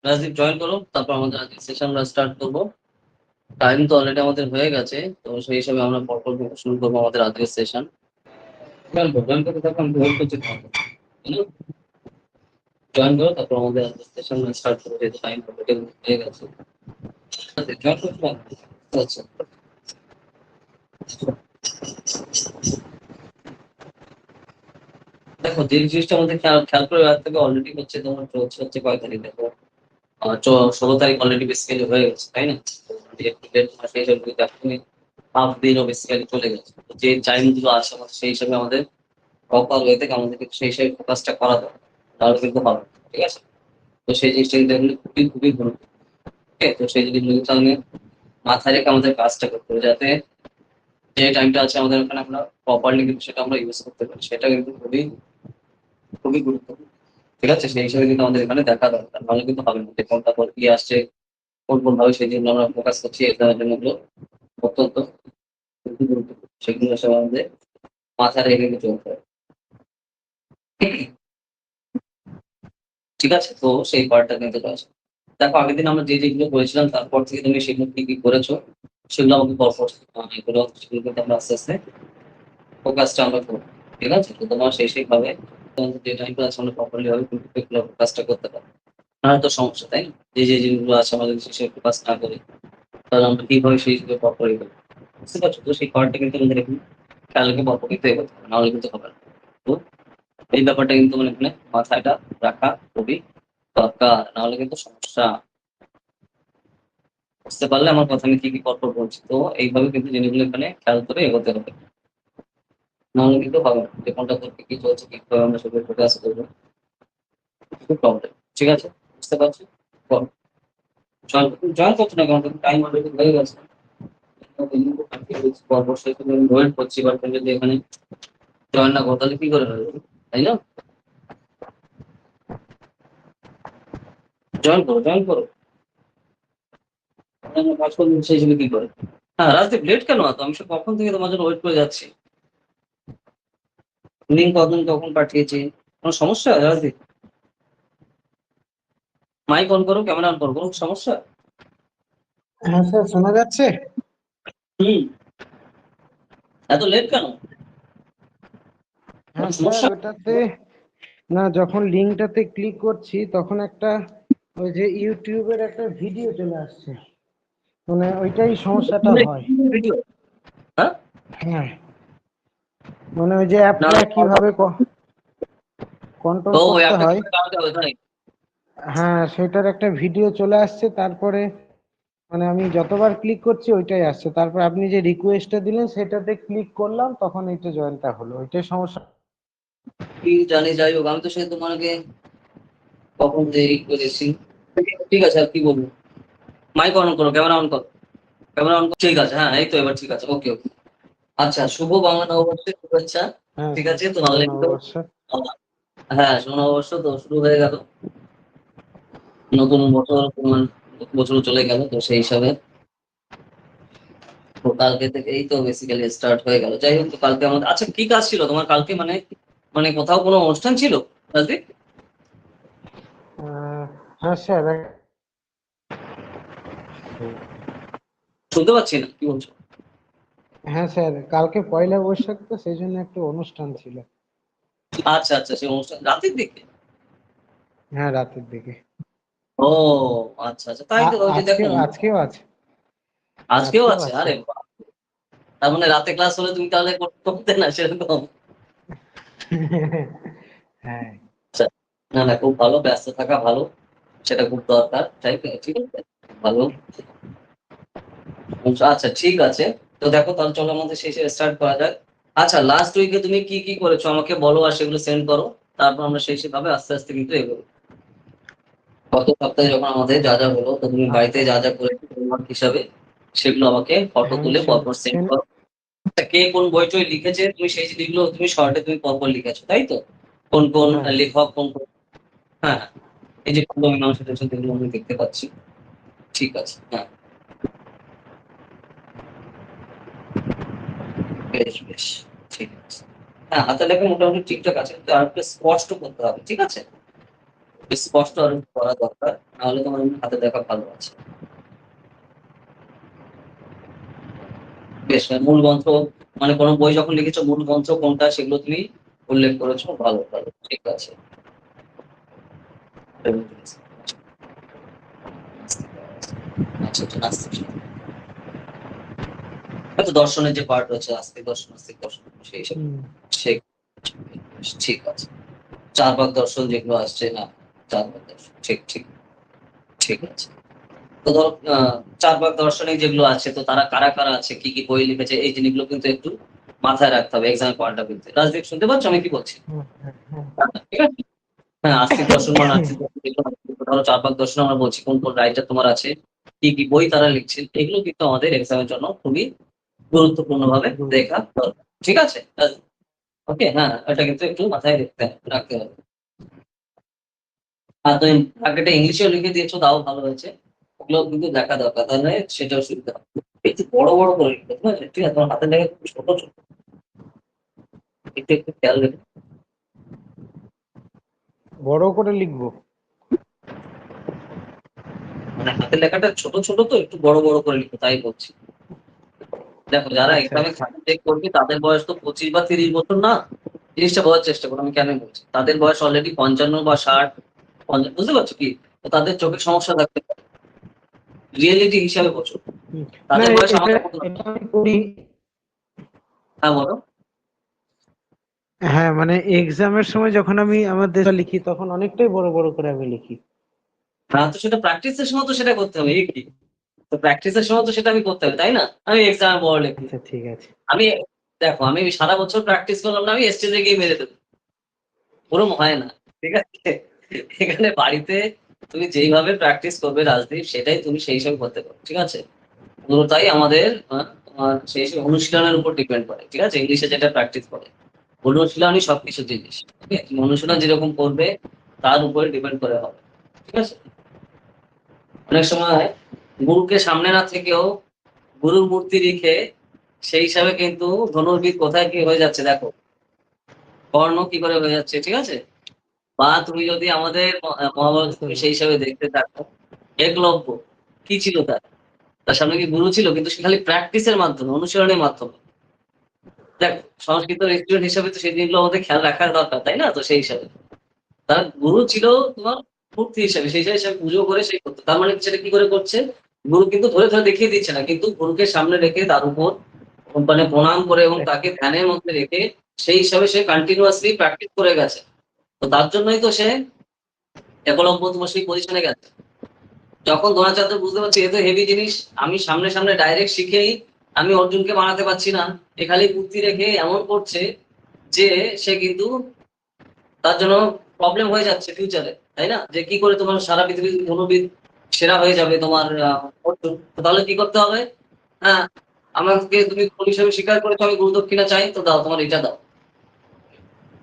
Rajdeep join করো, তারপর আমাদের আজকে সেশন আমরা স্টার্ট করবো। টাইম তো অলরেডি আমাদের হয়ে গেছে, তো সেই হিসাবে আমরা পরপর শুরু করবো আমাদের আজকের সেশন। জয়েন করতে থাকো, আমি ওয়েট করছি তোমাকে। জয়েন করো, তারপর আমাদের আজকের সেশন স্টার্ট করবো, যেহেতু টাইম অলরেডি হয়ে গেছে। জয়েন করতে পারো? আচ্ছা, দেখো যে জিনিসটা আমাদের খেয়াল খেয়াল করে রাখতে হবে, অলরেডি হচ্ছে তোমার হচ্ছে কয় তারিখ দেখো, 16 তারিখ অলরেডি বেসিক্যালি হয়ে গেছে, তাই না? সেই হিসাবে কিন্তু এখনই হাফ দিনও বেসিক্যালি চলে গেছে। তো যে টাইম গুলো আছে আমাদের, সেই হিসাবে আমাদের প্রপার ওয়ে থেকে আমাদের কিন্তু সেই হিসাবে ফোকাসটা করা দরকার, তাহলে কিন্তু হবে না, ঠিক আছে? তো সেই জিনিসটা কিন্তু এগুলো খুবই খুবই গুরুত্বপূর্ণ। ঠিক আছে? তো সেই জিনিসগুলো কিন্তু আমি মাথায় রেখে আমাদের কাজটা করতে হবে, যাতে যে টাইমটা আছে আমাদের ওখানে আমরা প্রপারলি কিন্তু সেটা আমরা ইউজ করতে পারি, সেটা কিন্তু খুবই খুবই গুরুত্বপূর্ণ। ঠিক আছে? সেই হিসাবে কিন্তু আমাদের এখানে দেখা দরকার, নাহলে কিন্তু হবে না যে কোনটা পর কি আসছে, কোন কোন ভাবে সেই জন্য আমরা ফোকাস করছি, এটা জন্য অত্যন্ত খুবই গুরুত্বপূর্ণ। সেগুলো সব আমাদের মাথায় রেখে কিন্তু চলতে হবে। ঠিক আছে? তো সেই পার্টটা কিন্তু আছে। দেখো আগের দিন আমরা যে যেগুলো করেছিলাম, তারপর থেকে তুমি সেগুলো কি কি করেছো, সেগুলো আমাকে পরপর এগুলো সেগুলো কিন্তু আমরা আস্তে আস্তে ফোকাসটা আমরা করবো। ঠিক আছে? তো তোমার সেই ভাবে তোমাদের যে টাইমটা আছে আমরা প্রপারলি ভাবে ফোকাসটা করতে পারবো। না তো সমস্যা, তাই না? যে যে জিনিসগুলো আছে আমাদের সেই ফোকাস না করি, তাহলে আমরা কিভাবে সেই প্রপারলি করবো? বুঝতে পারছো? তো সেই পার্টটা কিন্তু আমাদের এখন খেয়াল রেখে পরপর কিন্তু এগোতে হবে, নাহলে কিন্তু হবে না। তো এই ব্যাপারটা কিন্তু মানে এখানে মাথাটা রাখা খুবই দরকার, নাহলে কিন্তু সমস্যা। বুঝতে পারলে আমার কথা আমি কি কি পরপর বলছি? তো এইভাবে কিন্তু জিনিসগুলো এখানে খেয়াল করে এগোতে হবে, নাহলে কিন্তু হবে না যে কোনটা করতে কি চলছে, কিভাবে আমরা সেগুলো ফোকাস করবো, খুব প্রবলেম। ঠিক আছে? বুঝতে পারছি। জয়েন জয়েন করছো না কারণ টাইম অলরেডি হয়ে গেছে। পরপর সেখানে ওয়েট করছি, বাট তুমি যদি এখানে জয়েন না করো তাহলে কি করে হবে, তাই না? জয়েন করো, জয়েন করো। অন্যান্য কাজ করলে সেই হিসেবে কি করে? হ্যাঁ রাজদীপ, লেট কেন? তো আমি সে কখন থেকে তোমার জন্য ওয়েট করে যাচ্ছি। লিঙ্ক কখন কখন পাঠিয়েছি? কোনো সমস্যা রাজদীপ? মাইক অন করো, ক্যামেরা অন করো, কোনো সমস্যা? হ্যাঁ স্যার, শোনা যাচ্ছে? হুম। এত লেট কেন? কোনো হ্যাঁ স্যার, সমস্যা? ওটাতে না, যখন লিঙ্কটাতে ক্লিক করছি তখন একটা ওই যে ইউটিউবের একটা ভিডিও চলে আসছে, মানে ওইটাই সমস্যাটা হয়। ভিডিও? হ্যাঁ। হ্যাঁ, মানে ওই যে না, অ্যাপটা কিভাবে কন্ট্রোল ও করতে একটা কি হয়, কাজ হবে তাই? হ্যাঁ সেটার একটা ভিডিও চলে আসছে। তারপরে মানে আমি যতবার ক্লিক করছি ওইটাই আসছে, তারপর আপনি যে রিকোয়েস্টটা দিলেন সেটাতে ক্লিক করলাম, তখন এইটা জয়েনটা হলো, ওইটাই সমস্যা। কি জানি, যাই হোক আমি তো সে তোমাকে কখন দেরি করেছি। ঠিক আছে, আর কি বলবো? মাইক অন করো, ক্যামেরা অন করো, ক্যামেরা অন করো। ঠিক আছে, হ্যাঁ এই তো এবার ঠিক আছে, ওকে ওকে। আচ্ছা, শুভ বাংলা নববর্ষের শুভেচ্ছা। হ্যাঁ ঠিক স্যার, আছে, তো শুভ অলরেডি তো নববর্ষ। হ্যাঁ শুভ নববর্ষ তো শুরু হয়ে গেল। নতুন বছর তোমার, বছর চলে গেল, তো সেই হিসাবে তো কালকে থেকেই তো বেসিক্যালি স্টার্ট হয়ে গেল। যাই হোক, তো কালকে আমাদের আচ্ছা কি কাজ ছিল তোমার কালকে, মানে মানে কোথাও কোনো অনুষ্ঠান ছিল রাজদীপ? হ্যাঁ স্যার, শুনতে পাচ্ছি না, কি বলছো? হ্যাঁ স্যার, কালকে পয়লা বৈশাখ, তো সেই জন্য একটা অনুষ্ঠান ছিল। আচ্ছা আচ্ছা, সেই অনুষ্ঠান রাতের দিকে? হ্যাঁ, রাতের দিকে। ও আচ্ছা আচ্ছা, তাই তো ওই যে দেখো, আজকেও আজকেও আছে। আজকেও আজকেও আছে? আছে। আরে বাহ! তার মানে রাতে ক্লাস হলে তুমি তাহলে করতে না সেরকম? হ্যাঁ। আচ্ছা, না না, খুব ভালো, ব্যস্ত থাকা ভালো, সেটা খুব দরকার, তাই তো? ঠিক আছে, ভালো। আচ্ছা ঠিক আছে, তো দেখো তাহলে চলো আমাদের শেষে স্টার্ট করা যাক। আচ্ছা, লাস্ট উইকে তুমি কি কি করেছো আমাকে বলো, আর সেগুলো সেন্ড করো, তারপর আমরা সেই ভাবে আস্তে আস্তে কিন্তু এগোবো। গত সপ্তাহে যখন আমাদের যা যা হলো, তো তুমি বাড়িতে আচ্ছা। যা যা করেছো হোমওয়ার্ক হিসাবে, সেগুলো আমাকে ফটো হ্যাঁ তুলে স্যার, পরপর সেন্ড করো। আচ্ছা, কে কোন বই টই লিখেছে তুমি সেই জিনিসগুলো তুমি শর্টে তুমি পরপর লিখেছো, তাই তো? কোন কোন হ্যাঁ লেখক, কোন কোন, হ্যাঁ, এই যে কোন মীমাংসা রয়েছে, এগুলো আমি দেখতে পাচ্ছি। ঠিক আছে, হ্যাঁ, বেশ বেশ, ঠিক আছে। হ্যাঁ, হাতের লেখা মোটামুটি ঠিকঠাক আছে, কিন্তু আর একটু স্পষ্ট করতে হবে, ঠিক আছে? স্পষ্ট আর করা দরকার, নাহলে তোমার এমনি হাতে দেখা ভালো আছে। বেশ, মূল গ্রন্থ মানে কোনো বই যখন লিখেছো মূল গ্রন্থ কোনটা সেগুলো তুমি উল্লেখ করেছো, ভালো ভালো, ঠিক আছে। আচ্ছা, তো নাস্তিক হয়তো দর্শনের যে পার্ট রয়েছে, আস্তিক দর্শন, নাস্তিক দর্শন, সেই সব হুম। সে ঠিক আছে। চার ভাগ দর্শন যেগুলো আসছে, না চার ভাগ দর্শন, ঠিক ঠিক ঠিক আছে। তো ধরো চার ভাগ দর্শনে যেগুলো আছে, তো তারা কারা কারা আছে, কি কি বই লিখেছে, এই জিনিসগুলো কিন্তু একটু মাথায় রাখতে হবে এক্সামের পয়েন্ট অফ ভিউতে। রাজদীপ শুনতে পাচ্ছ আমি কি বলছি? হুম, হুম, হুম। ঠিক আছে। হ্যাঁ, আস্তিক দর্শন বা নাস্তিক দর্শন যেগুলো আছে, ধরো চার ভাগ দর্শন আমরা বলছি, কোন কোন রাইটার তোমার আছে, কি কি বই তারা লিখছেন, এগুলো কিন্তু আমাদের এক্সামের জন্য খুবই গুরুত্বপূর্ণ ভাবে দেখা দরকার। ঠিক আছে। ওকে, হ্যাঁ, এটা কিন্তু একটু মাথায় রাখতে হবে। আর তুমি ব্র্যাকেটে ইংলিশেও লিখে দিয়েছো, তাও ভালো হয়েছে। ওগুলো কিন্তু দেখা দরকার, তাহলে সেটাও সুবিধা হবে। একটু বড় বড় করে লিখবে, ঠিক আছে? ঠিক আছে, তোমার হাতের লেখা খুব ছোট ছোট, একটু একটু খেয়াল রেখে। বড় করে লিখবো? মানে হাতের লেখাটা ছোট ছোট, তো একটু বড় বড় করে লিখো, তাই বলছি। দেখো, যারা আচ্ছা, এক্সামে আচ্ছা। খাতা চেক করবে তাদের বয়স তো 25 বা 30 বছর না। জিনিসটা বোঝার চেষ্টা করো আমি কেন বলছি। তাদের বয়স অলরেডি 55 বা 60, বুঝতে পারছো কি? তো তাদের চোখের সমস্যা থাকতে পারে, রিয়েলিটি হিসাবে বোঝো। হুম। না, তাদের বয়স এটা আমাদের মতো না। এটা আমি করি। হ্যাঁ, বলো। হ্যাঁ, মানে এক্সামের সময় যখন আমি আমার দেশে লিখি তখন অনেকটাই বড় বড় করে আমি লিখি। হ্যাঁ, তো সেটা প্র্যাকটিসের সময় তো সেটা করতে হবে, এই কি? তো প্র্যাকটিসের সময় তো সেটা আমি করতে হবে, তাই না? আমি এক্সামে বড় লিখি। আচ্ছা, ঠিক আছে। আমি দেখো, আমি সারা বছর প্র্যাকটিস করলাম না, আমি স্টেজে গিয়ে মেরে দেবো, ওরম হয় না। ঠিক আছে। এখানে বাড়িতে তুমি যেইভাবে প্র্যাকটিস করবে রাজদীপ, সেটাই তুমি সেই হিসাবে করতে পারো, ঠিক আছে? পুরোটাই আমাদের সেই সব অনুশীলনের উপর ডিপেন্ড করে, ঠিক আছে? ইংলিশে যেটা প্র্যাকটিস করে, অনুশীলনই সবকিছু জিনিস। ঠিক আছে? তুমি অনুশীলন যেরকম করবে তার উপরে ডিপেন্ড করে হবে, ঠিক আছে? অনেক সময় গুরুকে সামনে না থেকেও গুরুর মূর্তি রেখে সেই হিসাবে কিন্তু ধনুর্বিদ কোথায় কি হয়ে যাচ্ছে দেখো, কর্ণ কি করে হয়ে যাচ্ছে, ঠিক আছে? বা তুমি যদি আমাদের মহাভারত বুঝতে তুমি সেই পেরেছি। হিসাবে দেখতে থাকো, একলব্য কি ছিল তার, তার সামনে কি গুরু ছিল? কিন্তু সে খালি প্র্যাকটিসের মাধ্যমে, অনুশীলনের মাধ্যমে। দেখ, সংস্কৃত স্টুডেন্ট হিসাবে তো সেই জিনিসগুলো আমাদের খেয়াল রাখার দরকার, তাই না? তো সেই হিসাবে তার গুরু ছিল তোমার মূর্তি হিসাবে, সেই হিসাবে পুজো করে সেই করতো। তার মানে সেটা কি করে করছে? গুরু কিন্তু ধরে ধরে দেখিয়ে দিচ্ছে না, কিন্তু গুরুকে সামনে রেখে তার উপর মানে প্রণাম করে এবং তাকে ধ্যানের মধ্যে রেখে সেই হিসাবে সে কন্টিনিউয়াসলি প্র্যাকটিস করে গেছে। তো তার জন্যই তো সে একলব্য তোমার সেই পজিশনে গেছে। যখন দ্রোণাচার্য বুঝতে পারছে এ তো হেভি জিনিস, আমি সামনে সামনে ডাইরেক্ট শিখেই আমি অর্জুনকে বানাতে পারছি না, এ খালি বুদ্ধি রেখে এমন করছে যে সে কিন্তু তার জন্য প্রবলেম হয়ে যাচ্ছে ফিউচারে, তাই না? যে কি করে তোমার সারা পৃথিবীর ধনুর্বিদ সেরা হয়ে যাবে তোমার অর্জুন। তো তাহলে কি করতে হবে? হ্যাঁ, আমাকে তুমি গুরু হিসেবে স্বীকার করেছো, আমি গুরু দক্ষিণা চাই, তো দাও, তোমার এটা দাও।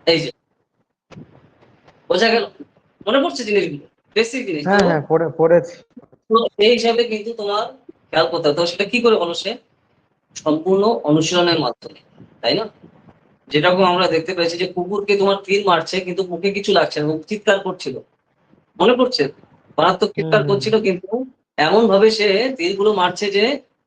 এই যে, বোঝা গেল? মনে পড়ছে জিনিসগুলো? বেসিক জিনিস তো। হ্যাঁ, হ্যাঁ, পড়েছি। তো সেই হিসাবে কিন্তু তোমার খেয়াল করতে হবে। তো সেটা কি করে হলো? সে সম্পূর্ণ অনুশীলনের মাধ্যমে, তাই না? যেরকম আমরা দেখতে পেয়েছি যে কুকুরকে তোমার তীর মারছে কিন্তু মুখে কিছু লাগছে না, ও চিৎকার করছিল, মনে পড়ছে? মারাত্মক হুম, চিৎকার হুম। করছিল, কিন্তু এমন ভাবে সে তীরগুলো মারছে যে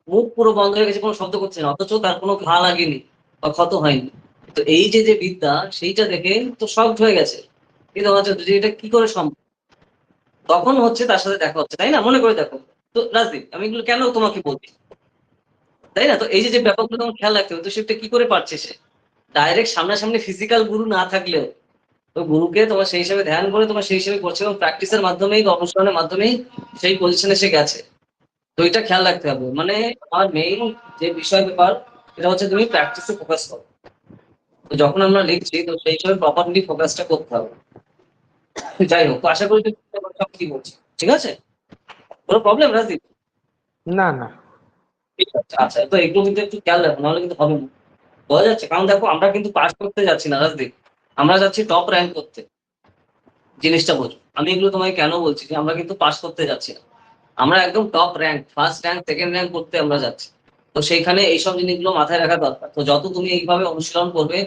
মুখ পুরো বন্ধ হয়ে গেছে, কোনো শব্দ করছে না, অথচ তার কোনো ঘা লাগেনি বা ক্ষত হয়নি। তো এই যে যে বিদ্যা, সেইটা দেখে তো শকড হয়ে গেছে। কিন্তু হচ্ছে যে এটা কি করে সম্ভব? তখন হচ্ছে তার সাথে দেখা হচ্ছে, তাই না? মনে করে দেখো। তো রাজদীপ, আমি এগুলো কেন তোমাকে বলছি, তাই না? তো এই যে যে ব্যাপারগুলো তোমার খেয়াল রাখতে হবে, তো সেটা কি করে পারছে সে? ডাইরেক্ট সামনাসামনি ফিজিক্যাল গুরু না থাকলেও তো গুরুকে তোমার সেই হিসেবে ধ্যান করে তোমার সেই হিসেবে করছে, এবং প্র্যাকটিসের মাধ্যমেই বা অনুশীলনের মাধ্যমেই সেই পজিশনে সে গেছে। তো এটা খেয়াল রাখতে হবে। মানে আমার মেইন যে বিষয় ব্যাপার, সেটা হচ্ছে তুমি প্র্যাকটিসে ফোকাস করো। তো যখন আমরা লিখছি তো সেই হিসেবে প্রপারলি ফোকাসটা করতে হবে। যাই হোক, তো আশা করি তুমি বুঝতে পারছো আমি কি বলছি, ঠিক আছে? কোনো প্রবলেম রাজদীপ? না, না। ঠিক আছে, আচ্ছা, তো এগুলো কিন্তু একটু খেয়াল রাখো, নাহলে কিন্তু হবে না। বোঝা যাচ্ছে? কারণ দেখো, আমরা কিন্তু পাস করতে যাচ্ছি না রাজদীপ, আমরা যাচ্ছি টপ র্যাঙ্ক করতে। জিনিসটা বোঝো, আমি এগুলো তোমাকে কেন বলছি যে আমরা কিন্তু পাস করতে যাচ্ছি না, আমরা একদম top rank, first rank, second rank করতে আমরা যাচ্ছি। তো সেইখানে এইসব জিনিসগুলো মাথায় রাখা দরকার। তো যত তুমি এইভাবে অনুশীলন করবে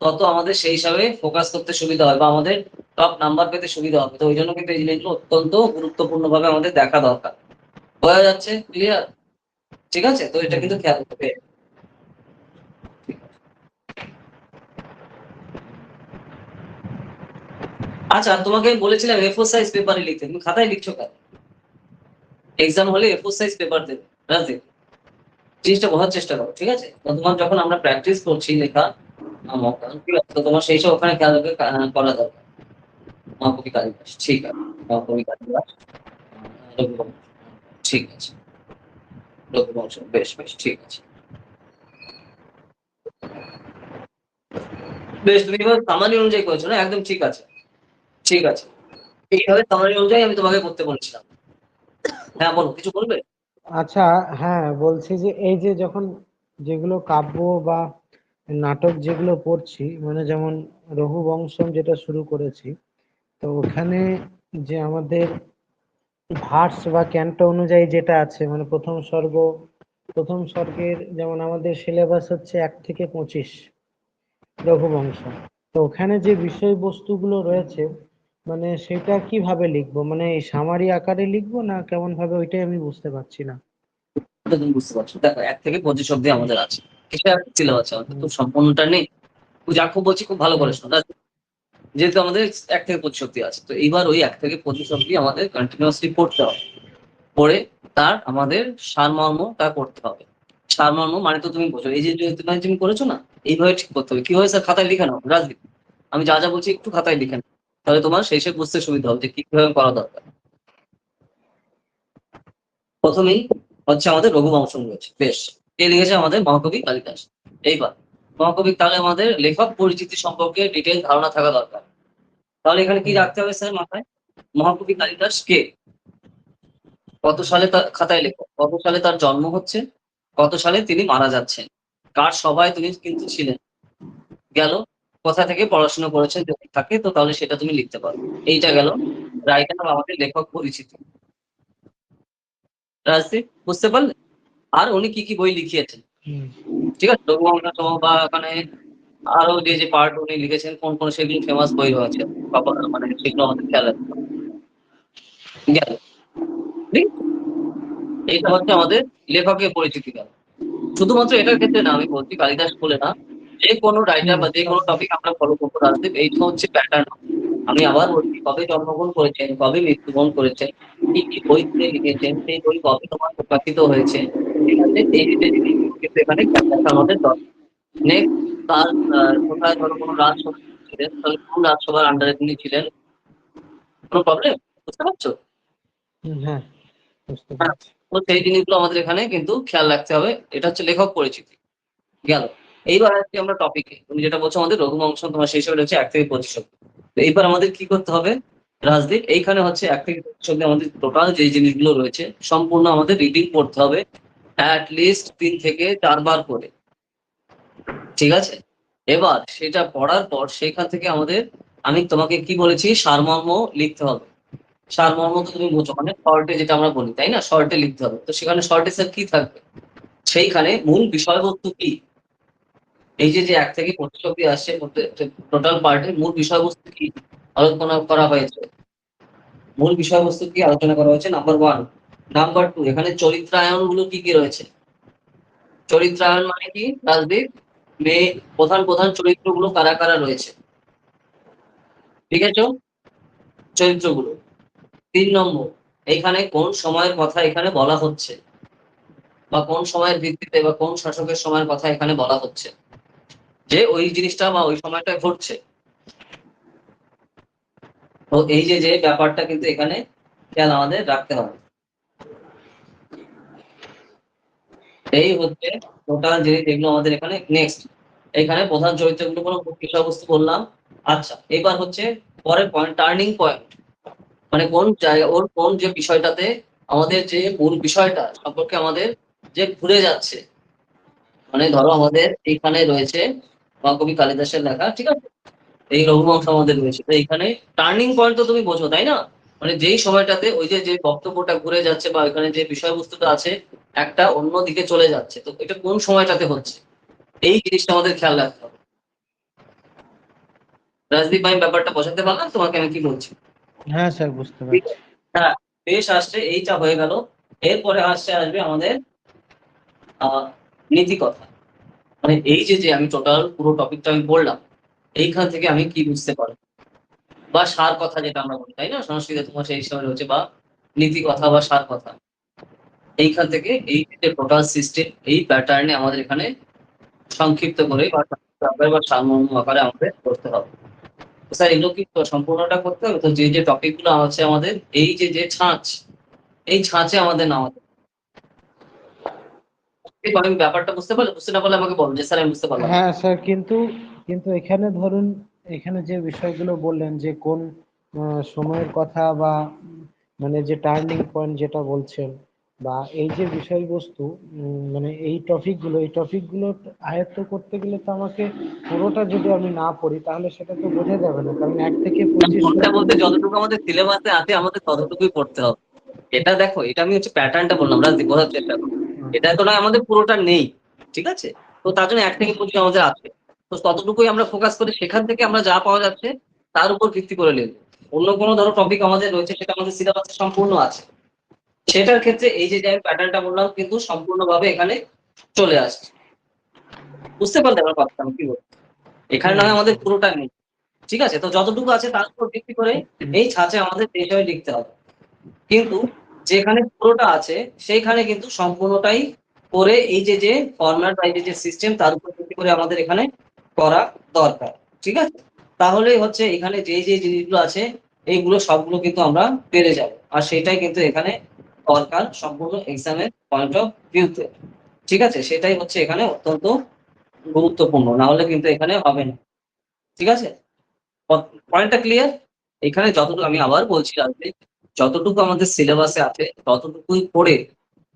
তত আমাদের সেই হিসাবে ফোকাস করতে সুবিধা হয় বা আমাদের টপ নাম্বার পেতে সুবিধা হবে। তো ওই জন্য কিন্তু এই জিনিসগুলো অত্যন্ত গুরুত্বপূর্ণ ভাবে আমাদের দেখা দরকার। বোঝা যাচ্ছে? ক্লিয়ার? ঠিক আছে, তো এটা কিন্তু খেয়াল করবে। আচ্ছা, তোমাকে আমি বলেছিলাম A4 সাইজ পেপারে লিখতে, তুমি খাতায় লিখছো কেন? এক্সাম হলে A4 সাইজ পেপার দেবে, রাজি? জিনিসটা বোঝার চেষ্টা করো, ঠিক আছে? তো তোমার যখন আমরা প্র্যাকটিস করছি লেখা ঠিক আছে, তো তোমার সেই সব ওখানে খেয়াল রাখবে করা দরকার। মহাকবি কালিদাস, ঠিক আছে। মহাকবি কালিদাস, রঘুবংশ, ঠিক আছে। রঘুবংশ, বেশ বেশ, ঠিক আছে। বেশ, তুমি এবার সামারি অনুযায়ী করেছো না? একদম ঠিক আছে, ঠিক আছে। এইভাবে সামারি অনুযায়ী আমি তোমাকে করতে বলেছিলাম। হ্যাঁ বলো, কিছু বলবে? আচ্ছা, হ্যাঁ বলছি যে এই যে যখন যেগুলো কাব্য বা নাটক যেগুলো পড়ছি, মানে যেমন রঘুবংশম যেটা শুরু করেছি, তো ওখানে যে আমাদের ভার্স বা ক্যান্টো অনুযায়ী যেটা আছে, মানে প্রথম স্বর্গের যেমন আমাদের সিলেবাস হচ্ছে 1 থেকে 25 রঘুবংশ। তো ওখানে যে বিষয়বস্তুগুলো রয়েছে, মানে সেটা কিভাবে লিখবো, মানে এই সামারি আকারে লিখবো না কেমন ভাবে, ওইটাই আমি বুঝতে পারছি না। এটা তুমি বুঝতে পারছো, দেখো 1 থেকে 25 অব্দি আমাদের আছে, কিসের সিলেবাস আছে আমাদের তো হুম, সম্পূর্ণটা নেই। যা খুব বলছি খুব ভালো করে হুম, শোনো, যেহেতু আমাদের 1 থেকে 25 অব্দি আছে, তো এইবার ওই 1 থেকে 25 অব্দি আমাদের কন্টিনিউয়াসলি পড়তে হবে। পড়ে তার আমাদের সারমর্মটা করতে হবে। সারমর্ম মানে তো তুমি বোঝো, এই যে তুমি করেছো না, এইভাবে ঠিক করতে হবে। কি হয় স্যার, খাতায় লিখে নাও রাজদীপ, আমি যা যা বলছি একটু খাতায় লিখে নাও, তাহলে তোমার সেই সব বুঝতে সুবিধা হবে যে কিভাবে করা দরকার। প্রথমেই হচ্ছে আমাদের রঘুবংশ রয়েছে, বেশ। কে লিখেছে? আমাদের মহাকবি কালিদাস। এইবার মহাকবি, তাহলে আমাদের লেখক পরিচিতি সম্পর্কে ডিটেল ধারণা থাকা দরকার। তাহলে এখানে কি হুম, রাখতে হবে স্যার মাথায়? মহাকবি কালিদাস কে, কত সালে তার খাতায় লেখো, কত সালে তার জন্ম হচ্ছে, কত সালে তিনি মারা যাচ্ছেন, কার সভায় তিনি কিন্তু ছিলেন, গেল, কোথা থেকে পড়াশোনা করেছেন যদি থাকে তো তাহলে সেটা তুমি লিখতে পারো। এইটা গেল রাইটার বা আমাদের লেখক পরিচিতি। রাজদীপ, বুঝতে পারলে? আর উনি কি কি বই লিখিয়েছেন, হুম, ঠিক আছে? রঘুবংশ বা ওখানে আরো যে যে পার্ট উনি লিখেছেন কোন কোন, সেগুলো ফেমাস বই রয়েছে, মানে সেগুলো আমাদের খেয়াল রাখতে হবে। গেল, ঠিক আছে? এইটা হচ্ছে আমাদের লেখকের পরিচিতি গেল। শুধুমাত্র এটার ক্ষেত্রে না, আমি বলছি কালিদাস বলে না, যে কোনো রাইটার হুম, বা যে কোনো টপিক আমরা ফলো করবো রাজদীপ, এইটা হচ্ছে প্যাটার্ন। আমি আবার বলছি, কবে জন্মগ্রহণ করেছেন, কবে মৃত্যুবরণ করেছেন, কি কি বই তিনি লিখেছেন, সেই বই কবে তোমার প্রকাশিত হয়েছে, ঠিক আছে? এই যে জিনিসগুলো কিন্তু এখানে খেয়াল রাখা আমাদের দরকার। নেক্সট, তার কোথায় ধরো কোনো রাজসভা ছিলেন, তাহলে কোন রাজসভার আন্ডারে তিনি ছিলেন, কোনো প্রবলেম? বুঝতে পারছো? হুম, হ্যাঁ বুঝতে হ্যাঁ, পারছি। তো সেই জিনিসগুলো আমাদের এখানে কিন্তু খেয়াল রাখতে হবে। এটা হচ্ছে লেখক পরিচিতি গেল। এইবার আসছি আমরা টপিকে, তুমি যেটা বলছো আমাদের রঘুবংশ তোমার সেই হিসাবে হচ্ছে 1 থেকে 25 অব্দি। তো এইবার আমাদের কি করতে হবে রাজদীপ, এইখানে হচ্ছে 1 থেকে 25 অব্দি আমাদের টোটাল যে জিনিসগুলো রয়েছে সম্পূর্ণ আমাদের রিডিং পড়তে হবে, অ্যাট লিস্ট 3 থেকে 4 বার করে, ঠিক আছে? এবার সেটা পড়ার পর সেখান থেকে আমাদের, আমি তোমাকে কি বলেছি, সারমর্ম লিখতে হবে। সারমর্ম তো তুমি বোঝো, মানে শর্টে যেটা আমরা বলি, তাই না? শর্টে লিখতে হবে। তো সেখানে শর্টে স্যার কি থাকবে, সেইখানে মূল বিষয়বস্তু কি, এই যে যে 1 থেকে 25 অব্দি আসছে টোটাল পার্টের মূল বিষয়বস্তু কি আলোচনা করা হয়েছে, মূল বিষয়বস্তু কি আলোচনা করা হয়েছে, নাম্বার 1। নাম্বার 2, এখানে চরিত্রায়ন গুলো কি কি রয়েছে। চরিত্রায়ন মানে কি রাজদীপ? মেয়ে, প্রধান প্রধান চরিত্রগুলো কারা কারা রয়েছে, ঠিক আছে? চরিত্রগুলো। 3 নম্বর, এইখানে কোন সময়ের কথা এখানে বলা হচ্ছে, বা কোন সময়ের ভিত্তিতে বা কোন শাসকের সময়ের কথা এখানে বলা হচ্ছে, যে ওই জিনিসটা বা ওই সময়টা ঘটছে। তো এই যে যে ব্যাপারটা কিন্তু এখানে খেয়াল আমাদের রাখতে হবে। এই হচ্ছে টোটাল জিনিস যেগুলো আমাদের এখানে। নেক্সট, এখানে প্রধান চরিত্রগুলো কোনো বিষয়বস্তু বললাম। আচ্ছা, এবার হচ্ছে পরের পয়েন্ট, টার্নিং পয়েন্ট, মানে কোন জায়গা, ওর কোন যে বিষয়টাতে আমাদের যে মূল বিষয়টা সম্পর্কে আমাদের যে ঘুরে যাচ্ছে, মানে ধরো আমাদের এইখানে রয়েছে মহাকবি কালিদাসের লেখা, ঠিক আছে? এই রঘুবংশ আমাদের রয়েছে, তো এইখানে টার্নিং পয়েন্ট তো তুমি বোঝো তাই না? মানে যেই সময়টাতে ওই যে যে বক্তব্যটা ঘুরে যাচ্ছে বা ওইখানে যে বিষয়বস্তুটা আছে একটা অন্য দিকে চলে যাচ্ছে, তো এটা কোন সময়টাতে হচ্ছে এই জিনিসটা আমাদের খেয়াল রাখতে হবে। রাজদীপ ভাই, ব্যাপারটা বোঝাতে পারলাম তোমাকে আমি কি বলছি? হ্যাঁ স্যার, বুঝতে পারছি। হ্যাঁ, বেশ আসছে, এইটা হয়ে গেল। এরপরে আসবে আমাদের নীতি কথা। মানে এই যে আমি টোটাল পুরো টপিকটা আমি বললাম, এইখান থেকে আমি কি বুঝতে পারি, বা সার কথা যেটা আমরা বলি, তাই না, সংস্কৃতে তোমার সেই হিসাবে রয়েছে, বা নীতি কথা বা সার কথা। এইখান থেকে এই যে টোটাল সিস্টেম, এই প্যাটার্নে আমাদের এখানে সংক্ষিপ্ত করে বা সংক্ষিপ্ত আকারে বা সারমর্ম আকারে আমাদের করতে হবে। তো স্যার এগুলো কি সম্পূর্ণটা করতে হবে? তো যে টপিক গুলো আছে আমাদের, এই যে ছাঁচ, এই ছাঁচে আমাদের নামাতে হবে। আমি ব্যাপারটা বুঝতে পারলে, বুঝতে না পারলে আমাকে বলো যে স্যার আমি বুঝতে পারলাম না। হ্যাঁ স্যার, কিন্তু কিন্তু এখানে ধরুন, এখানে যে বিষয়গুলো বললেন যে কোন সময়ের কথা, বা মানে যে টার্নিং পয়েন্ট যেটা বলছেন, বা এই যে বিষয়বস্তু, মানে এই টপিকগুলো আয়ত্ত করতে গেলে তো আমাকে পুরোটা যদি আমি না পড়ি তাহলে সেটা তো বোঝা যাবে না, কারণ 1 থেকে 25 কোনটা বলতে পর্যন্ত। যতটুকু আমাদের সিলেবাসে আছে আমাদের ততটুকুই পড়তে হবে। এটা দেখো, এটা আমি হচ্ছে প্যাটার্নটা বললাম, রাজদীপ বোঝার চেষ্টা করো। এটা তো নয় আমাদের পুরোটা নেই, ঠিক আছে? তো তার জন্য 1 থেকে 25 আমাদের আছে। তো ততটুকুই আমরা ফোকাস করে সেখান থেকে আমরা যা পাওয়া যাচ্ছে তার উপর ভিত্তি করে লিখবো। অন্য কোনো ধরো টপিক আমাদের রয়েছে, সেটা আমাদের সিলেবাসে সম্পূর্ণ আছে, সেটার ক্ষেত্রে এই যে আমি প্যাটার্নটা বললাম কিন্তু সম্পূর্ণভাবে এখানে চলে আসছে। বুঝতে পারলে আমার কথা আমি কি বলছি? এখানে নয় আমাদের পুরোটা নেই, ঠিক আছে? তো যতটুকু আছে তার উপর ভিত্তি করে এই ছাঁচে আমাদের এই হিসাবে লিখতে হবে। কিন্তু যেখানে পুরোটা আছে সেইখানে কিন্তু সম্পূর্ণটাই করে এই যে ফরম্যাট বা এই যে সিস্টেম তার উপর ভিত্তি করে আমাদের এখানে করা দরকার, ঠিক আছে? তাহলেই হচ্ছে এখানে যে জিনিসগুলো আছে এইগুলো সবগুলো কিন্তু আমরা পেরে যাব, আর সেটাই কিন্তু এখানে দরকার সম্পূর্ণ এক্সামের পয়েন্ট অফ ভিউতে, ঠিক আছে? সেটাই হচ্ছে এখানে অত্যন্ত গুরুত্বপূর্ণ, না হলে কিন্তু এখানে হবে না, ঠিক আছে? পয়েন্টটা ক্লিয়ার? এখানে যতটুকু আমি আবার বলছি আজকে, যতটুকু আমাদের সিলেবাসে আছে ততটুকুই পড়ে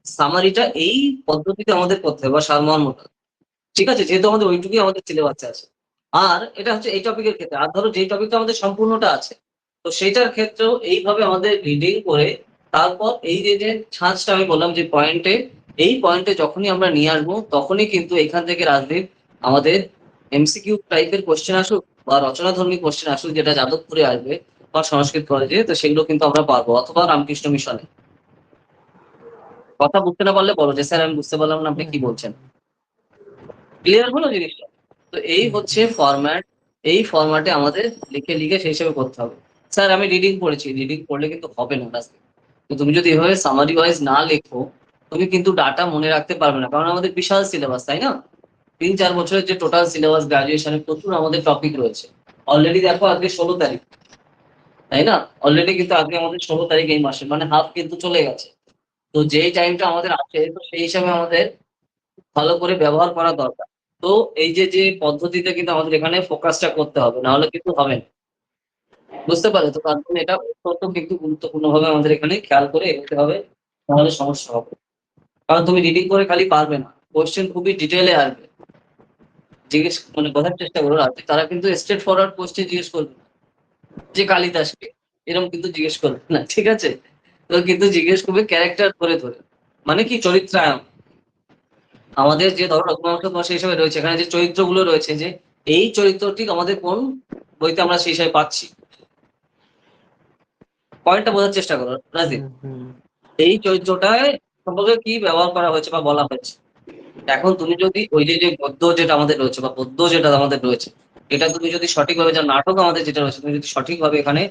সামারিটা এই পদ্ধতিতে আমাদের করতে হবে, বা সারমর্মটা, ঠিক আছে? যেহেতু আমাদের ওইটুকুই আমাদের সিলেবাসে আছে। আর এটা হচ্ছে এই টপিকের ক্ষেত্রে। আর ধরো যেই টপিকটা আমাদের সম্পূর্ণটা আছে, তো সেইটার ক্ষেত্রেও এইভাবে আমাদের রিডিং করে তারপর এই যে ছাঁচটা আমি বললাম যে পয়েন্টে, এই পয়েন্টে যখনই আমরা নিয়ে আসবো তখনই কিন্তু এখান থেকে রাজদীপ আমাদের এমসিকিউ টাইপের কোশ্চেন আসুক বা রচনাধর্মী কোশ্চেন আসুক, যেটা যাদবপুরে আসবে বা সংস্কৃত কলেজে, তো সেগুলো কিন্তু আমরা পারবো, অথবা রামকৃষ্ণ মিশনে। কথা বুঝতে না পারলে বলো যে স্যার আমি বুঝতে পারলাম না, আপনি কি বলছেন। ক্লিয়ার হলো জিনিসটা? তো এই হচ্ছে ফরম্যাট। এই ফরম্যাটে আমাদের লিখে লিখে সেই হিসেবে করতে হবে। স্যার আমি রিডিং পড়েছি, রিডিং পড়লে কিন্তু হবে না কাজ। তো তুমি যদি এভাবে সামারি ওয়াইজ না লেখো, তুমি কিন্তু ডাটা মনে রাখতে পারবে না, কারণ আমাদের বিশাল সিলেবাস, তাই না? 3-4 বছরের যে টোটাল সিলেবাস, গ্রাজুয়েশনে প্রচুর আমাদের টপিক রয়েছে। অলরেডি দেখো আজকে 16 তারিখ, তাই না? অলরেডি কিন্তু আজকে আমাদের 16 তারিখ এই মাসে, মানে হাফ কিন্তু চলে গেছে। তো যেই টাইমটা আমাদের আছে, তো সেই হিসাবে আমাদের ভালো করে ব্যবহার করা দরকার। তো এই যে পদ্ধতিতে কিন্তু আমাদের এখানে ফোকাসটা করতে হবে, না হলে কিন্তু হবে না। বুঝতে পারলে তো? তার জন্য এটা অত্যন্ত কিন্তু গুরুত্বপূর্ণভাবে আমাদের এখানে খেয়াল করে এগোতে হবে, নাহলে সমস্যা হবে। কারণ তুমি রিডিং করে খালি পারবে না, কোয়েশ্চেন খুবই ডিটেইলে আসবে। জিজ্ঞেস মানে বোঝার চেষ্টা করো রাতে, তারা কিন্তু স্ট্রেট ফরওয়ার্ড কোয়েশ্চেন জিজ্ঞেস করবে না, যে কালিদাসকে এরকম কিন্তু জিজ্ঞেস করবে না, ঠিক আছে? তো কিন্তু জিজ্ঞেস করবে ক্যারেক্টার ধরে ধরে, মানে কি চরিত্রায়ন। আমাদের যে ধরো রঘুবংশ তোমার সেই হিসাবে রয়েছে, এখানে যে চরিত্রগুলো রয়েছে, যে এই চরিত্রটি আমাদের কোন বইতে আমরা সেই হিসাবে পাচ্ছি। পয়েন্টটা বোঝার চেষ্টা করো রাজদীপ। হুম, হুম। এই চরিত্রটায় সম্পর্কে কি ব্যবহার করা হয়েছে বা বলা হয়েছে। এখন তুমি যদি ওই যে গদ্য যেটা আমাদের রয়েছে বা পদ্য যেটা আমাদের রয়েছে, এটা তুমি যদি সঠিকভাবে, যা নাটক আমাদের যেটা রয়েছে, তুমি যদি সঠিকভাবে এখানে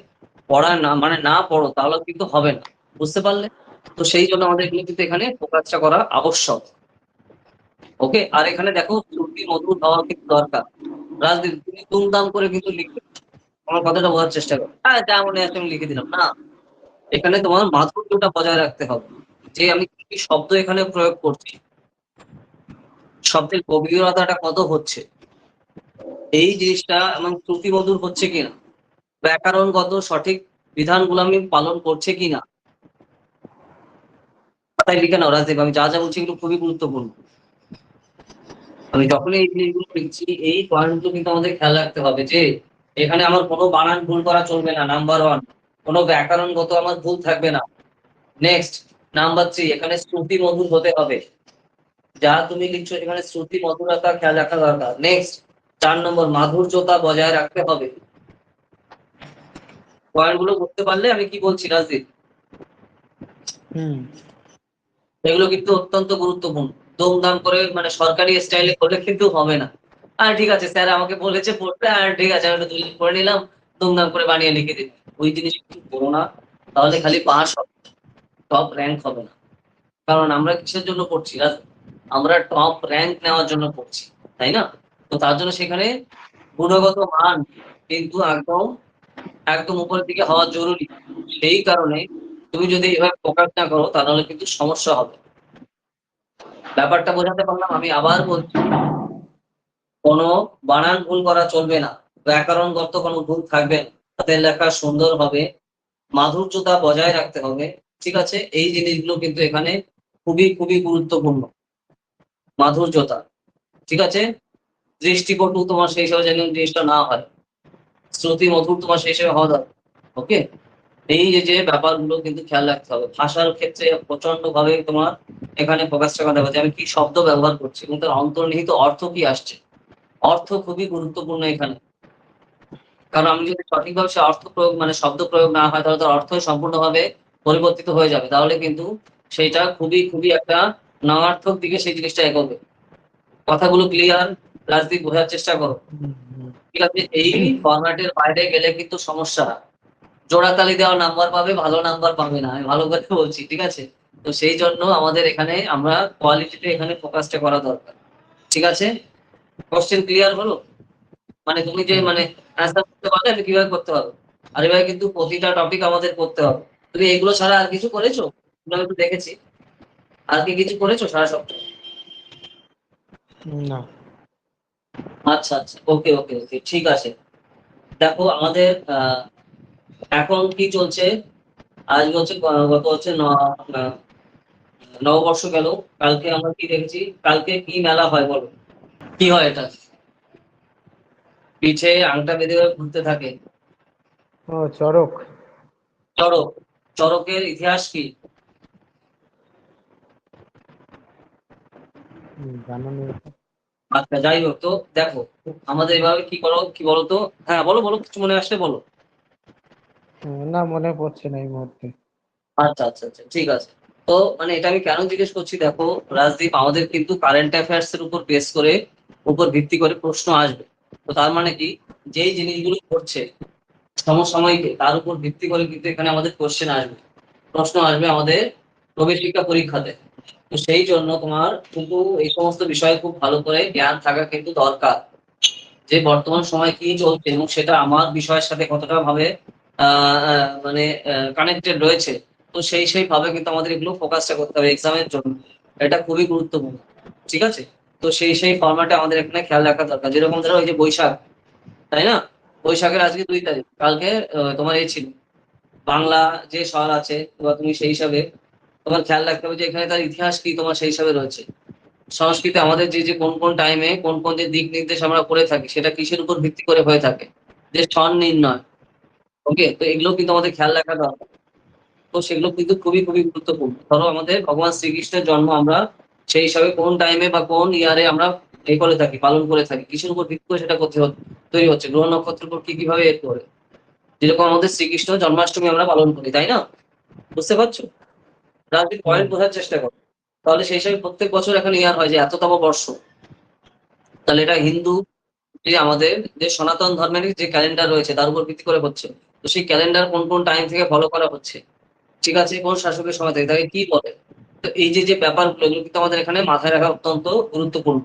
পড়া না মানে না পড়ো, তাহলে কিন্তু হবে না। বুঝতে পারলে? তো সেই জন্য আমাদের এগুলো কিন্তু এখানে ফোকাসটা করা আবশ্যক। ওকে, আর এখানে দেখো শ্রুতি মধুর হওয়া কিন্তু দরকার। রাজনীতি তুমি দুমদাম করে কিন্তু লিখবে, আমার কথাটা বোঝার চেষ্টা করো। হ্যাঁ, যা মনে আছে আমি লিখে দিলাম না। এখানে তোমার মাধুর্যটা বজায় রাখতে হবে, যে আমি কি কি শব্দ এখানে প্রয়োগ করছি, শব্দের গভীরতাটা কত হচ্ছে, এই জিনিসটা এবং শ্রুতিমধুর হচ্ছে কিনা, ব্যাকরণগত সঠিক বিধানগুলো আমি পালন করছে কিনা। তাই লিখে নাও রাজদীপ, আমি যা যা বলছি এগুলো খুবই গুরুত্বপূর্ণ। আমি যখনই এই জিনিসগুলো লিখছি, এই পয়েন্টগুলো কিন্তু আমাদের খেয়াল রাখতে হবে, যে এখানে আমার কোনো বানান ভুল করা চলবে না, নাম্বার ওয়ান। কোনো ব্যাকরণগত আমার ভুল থাকবে না। নেক্সট, নাম্বার 3, এখানে শ্রুতি মধুর হতে হবে। যা তুমি লিখছো এখানে শ্রুতি মধুরতা খেয়াল রাখা দরকার। নেক্সট 4 নম্বর, মাধুর্যতা বজায় রাখতে হবে। পয়েন্ট গুলো বুঝতে পারলে আমি কি বলছি রাজদীপ? হুম। এগুলো কিন্তু অত্যন্ত গুরুত্বপূর্ণ। দুমদাম করে মানে সরকারি স্টাইলে করলে কিন্তু হবে না। ঠিক আছে স্যার আমাকে বলেছে পড়তে, ঠিক আছে আমি একটু 2 দিন পড়ে নিলাম, দুমদাম করে বানিয়ে লিখে দিলাম। ওই জিনিস কিন্তু করো না। তাহলে খালি পাস হবে, টপ র‍্যাংক হবে না। কারণ আমরা কিসের জন্য পড়ছি রাজদীপ? আমরা টপ র‍্যাংক নেওয়ার জন্য পড়ছি, তাই না? তো তার জন্য সেখানে গুণগত মান কিন্তু একদম উপরের দিকে হওয়া জরুরি। সেই কারণে তুমি যদি এভাবে ফোকাস না করো তাহলে কিন্তু সমস্যা হবে। ব্যাপারটা বোঝাতে পারলাম? আমি আবার বলছি, কোনো বানান ভুল করা চলবে না। ব্যাকরণগত কোনো ভুল থাকবে না। হাতের লেখা সুন্দর হবে, মাধুর্যতা বজায় রাখতে হবে। ঠিক আছে? এই জিনিসগুলো কিন্তু এখানে খুবই গুরুত্বপূর্ণ। মাধুর্যতা। ঠিক আছে? দৃষ্টিকটু তোমার সেই হিসাবে যেন জিনিসটা না হয়। শ্রুতি মধুর তোমার সেই হিসেবে হওয়া দরকার। ওকে? এই যে ব্যাপারগুলো কিন্তু খেয়াল রাখতে হবে। ভাষার ক্ষেত্রে প্রচন্ডভাবে তোমার এখানে ফোকাসটা করতে হবে যে আমি কি শব্দ ব্যবহার করছি এবং তার অন্তর্নিহিত অর্থ কি আসছে। অর্থ খুবই গুরুত্বপূর্ণ এখানে। কারণ আমি যদি সঠিকভাবে সে অর্থ প্রয়োগ মানে শব্দ প্রয়োগ না হয় তাহলে তার অর্থই সম্পূর্ণভাবে পরিবর্তিত হয়ে যাবে। তাহলে কিন্তু সেইটা খুবই একটা নঞার্থক দিকে সেই জিনিসটা এগোবে। কথাগুলো ক্লিয়ার? রাজদীপ বোঝার চেষ্টা করো। হুম, হুম। ঠিক আছে? এই ফরম্যাটের বাইরে গেলে কিন্তু সমস্যা। জোড়াতালি দেওয়া নাম্বার পাবে, ভালো নাম্বার পাবে না। আমি ভালো করে বলছি। ঠিক আছে? তো সেই জন্য আমাদের এখানে আমরা কোয়ালিটিতে এখানে ফোকাসটা করা দরকার। ঠিক আছে? কোয়েশ্চেন ক্লিয়ার হলো? মানে তুমি যে হুম। মানে অ্যান্সার করতে পারলে আমি কিভাবে করতে পারবো? আর এভাবে কিন্তু প্রতিটা টপিক আমাদের করতে হবে। তুমি এগুলো ছাড়া আর কিছু করেছো? এগুলো আমি একটু দেখেছি। আর কি কিছু করেছো সারা সপ্তাহে? না। আচ্ছা। ওকে। ঠিক আছে। দেখো আমাদের এখন কি চলছে? আজ হচ্ছে গত হচ্ছে আ নববর্ষ গেল। কালকে আমরা কি দেখেছি? কালকে কি মেলা হয় বলো? কি হয় এটা? পিঠে আংটা বেঁধে ঘুরতে থাকে। ও, চড়ক। চড়ক। চড়কের ইতিহাস কি? জানা নেই তো। আচ্ছা যাই হোক তো দেখো, আমাদের এভাবে কি করো কি বলতো? হ্যাঁ, বলো কিছু মনে আসলে বলো। না, মনে পড়ছে না এই মুহূর্তে। আচ্ছা, ঠিক আছে। তো মানে এটা আমি কেন জিজ্ঞেস করছি দেখো, রাজদীপ আমাদের কিন্তু কারেন্ট অ্যাফেয়ার্স এর উপর বেস করে উপর ভিত্তি করে প্রশ্ন আসবে। তো তার মানে কি যেই জিনিসগুলো ঘটছে সমসাময়িক তার উপর ভিত্তি করে কিন্তু এখানে আমাদের কোশ্চেন আসবে। প্রশ্ন আসবে আমাদের প্রবেশিকা পরীক্ষাতে। তো সেই জন্য তোমার কিন্তু এই সমস্ত বিষয়ে খুব ভালো করে জ্ঞান থাকা কিন্তু দরকার। যে বর্তমান সময়ে কি চলছে এবং সেটা আমার বিষয়ের সাথে কতটা ভাবে আ আ মানে কানেক্টেড রয়েছে। তো সেই ভাবে কিন্তু আমাদের এগুলো ফোকাসটা করতে হবে এক্সামের জন্য। এটা খুবই গুরুত্বপূর্ণ। ঠিক আছে? তো সেই ফরম্যাটে আমাদের এখানে খেয়াল রাখা দরকার। যেরকম ধরো ওই যে বৈশাখ, তাই না? বৈশাখের আজকে ২ তারিখ। কালকে তোমার এই ছিল। বাংলা যে স্বর আছে বা তুমি সেই হিসাবে তোমার খেয়াল রাখতে হবে যে এখানে তার ইতিহাস কি তোমার সেই হিসাবে রয়েছে। সংস্কৃতে আমাদের যে কোন টাইমে কোন যে দিক নির্দেশ আমরা করে থাকি সেটা কিসের উপর ভিত্তি করে হয়ে থাকে? যে স্বর নির্ণয়। ওকে? তো এগুলোও কিন্তু আমাদের খেয়াল রাখা দরকার। তো সেগুলো কিন্তু খুবই গুরুত্বপূর্ণ। ধরো আমাদের ভগবান শ্রীকৃষ্ণের জন্ম আমরা সেই হিসাবে কোন টাইমে বা কোন ইয়ারে আমরা করে থাকি, পালন করে থাকি। কিসের উপর ভিত্তি করে সেটা তৈরি হচ্ছে? গ্রহ নক্ষত্রের উপর কিভাবে করে? যেরকম আমাদের শ্রীকৃষ্ণ জন্মাষ্টমী আমরা পালন করি, তাই না? বুঝতে পারছো? রাজনীতির হুম। পয়েন্ট বোঝার চেষ্টা করো। তাহলে সেই হিসাবে প্রত্যেক বছর এখন ইয়ার হয় যে এততম বর্ষ। তাহলে এটা হিন্দু যে আমাদের যে সনাতন ধর্মের যে ক্যালেন্ডার রয়েছে তার উপর ভিত্তি করে হচ্ছে। তো সেই ক্যালেন্ডার কোন টাইম থেকে ফলো করা হচ্ছে। ঠিক আছে? কোন শাসকের সময় থেকে তাকে কি বলে? তো এই যে ব্যাপারগুলো এগুলো কিন্তু আমাদের এখানে মাথায় রাখা অত্যন্ত গুরুত্বপূর্ণ।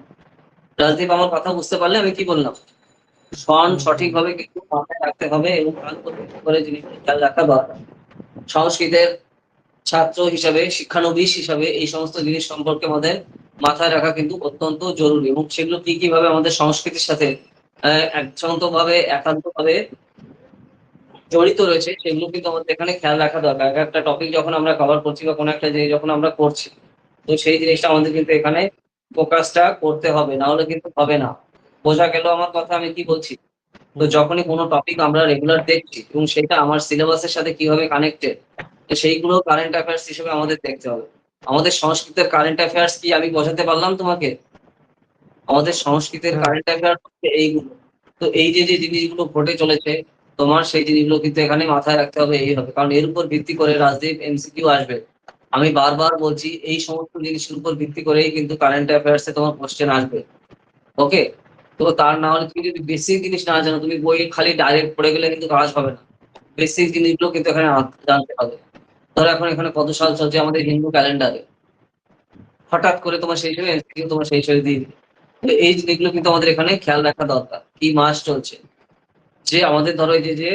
রাজদীপ আমার কথা বুঝতে পারলে আমি কি বললাম? হুম। সঠিকভাবে কিন্তু মাথায় রাখতে হবে এবং তার উপর ভিত্তি করে জিনিসগুলো খেয়াল রাখা দরকার। সংস্কৃতের ছাত্র হিসাবে, শিক্ষানবিশ হিসাবে এই সমস্ত জিনিস সম্পর্কে আমাদের মাথায় রাখা কিন্তু অত্যন্ত জরুরি এবং সেগুলো কিভাবে আমাদের সংস্কৃতির সাথে একান্তভাবে জড়িত রয়েছে সেগুলো কিন্তু আমাদের এখানে খেয়াল রাখা দরকার। একটা টপিক যখন আমরা কভার করছি বা কোনো একটা জিনিস যখন আমরা করছি, তো সেই জিনিসটা আমাদের কিন্তু এখানে ফোকাসটা করতে হবে। না হলে কিন্তু হবে না। বোঝা গেল আমার কথা আমি কি বলছি? তো হুম। যখনই কোনো টপিক আমরা রেগুলার দেখছি এবং সেটা আমার সিলেবাসের সাথে কিভাবে কানেক্টেড তো সেইগুলো কারেন্ট অ্যাফেয়ার্স হিসেবে আমাদের দেখতে হবে। আমাদের সংস্কৃতের কারেন্ট অ্যাফেয়ার্স কি আমি বোঝাতে পারলাম তোমাকে? আমাদের সংস্কৃতের হ্যাঁ কারেন্ট অ্যাফেয়ার্স হচ্ছে এইগুলো। তো এই যে জিনিসগুলো ঘটে চলেছে, তোমার সেই জিনিসগুলো কিন্তু এখানে মাথায় রাখতে হবে এইভাবে। কারণ এর উপর ভিত্তি করে রাজদীপ এমসিকিউ আসবে। আমি বারবার বলছি এই সমস্ত জিনিসের উপর ভিত্তি করেই কিন্তু কারেন্ট অ্যাফেয়ার্স এ তোমার কোশ্চেন আসবে। ওকে? তো তার না হলে তুমি যদি বেসিক জিনিস না জানো, তুমি বই খালি ডাইরেক্ট পড়ে গেলে কিন্তু কাজ হবে না। বেসিক জিনিসগুলো কিন্তু এখানে জানতে হবে। ধরো এখন এখানে কত সাল চলছে আমাদের হিন্দু ক্যালেন্ডারে। হঠাৎ করে তোমার সেই হিসেবে এমসিকিউ তোমার সেই হিসেবে দিয়ে দিবে। তো এই জিনিসগুলো কিন্তু আমাদের এখানে খেয়াল রাখা দরকার। কি মাস চলছে? যে আমাদের ধরো এই যে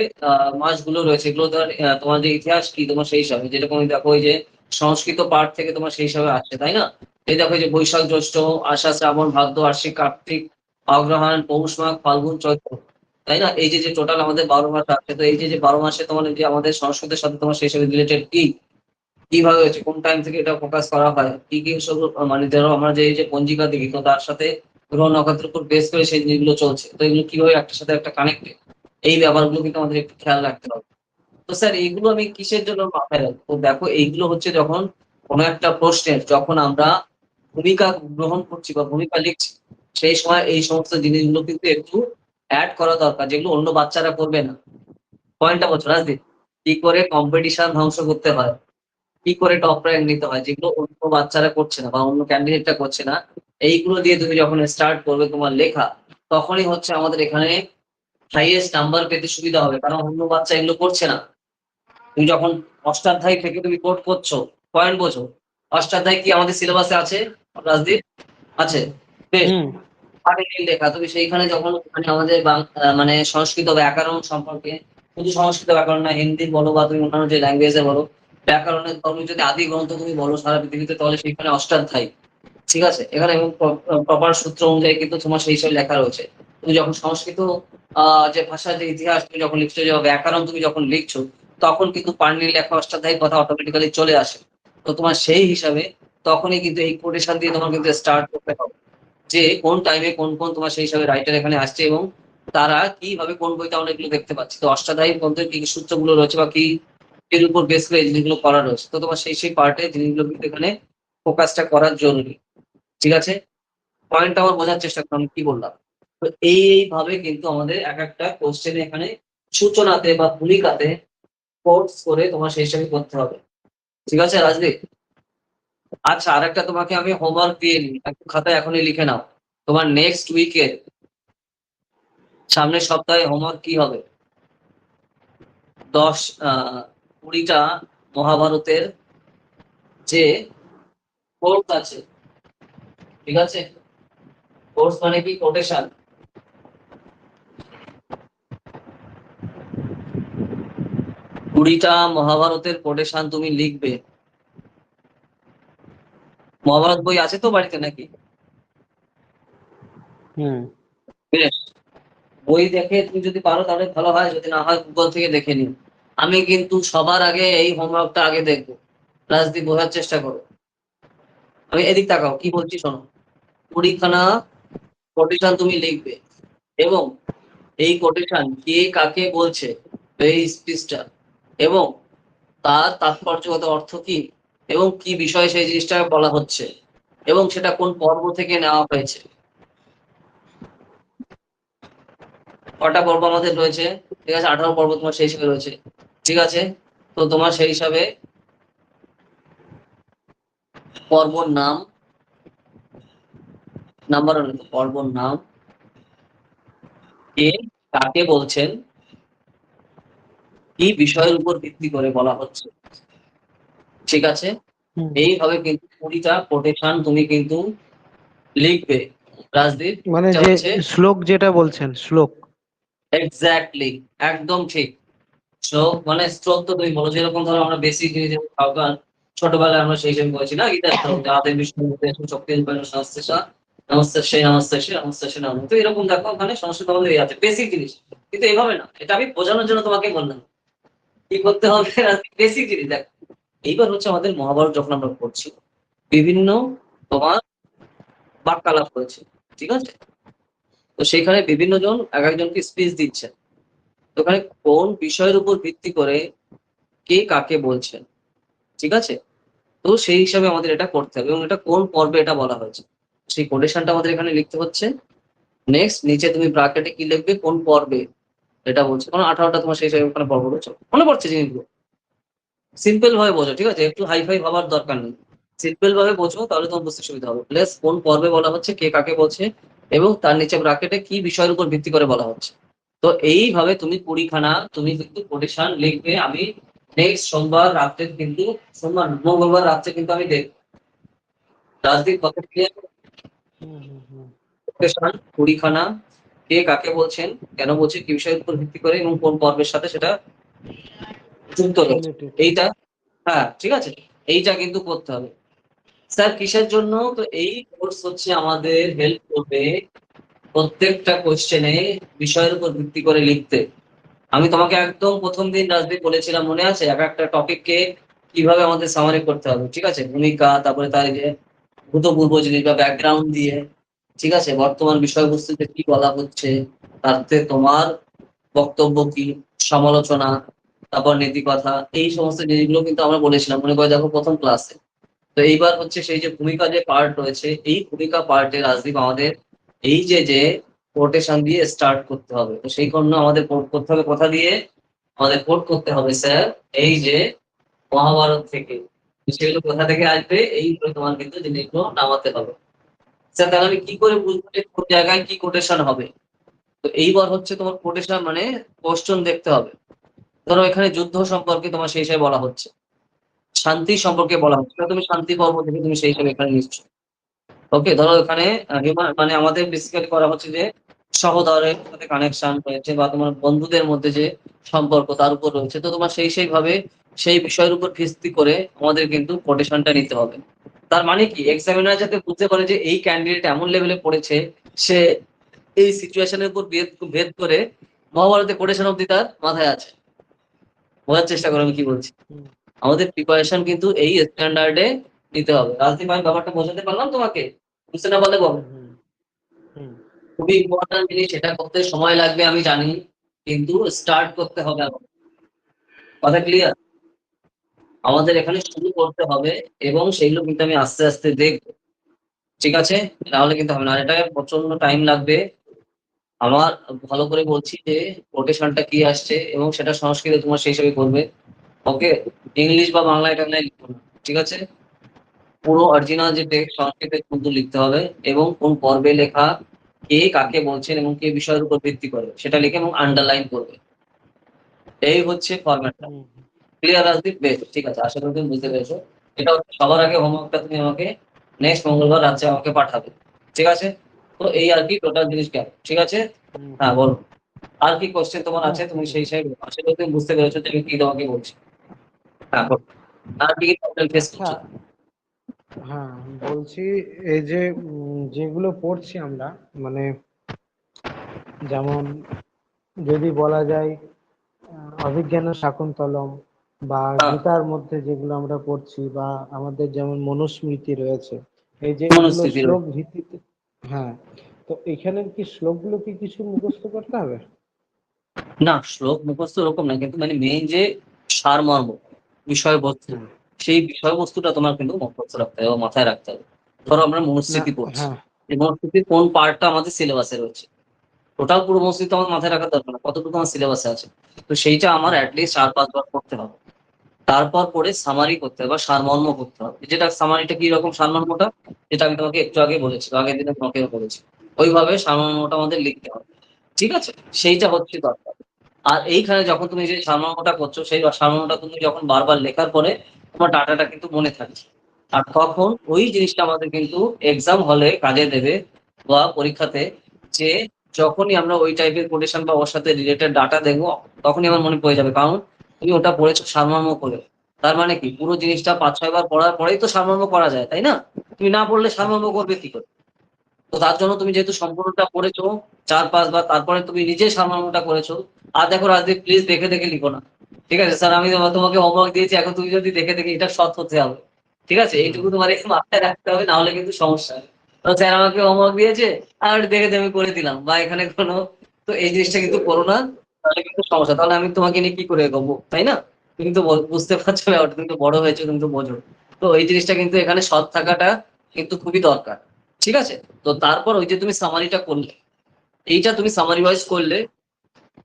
মাসগুলো রয়েছে এগুলো ধর তোমার যে ইতিহাস কি তোমার সেই হিসাবে যেরকম দেখো এই যে সংস্কৃত পাঠ থেকে তোমার সেই হিসাবে আসছে, তাই না? এই দেখো এই যে বৈশাখ, জ্যৈষ্ঠ, আষাঢ়, শ্রাবণ, ভাদ্র, আশ্বিন, কার্তিক, অগ্রহায়ণ, পৌষ মাঘ, ফাল্গুন, চৈত্র, তাই না? এই যে টোটাল আমাদের 12 মাস আছে। তো এই যে 12 মাসে তোমার এই যে আমাদের সংস্কৃতের সাথে তোমার সেই হিসাবে রিলেটেড কি কিভাবে হয়েছে, কোন টাইম থেকে এটা ফোকাস করা হয়, কি কি সব মানে ধরো আমরা যে এই যে পঞ্জিকা দেখি তো তার সাথে গ্রহ নক্ষত্রের উপর বেস করে সেই জিনিসগুলো চলছে। তো এগুলো কিভাবে একটার সাথে একটা কানেক্টেড, এই ব্যাপারগুলো কিন্তু আমাদের একটু খেয়াল রাখতে হবে। তো স্যার এইগুলো আমি কিসের জন্য মাথায় রাখবো? তো দেখো এইগুলো হচ্ছে যখন কোনো একটা প্রশ্নের যখন আমরা ভূমিকা গ্রহণ করছি বা ভূমিকা লিখছি, সেই সময় এই সমস্ত জিনিসগুলো কিন্তু একটু অ্যাড করা দরকার, যেগুলো অন্য বাচ্চারা করবে না। পয়েন্টটা বলছো রাজদীপ? কি করে কম্পিটিশন ধ্বংস করতে হয়, কি করে টপ র্যাঙ্ক নিতে হয়, যেগুলো অন্য বাচ্চারা করছে না বা অন্য ক্যান্ডিডেটটা করছে না, এইগুলো দিয়ে তুমি যখন স্টার্ট করবে তোমার লেখা, তখনই হচ্ছে আমাদের এখানে হাইয়েস্ট নাম্বার পেতে সুবিধা হবে। কারণ অন্য বাচ্চা এগুলো করছে না। তুমি যখন অষ্টাধ্যায়ী থেকে তুমি কোড করছো, পয়েন্ট বোঝো, অষ্টাধ্যায়ী কি আমাদের সিলেবাসে আছে রাজদীপ? আছে, বেশ। হুম পাটিগণিত লেখা তুমি সেইখানে যখন মানে আমাদের মানে সংস্কৃত ব্যাকরণ সম্পর্কে, শুধু সংস্কৃত ব্যাকরণ না, হিন্দি বলো বা তুমি অন্যান্য যে ল্যাঙ্গুয়েজে বলো, ব্যাকরণের তুমি যদি আদি গ্রন্থ তুমি বলো সারা পৃথিবীতে, তাহলে সেখানে অষ্টাধ্যায়ী, ঠিক আছে? এখানে এবং প্রপার সূত্র অনুযায়ী কিন্তু তোমার সেই হিসাবে লেখা রয়েছে। তুমি যখন সংস্কৃত যে ভাষার যে ইতিহাস তুমি যখন লিখছো, যে ব্যাকরণ তুমি যখন লিখছো, তখন কিন্তু পাণিনির লেখা অষ্টাধ্যায়ী কথা অটোমেটিক্যালি চলে আসে। তো তোমার সেই হিসাবে তখনই কিন্তু এই কোটেশন দিয়ে তোমার কিন্তু স্টার্ট করতে হবে, যে কোন টাইমে কোন কোন তোমার সেই হিসাবে রাইটার এখানে আসছে এবং তারা কিভাবে কোন বইতে আমরা এগুলো দেখতে পাচ্ছি। তো অষ্টাধ্যায়ী গ্রন্থের কি কি সূত্রগুলো রয়েছে বা কি এর উপর বেস করে এই জিনিসগুলো করা রয়েছে, তো তোমার সেই পার্টে জিনিসগুলো কিন্তু এখানে ফোকাসটা করা জরুরি। ঠিক আছে? পয়েন্টটা আমার বোঝার চেষ্টা করো আমি কি বললাম। তো এইভাবে কিন্তু আমাদের এক একটা কোশ্চেন এখানে সূচনাতে বা ভূমিকাতে কোর্স করে তোমার সেই হিসাবে করতে হবে। ঠিক আছে রাজদীপ? আচ্ছা, আরেকটা তোমাকে আমি হোমওয়ার্ক দিয়ে নিই, একটু খাতায় এখনই লিখে নাও। তোমার নেক্সট উইকে সামনের সপ্তাহে হোমওয়ার্ক কি হবে? 10 20টা মহাভারতের যে কোর্স আছে, ঠিক আছে? কোর্স মানে কি? কোটেশন। 20টা মহাভারতের কোটেশন তুমি লিখবে। মহাভারত বই আছে তো বাড়িতে নাকি? হুম বেশ, বই দেখে তুমি যদি পারো তাহলে ভালো হয়, যদি না হয় গুগল থেকে দেখে নিও। আমি কিন্তু সবার আগে এই হোমওয়ার্কটা আগে দেখবো। রাজদীপ বোঝার চেষ্টা করো, আমি এদিক তাকাও কি বলছি শোনো। 20খানা কোটেশন তুমি লিখবে এবং এই কোটেশন কে কাকে বলছে, এই স্পিচটা, এবং তার তাৎপর্যগত অর্থ কি, এবং কি বিষয়ে সেই জিনিসটা বলা হচ্ছে, এবং সেটা কোন পর্ব থেকে নেওয়া হয়েছে। কটা পর্ব আমাদের রয়েছে? ঠিক আছে, 18 পর্ব তোমার সেই হিসেবে রয়েছে। ঠিক আছে? তো তোমার সেই হিসাবে পর্বর নাম, নাম্বার ওয়ান পর্বর নাম, কে কাকে বলছেন, কি বিষয়ের উপর ভিত্তি করে বলা হচ্ছে। ঠিক আছে? হুম এইভাবে কিন্তু 20টা কোটেশন তুমি কিন্তু লিখবে রাজদীপ। মানে এটা যে হচ্ছে শ্লোক যেটা বলছেন শ্লোক। এক্স্যাক্টলি, একদম ঠিক। শ্লোক মানে স্তোত্র তো তুমি বলো, যেরকম ধরো আমরা বেসিক জিনিস যেমন সাবধান, ছোটবেলায় আমরা সেই হিসেবে বলেছি না গীতার শ্লোক, যাহাতে বিষ্ণু শক্তি নমস্তে নমস্তে সে নমস্তে সে নমস্তে সে নম। তো এরকম দেখো ওখানে সংস্কৃত আমাদের এই আছে বেসিক জিনিস, কিন্তু এভাবে না, এটা আমি বোঝানোর জন্য তোমাকে বললাম কি করতে হবে। বেসিক জিনিস দেখো। এইবার হচ্ছে আমাদের মহাভারত যখন আমরা পড়ছি, বিভিন্ন তোমার বাক্যালাপ হয়েছে, ঠিক আছে? তো সেখানে বিভিন্ন জন এক একজনকে স্পিচ দিচ্ছেন। তো ওখানে কোন বিষয়ের উপর ভিত্তি করে কে কাকে বলছেন, ঠিক আছে? তো সেই হিসাবে আমাদের এটা করতে হবে এবং এটা কোন পর্বে এটা বলা হয়েছে। সেই কোটেশনটা আমাদের এখানে লিখতে হচ্ছে। নেক্সট নিচে তুমি ব্র্যাকেটে কি লিখবে? কোন পর্বে এটা বলছে। কারণ 18টা তোমার সেই হিসাবে ওখানে পর্ব রয়েছে। মনে পড়ছে জিনিসগুলো? সিম্পল ভাবে বোঝো, ঠিক আছে? একটু হাই-ফাই ভাবার দরকার নেই। সিম্পল ভাবে বোঝো, তাহলে তোমার বুঝতে সুবিধা হবে। প্লাস কোন পর্বে বলা হচ্ছে, কে কাকে বলছে এবং তার নিচে ব্র্যাকেটে কি বিষয়ের উপর ভিত্তি করে বলা হচ্ছে। তো এইভাবে তুমি 20 খানা তুমি কিন্তু কোটেশন লিখবে। আমি নেক্সট সোমবার রাত্রে কিন্তু সোমবার না, মঙ্গলবার রাত্রে কিন্তু আমি দেখব। রাজদীপ কত ক্লিয়ার? হুম হুম হুম। কোটেশন 20 খানা, কে কাকে বলছেন, কেন বলছেন, কি বিষয়ের উপর ভিত্তি করে এবং কোন পর্বের সাথে সেটা যুক্ত রয়েছে। রিলেটেড। এইটা হ্যাঁ, ঠিক আছে? এইটা কিন্তু করতে হবে। স্যার কিসের জন্য? তো এই কোর্স হচ্ছে আমাদের হেল্প করবে প্রত্যেকটা কোয়েশ্চেনে বিষয়ের উপর ভিত্তি করে লিখতে। আমি তোমাকে একদম ১ম দিন রাজদীপ বলেছিলাম, মনে আছে? একটা টপিককে কিভাবে আমাদের সামারি করতে হবে। ঠিক আছে? ভূমিকা, তারপরে তার যে ভূতপূর্ব জিনিস বা ব্যাকগ্রাউন্ড দিয়ে, ঠিক আছে? বর্তমান বিষয়বস্তুতে কি বলা হচ্ছে, তাতে তোমার বক্তব্য কি, সমালোচনা, তারপর নীতিকথা, এই সমস্ত জিনিসগুলো কিন্তু আমরা বলেছিলাম। মনে করে দেখো ১ম ক্লাসে। তো এইবার হচ্ছে সেই যে ভূমিকা যে পার্ট রয়েছে, এই ভূমিকা পার্টে রাজদীপ আমাদের এই যে কোটেশন দিয়ে স্টার্ট করতে হবে। তো সেই জন্য আমাদের কোট করতে হবে কোথা দিয়ে? আমাদের কোট করতে হবে স্যার এই যে মহাভারত থেকে। তো সেগুলো কোথা থেকে আসবে? এইগুলো তোমার কিন্তু জিনিসগুলো নামাতে হবে। স্যার তাহলে আমি কি করে বুঝবো যে কোন জায়গায় কি কোটেশন হবে? তো এইবার হচ্ছে তোমার কোটেশন মানে কোয়েশ্চন দেখতে হবে। ধরো এখানে যুদ্ধ সম্পর্কে তোমার সেই হিসাবে বলা হচ্ছে। শান্তি সম্পর্কে বলা হচ্ছে। তো তুমি শান্তি পর্ব থেকে তুমি সেই হিসাবে এখানে নিচ্ছ। ওকে, ধরো এখানে হিউম্যান মানে আমাদের বেসিক্যালি করা হচ্ছে যে সহোদরের সাথে কানেকশন রয়েছে বা তোমার বন্ধুদের মধ্যে যে সম্পর্ক তার উপর রয়েছে। তো তোমার সেইভাবে সেই বিষয়ের উপর ভিত্তি করে আমাদের কিন্তু কোটেশনটা নিতে হবে। তার মানে কি এক্সামিনার যাতে বুঝতে পারে যে এই ক্যান্ডিডেট এমন লেভেলে পড়েছে, সে এই সিচুয়েশন এর উপর ভেদ করে মহাভারতের কোটেশন অব্দি তার মাথায় আছে। বোঝার চেষ্টা করো আমি কি বলছি। হুম আমাদের প্রিপারেশন কিন্তু এই স্ট্যান্ডার্ড এ নিতে হবে। রাজদীপ আমি ব্যাপারটা বোঝাতে পারলাম তোমাকে? বুঝতে না পারলে বলো। হুম হুম হুম। খুবই ইম্পর্টেন্ট জিনিস, সেটা করতে সময় লাগবে আমি জানি, কিন্তু স্টার্ট করতে হবে আমার। কথা ক্লিয়ার? আমাদের এখানে শুরু করতে হবে এবং সেইগুলো কিন্তু আমি আস্তে আস্তে দেখবো। ঠিক আছে? নাহলে কিন্তু হবে না। আর এটা প্রচন্ড টাইম লাগবে। আমার ভালো করে বলছি যে কোটেশনটা কি আসছে এবং সেটা সংস্কৃতে তোমার সেই হিসেবে করবে। ওকে? ইংলিশ বা বাংলা এটা লিখবো না। ঠিক আছে? পুরো অরিজিনাল যে টেক্সট সংস্কৃতে কিন্তু লিখতে হবে এবং কোন পর্বে লেখা, কে কাকে বলছেন এবং কে বিষয়ের উপর ভিত্তি করে সেটা লিখে এবং আন্ডারলাইন করবে। এই হচ্ছে ফরম্যাটটা। হুম ক্লিয়ার রাজদীপ? বেশ, ঠিক আছে। আশা করি তুমি বুঝতে পেরেছো। এটা হচ্ছে সবার আগে হোমওয়ার্কটা তুমি আমাকে নেক্সট মঙ্গলবার রাত্রে আমাকে পাঠাবে। ঠিক আছে? তো এই আরকি টোটাল জিনিস গেল। ঠিক আছে? হুম হ্যাঁ, হুম। বলো। আর কি কোয়েশ্চেন তোমার না আছে? তুমি ঠিক সেই আছে। হিসাবে বলো। আশা করি তুমি বুঝতে পেরেছো যে আমি কি তোমাকে বলছি। হ্যাঁ, বলো। আর কি প্রবলেম ফেস আচ্ছা, করছো? হ্যাঁ বলছি, এই যে যেগুলো পড়ছি আমরা, মানে যেমন যদি বলা যায় অভিজ্ঞান শাকুন্তলম বা হ্যাঁ, গীতার মধ্যে যেগুলো আমরা পড়ছি, বা আমাদের যেমন মনুস্মৃতি রয়েছে, এই যে এগুলো মনস্থিতি শ্লোক রয়েছে। ভিত্তিতে। হ্যাঁ, তো এখানের কি শ্লোকগুলো কি কিছু মুখস্থ করতে হবে? না, শ্লোক মুখস্থ ওরকম না, কিন্তু মানে মেইন যে সারমর্ম, বিষয়বস্তু, হ্যাঁ। সেই বিষয়বস্তুটা তোমার কিন্তু মুখস্থ রাখতে হবে বা মাথায় রাখতে হবে। ধরো আমরা না। মনুস্মৃতি পড়ছি। হ্যাঁ। এই মনুস্মৃতির কোন পার্টটা আমাদের সিলেবাসে রয়েছে? টোটাল পুরো মনুস্মৃতি আমার মাথায় রাখার দরকার না। কতটুকু আমার সিলেবাসে আছে। তো সেইটা আমার হুম এট লিস্ট ৪-৫ বার পড়তে হবে। তারপর পরে সামারি করতে হবে বা সারমর্ম করতে হবে। যেটা সামারিটা কি রকম সারমর্মটা? যেটা আমি তোমাকে একটু আগে বলেছি, বা আগের দিনে তোমাকেও বলেছি। ওইভাবে সারমর্মটা আমাদের লিখতে হবে। ঠিক আছে? সেইটা হচ্ছে দরকার। আর এইখানে যখন তুমি যে সারমর্মটা করছো, সেই সারমর্মটা তুমি যখন বারবার লেখার পরে তোমার ডাটাটা কিন্তু মনে থাকছে। আর তখন ওই জিনিসটা আমাদের কিন্তু এক্সাম হলে কাজে দেবে বা পরীক্ষাতে, যে যখনই আমরা ওই টাইপের কোটেশন বা ওর সাথে রিলেটেড ডাটা দেখবো, তখনই আমার মনে পড়ে যাবে। কারণ তুমি ওটা পড়েছো সারমর্ম করে। তার মানে কি পুরো জিনিসটা ৫-৬ বার পড়ার পরেই তো সারমর্ম করা যায়, তাই না? তুমি না পড়লে সারমর্ম করবে কি করে? তো তার জন্য তুমি যেহেতু সম্পূর্ণটা পড়েছো ৪-৫ বার, তারপরে তুমি নিজে সারমর্মটা করেছো। আর দেখো রাজদীপ, প্লিজ দেখে দেখে লিখো না। ঠিক আছে? স্যার আমি তোমাকে হোমওয়ার্ক দিয়েছি, এখন তুমি যদি দেখে দেখে এটা সৎ হতে হবে। ঠিক আছে? হুম এইটুকু তোমার একটু মাথায় রাখতে হবে, না হলে কিন্তু সমস্যা। তো স্যার আমাকে হোমওয়ার্ক দিয়েছে, আর দেখে দেখে আমি করে দিলাম, বা এখানে কোনো, তো এই জিনিসটা কিন্তু করো না। তাহলে কিন্তু সমস্যা। তাহলে আমি তোমাকে নিয়ে কি করে এগোবো, তাই না? তুমি তো বুঝতে পারছো ব্যাপারটা, তুমি তো বড় হয়েছো, তুমি তো বোঝো। তো এই জিনিসটা কিন্তু এখানে সৎ থাকাটা কিন্তু খুবই দরকার, ঠিক আছে? তো তারপর ওই যে তুমি সামারিটা করলে, এইটা তুমি সামারি ওয়াইজ করলে,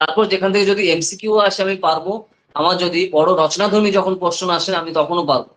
তারপর যেখান থেকে যদি এমসিকিউ আসে আমি পারবো। আমার যদি বড় রচনাধর্মী যখন প্রশ্ন আসে আমি তখনও পারবো,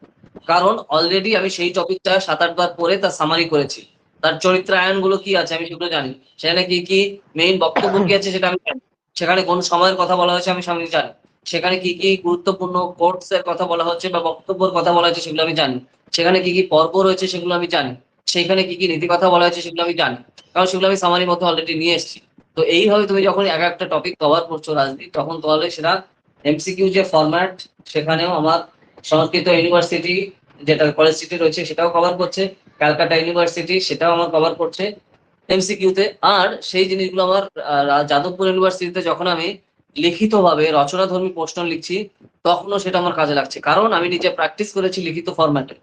কারণ অলরেডি আমি সেই টপিকটা 7-8 বার পরে তার সামারি করেছি। তার চরিত্রায়ন গুলো কি আছে আমি সেগুলো জানি, সেখানে কি কি মেইন বক্তব্য কি আছে সেটা আমি জানি, সেখানে কোন সময়ের কথা বলা হয়েছে আমি জানি, সেখানে কি কি গুরুত্বপূর্ণ কোটস এর কথা বলা হচ্ছে বা বক্তব্যের কথা বলা হয়েছে সেগুলো আমি জানি, সেখানে কি কি পর্ব রয়েছে সেগুলো আমি জানি, সেখানে কি কি নীতি কথা বলা হয়েছে সেগুলো আমি জানি, কারণ সেগুলো আমি সামারির মধ্যে অলরেডি নিয়ে এসেছি। তো এইভাবে তুমি যখন এক একটা টপিক কভার করছো রাজনীতি, তখন তাহলে সেটা এমসিকিউ যে ফরম্যাট, সেখানেও আমার সংস্কৃত ইউনিভার্সিটি যেটা কলেজ সিটি রয়েছে সেটাও কভার করছে, ক্যালকাটা ইউনিভার্সিটি সেটাও আমার কভার করছে এমসিকিউতে। আর সেই জিনিসগুলো আমার যাদবপুর ইউনিভার্সিটিতে যখন আমি লিখিতভাবে রচনাধর্মী প্রশ্ন লিখছি, তখনও সেটা আমার কাজে লাগছে, কারণ আমি নিজে প্র্যাকটিস করেছি লিখিত ফরম্যাটে।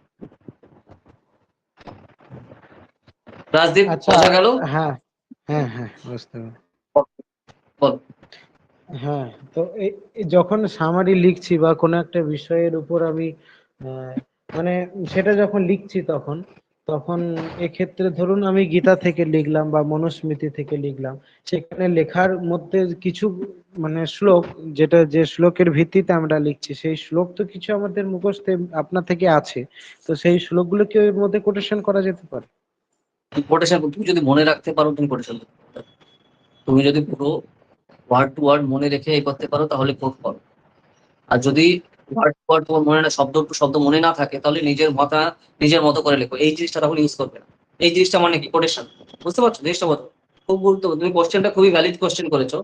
রাজদীপ, আচ্ছা। বোঝা গেল? হ্যাঁ, হ্যাঁ, হ্যাঁ, বুঝতে পারছি। বল। হ্যাঁ, তো যখন সামারি লিখছি বা কোনো একটা বিষয়ের উপর আমি আহ, মানে সেটা যখন লিখছি তখন তখন এক্ষেত্রে ধরুন আমি গীতা থেকে লিখলাম বা মনুস্মৃতি থেকে লিখলাম, সেখানে লেখার মধ্যে কিছু মানে শ্লোক, যেটা যে শ্লোকের ভিত্তিতে আমরা লিখছি সেই শ্লোক তো কিছু আমাদের মুখস্থে আপনা থেকে আছে, তো সেই শ্লোকগুলো কি ওর মধ্যে কোটেশন করা যেতে পারে? কোটেশন তুমি যদি মনে রাখতে পারো তুমি কোটেশন, তুমি যদি পুরো ওয়ার্ড টু ওয়ার্ড মনে রেখে এই করতে পারো তাহলে কোট করো। আর যদি ওয়ার্ড টু ওয়ার্ড তোমার মনে না, শব্দ টু শব্দ মনে না থাকে, তাহলে নিজের মতো করে লেখো, এই জিনিসটা তখন ইউজ করবে না। এই জিনিসটা মানে কি কোটেশন, বুঝতে পারছো জিনিসটা? বলো, খুব গুরুত্বপূর্ণ, তুমি কোশ্চেনটা খুবই ভ্যালিড কোশ্চেন করেছো,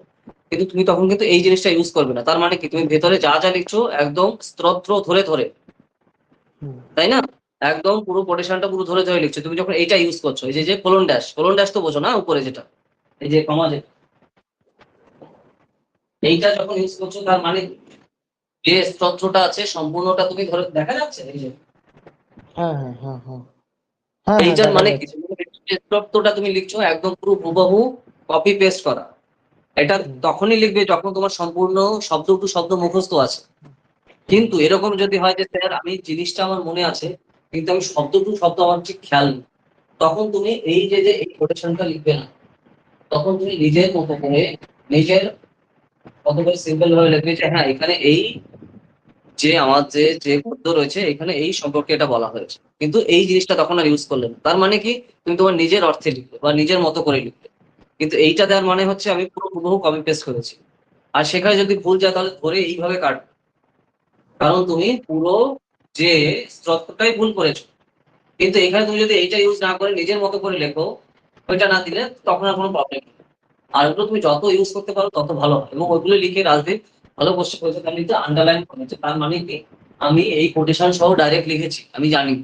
কিন্তু তুমি তখন কিন্তু এই জিনিসটা ইউজ করবে না। তার মানে কি, তুমি ভেতরে যা যা লিখছো একদম স্তোত্র ধরে ধরে, হুম। তাই না? একদম পুরো কোটেশনটা পুরো ধরে ধরে লিখছো তুমি যখন এইটা ইউজ করছো। এই যে যে কোলন ড্যাশ তো বোঝো না, উপরে যেটা, এই যে কমা, যে এইটা যখন ইউজ করছো, তার মানে যে স্তোত্রটা আছে সম্পূর্ণটা তুমি ধরে, দেখা যাচ্ছে এই যে হ্যাঁ, হ্যাঁ, হ্যাঁ, হ্যাঁ, হ্যাঁ, হ্যাঁ, এইটার দেখা মানে কি, যাচ্ছে। তুমি যে স্তোত্রটা তুমি লিখছো একদম পুরো হুবহু কপি পেস্ট করা। এটা হুম, তখনই লিখবে যখন তোমার সম্পূর্ণ শব্দ টু শব্দ মুখস্থ আছে। হুম, কিন্তু এরকম যদি হয় যে স্যার আমি জিনিসটা আমার মনে আছে, কিন্তু আমি শব্দ টু শব্দ আমার ঠিক খেয়াল নেই, তখন তুমি এই যে যে এই কোটেশনটা লিখবে না। তখন তুমি নিজের মতো করে, নিজের মতো করে সিম্পল ভাবে লিখবে যে হ্যাঁ এখানে এই যে আমার যে যে গদ্য রয়েছে এখানে এই সম্পর্কে এটা বলা হয়েছে, কিন্তু এই জিনিসটা তখন আর ইউজ করলে না। তার মানে কি, তুমি তোমার নিজের অর্থে লিখবে বা নিজের মতো করে লিখবে, কিন্তু এইটা দেওয়ার মানে হচ্ছে আমি পুরো হুবহু কপি পেস্ট করেছি। আর সেখানে যদি ভুল যায় তাহলে ধরে এইভাবে কাটবে, কারণ তুমি পুরো যে স্ট্রাকচারটাই ভুল করেছো। কিন্তু এখানে তুমি যদি এইটা ইউজ না করে নিজের মতো করে লেখো, ওইটা না দিলে তখন আর কোনো প্রবলেম নেই। আর ওগুলো তুমি যত ইউজ করতে পারো তত ভালো হয়। এবং ওইগুলো লিখে রাজদীপ ভালো কোশ্চেন করেছে, তার নিচে আন্ডারলাইন করেছে, তার মানে কি আমি এই কোটেশন সহ ডাইরেক্ট লিখেছি, আমি জানি।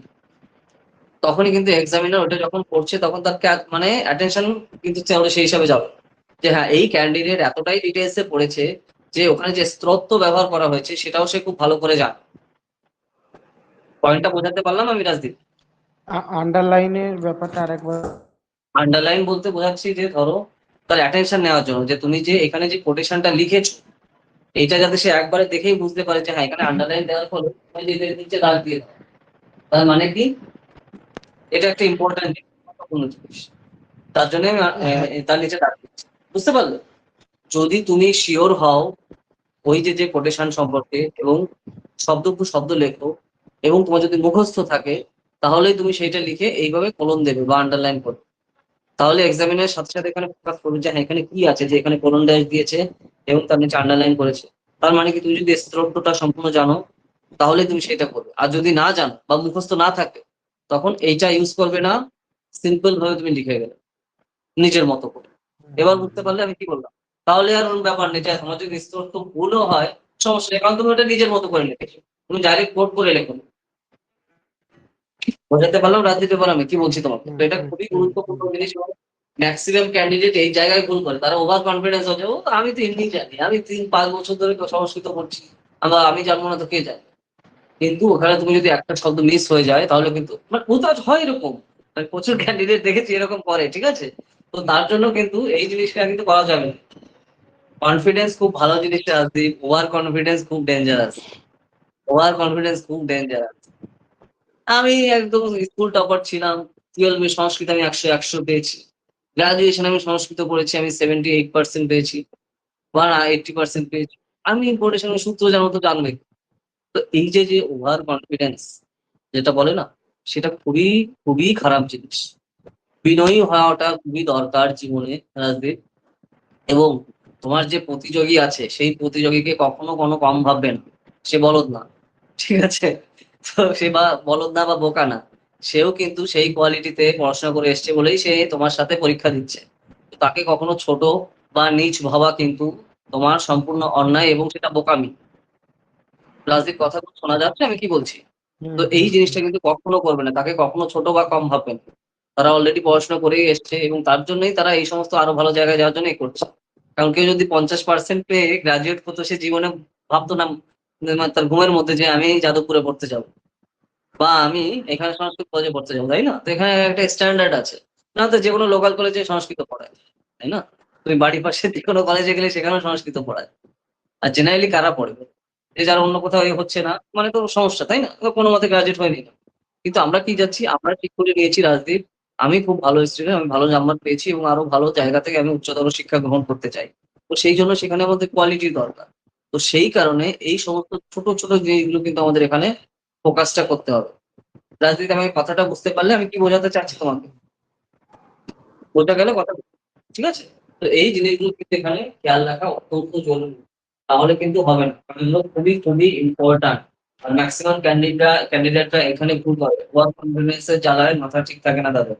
তখনই কিন্তু এক্সামিনার ওটা যখন পড়ছে তখন তার মানে অ্যাটেনশন কিন্তু তাহলে সেই হিসাবে যাবে, যে হ্যাঁ এই ক্যান্ডিডেট এতটাই ডিটেলস এ পড়েছে যে ওখানে যে স্তোত্র ব্যবহার করা হয়েছে সেটাও সে খুব ভালো করে জানে। পয়েন্টটা বোঝাতে পারলাম আমি রাজদীপ? আন্ডারলাইনের ব্যাপারটা আরেকবার। আন্ডারলাইন বলতে বোঝাচ্ছি যে ধরো তার অ্যাটেনশন নেওয়ার জন্য, যে তুমি যে এখানে যে কোটেশনটা লিখেছো এইটা যাতে সে একবারে দেখেই বুঝতে পারে যে হ্যাঁ এখানে আন্ডারলাইন দেওয়ার ফলে তুমি যে নিচে দাগ দিয়ে দাও। তার মানে কি, এটা একটা ইম্পর্টেন্ট জিনিস, তার জন্য আমি হ্যাঁ, তার নিচে দাগ দিচ্ছি। বুঝতে পারলে? যদি তুমি শিওর হও ওই যে যে কোটেশন সম্পর্কে এবং শব্দ টু শব্দ লেখো, এবং তোমার যদি মুখস্থ থাকে, তাহলেই তুমি সেইটা লিখে এইভাবে কলম দেবে বা আন্ডারলাইন করবে। তাহলে এক্সামিনের সাথে সাথে এখানে ফোকাস করবে যে হ্যাঁ এখানে কি আছে, যে এখানে কোলন ড্যাশ দিয়েছে এবং তার নিচে আন্ডারলাইন করেছে। তার মানে কি, তুমি যদি স্তোত্রটা সম্পূর্ণ জানো তাহলে তুমি সেটা করবে, আর যদি না জানো বা মুখস্থ না থাকে তখন এইটা ইউজ করবে না, সিম্পল ভাবে তুমি লিখে গেলে নিজের মতো করে। এবার বুঝতে পারলে আমি কি বললাম? তাহলে আর কোনো ব্যাপার নেই, যে তোমার যদি স্তোত্র ভুলও হয় সমস্যা নেই, কারণ তুমি ওটা নিজের মতো করে লিখেছো, তুমি ডাইরেক্ট কোড করে লেখো। বোঝাতে পারলাম রাজনীতি পারলাম আমি কি বলছি তোমাকে? তো এটা খুবই গুরুত্বপূর্ণ জিনিস। ম্যাক্সিমাম ক্যান্ডিডেট এই জায়গায় ভুল করে, তারা ওভার কনফিডেন্স হচ্ছে, ও আমি তো হিন্দি জানি, আমি 3-5 বছর ধরে সংস্কৃত পড়ছি, আমি জানবো না তো কে জানে। কিন্তু ওখানে তুমি যদি একটা শব্দ মিস হয়ে যায় তাহলে কিন্তু মানে উতাজ হয় এরকম, আমি প্রচুর ক্যান্ডিডেট দেখেছি এরকম করে, ঠিক আছে? তো তার জন্য কিন্তু এই জিনিসটা কিন্তু করা যাবে না। কনফিডেন্স খুব ভালো জিনিস রাজদীপ, ওভার কনফিডেন্স খুব ডেঞ্জারাস। ওভার কনফিডেন্স খুব ডেঞ্জার। আমি একদম স্কুল টপার ছিলাম। 12 এ সংস্কৃত আমি ১০০ পেয়েছি। গ্র্যাজুয়েশন আমি সংস্কৃত পড়েছি, আমি 78% পেয়েছি বা 80% পেয়েছি। আমি ইম্পোর্টেশনের সূত্র জানো তো জানবে। তো এই যে ওভার কনফিডেন্স যেটা বলে না? সেটা খুবই, খুবই খারাপ জিনিস। বিনয়ী হওয়াটা খুবই দরকার জীবনে রাজদীপ। এবং তোমার যে প্রতিযোগী আছে সেই প্রতিযোগীকে কখনো কোনো কম ভাববে না। সে বলদ না। ঠিক আছে? তো সে বা বলদ না বা বোকা না। সেও কিন্তু সেই কোয়ালিটিতে পড়াশোনা করে এসছে বলেই সে তোমার সাথে পরীক্ষা দিচ্ছে। তো তাকে কখনো ছোট বা নীচ ভাবা কিন্তু তোমার সম্পূর্ণ অন্যায় এবং সেটা বোকামি। রাজদীপ কথাগুলো শোনা যাচ্ছে আমি কি বলছি? হুম তো এই হুম হুম। জিনিসটা কিন্তু কখনো করবে না। তাকে কখনো ছোট বা কম ভাববে না। তারা অলরেডি পড়াশোনা করেই এসছে এবং তার জন্যই তারা এই সমস্ত আরো ভালো জায়গায় যাওয়ার জন্য করছে। কারণ কেউ যদি ৫০% পেয়ে গ্র্যাজুয়েট হতো সে জীবনে ভাবতো না তার ঘুমের মধ্যে যে আমি যাদবপুরে পড়তে যাবো বা আমি এখানে সংস্কৃত কলেজে পড়তে যাবো, তাই না? তো এখানে একটা স্ট্যান্ডার্ড আছে। না তো যেকোনো লোকাল কলেজে সংস্কৃত পড়ায়, তাই না? তুমি বাড়ির পাশে যেকোনো কলেজে গেলে সেখানেও সংস্কৃত পড়ায়। আর জেনারেলি কারা পড়বে? যে যার অন্য কোথাও হচ্ছে না মানে তো সমস্যা, তাই না? তো কোনো মতে গ্র্যাজুয়েট হয়ে নিল। কিন্তু আমরা কি যাচ্ছি? আমরা ঠিক করে নিয়েছি রাজদীপ, আমি খুব ভালো স্টুডেন্ট, আমি ভালো নাম্বার পেয়েছি এবং আরো ভালো জায়গা থেকে আমি উচ্চতর শিক্ষা গ্রহণ করতে চাই। তো সেই জন্য সেখানে আমাদের কোয়ালিটির দরকার। তো সেই কারণে এই সমস্ত ছোট, ছোট জিনিসগুলো কিন্তু আমাদের এখানে ফোকাসটা করতে হবে। রাজদীপ আমি কথাটা বুঝতে পারলে আমি কি বোঝাতে চাচ্ছি তোমাকে? বোঝা গেল কথা? ঠিক আছে? তো এই জিনিসগুলো কিন্তু এখানে খেয়াল রাখা অত্যন্ত জরুরি। তাহলে কিন্তু হবে না। কারণ এগুলো খুবই, খুবই ইম্পোর্টেন্ট। আর মেক্সিমাম ক্যান্ডিডেটরা এখানে ভুল করে। ওভার কনফিডেন্স এর জ্বালায় মাথা ঠিক থাকে না তাদের।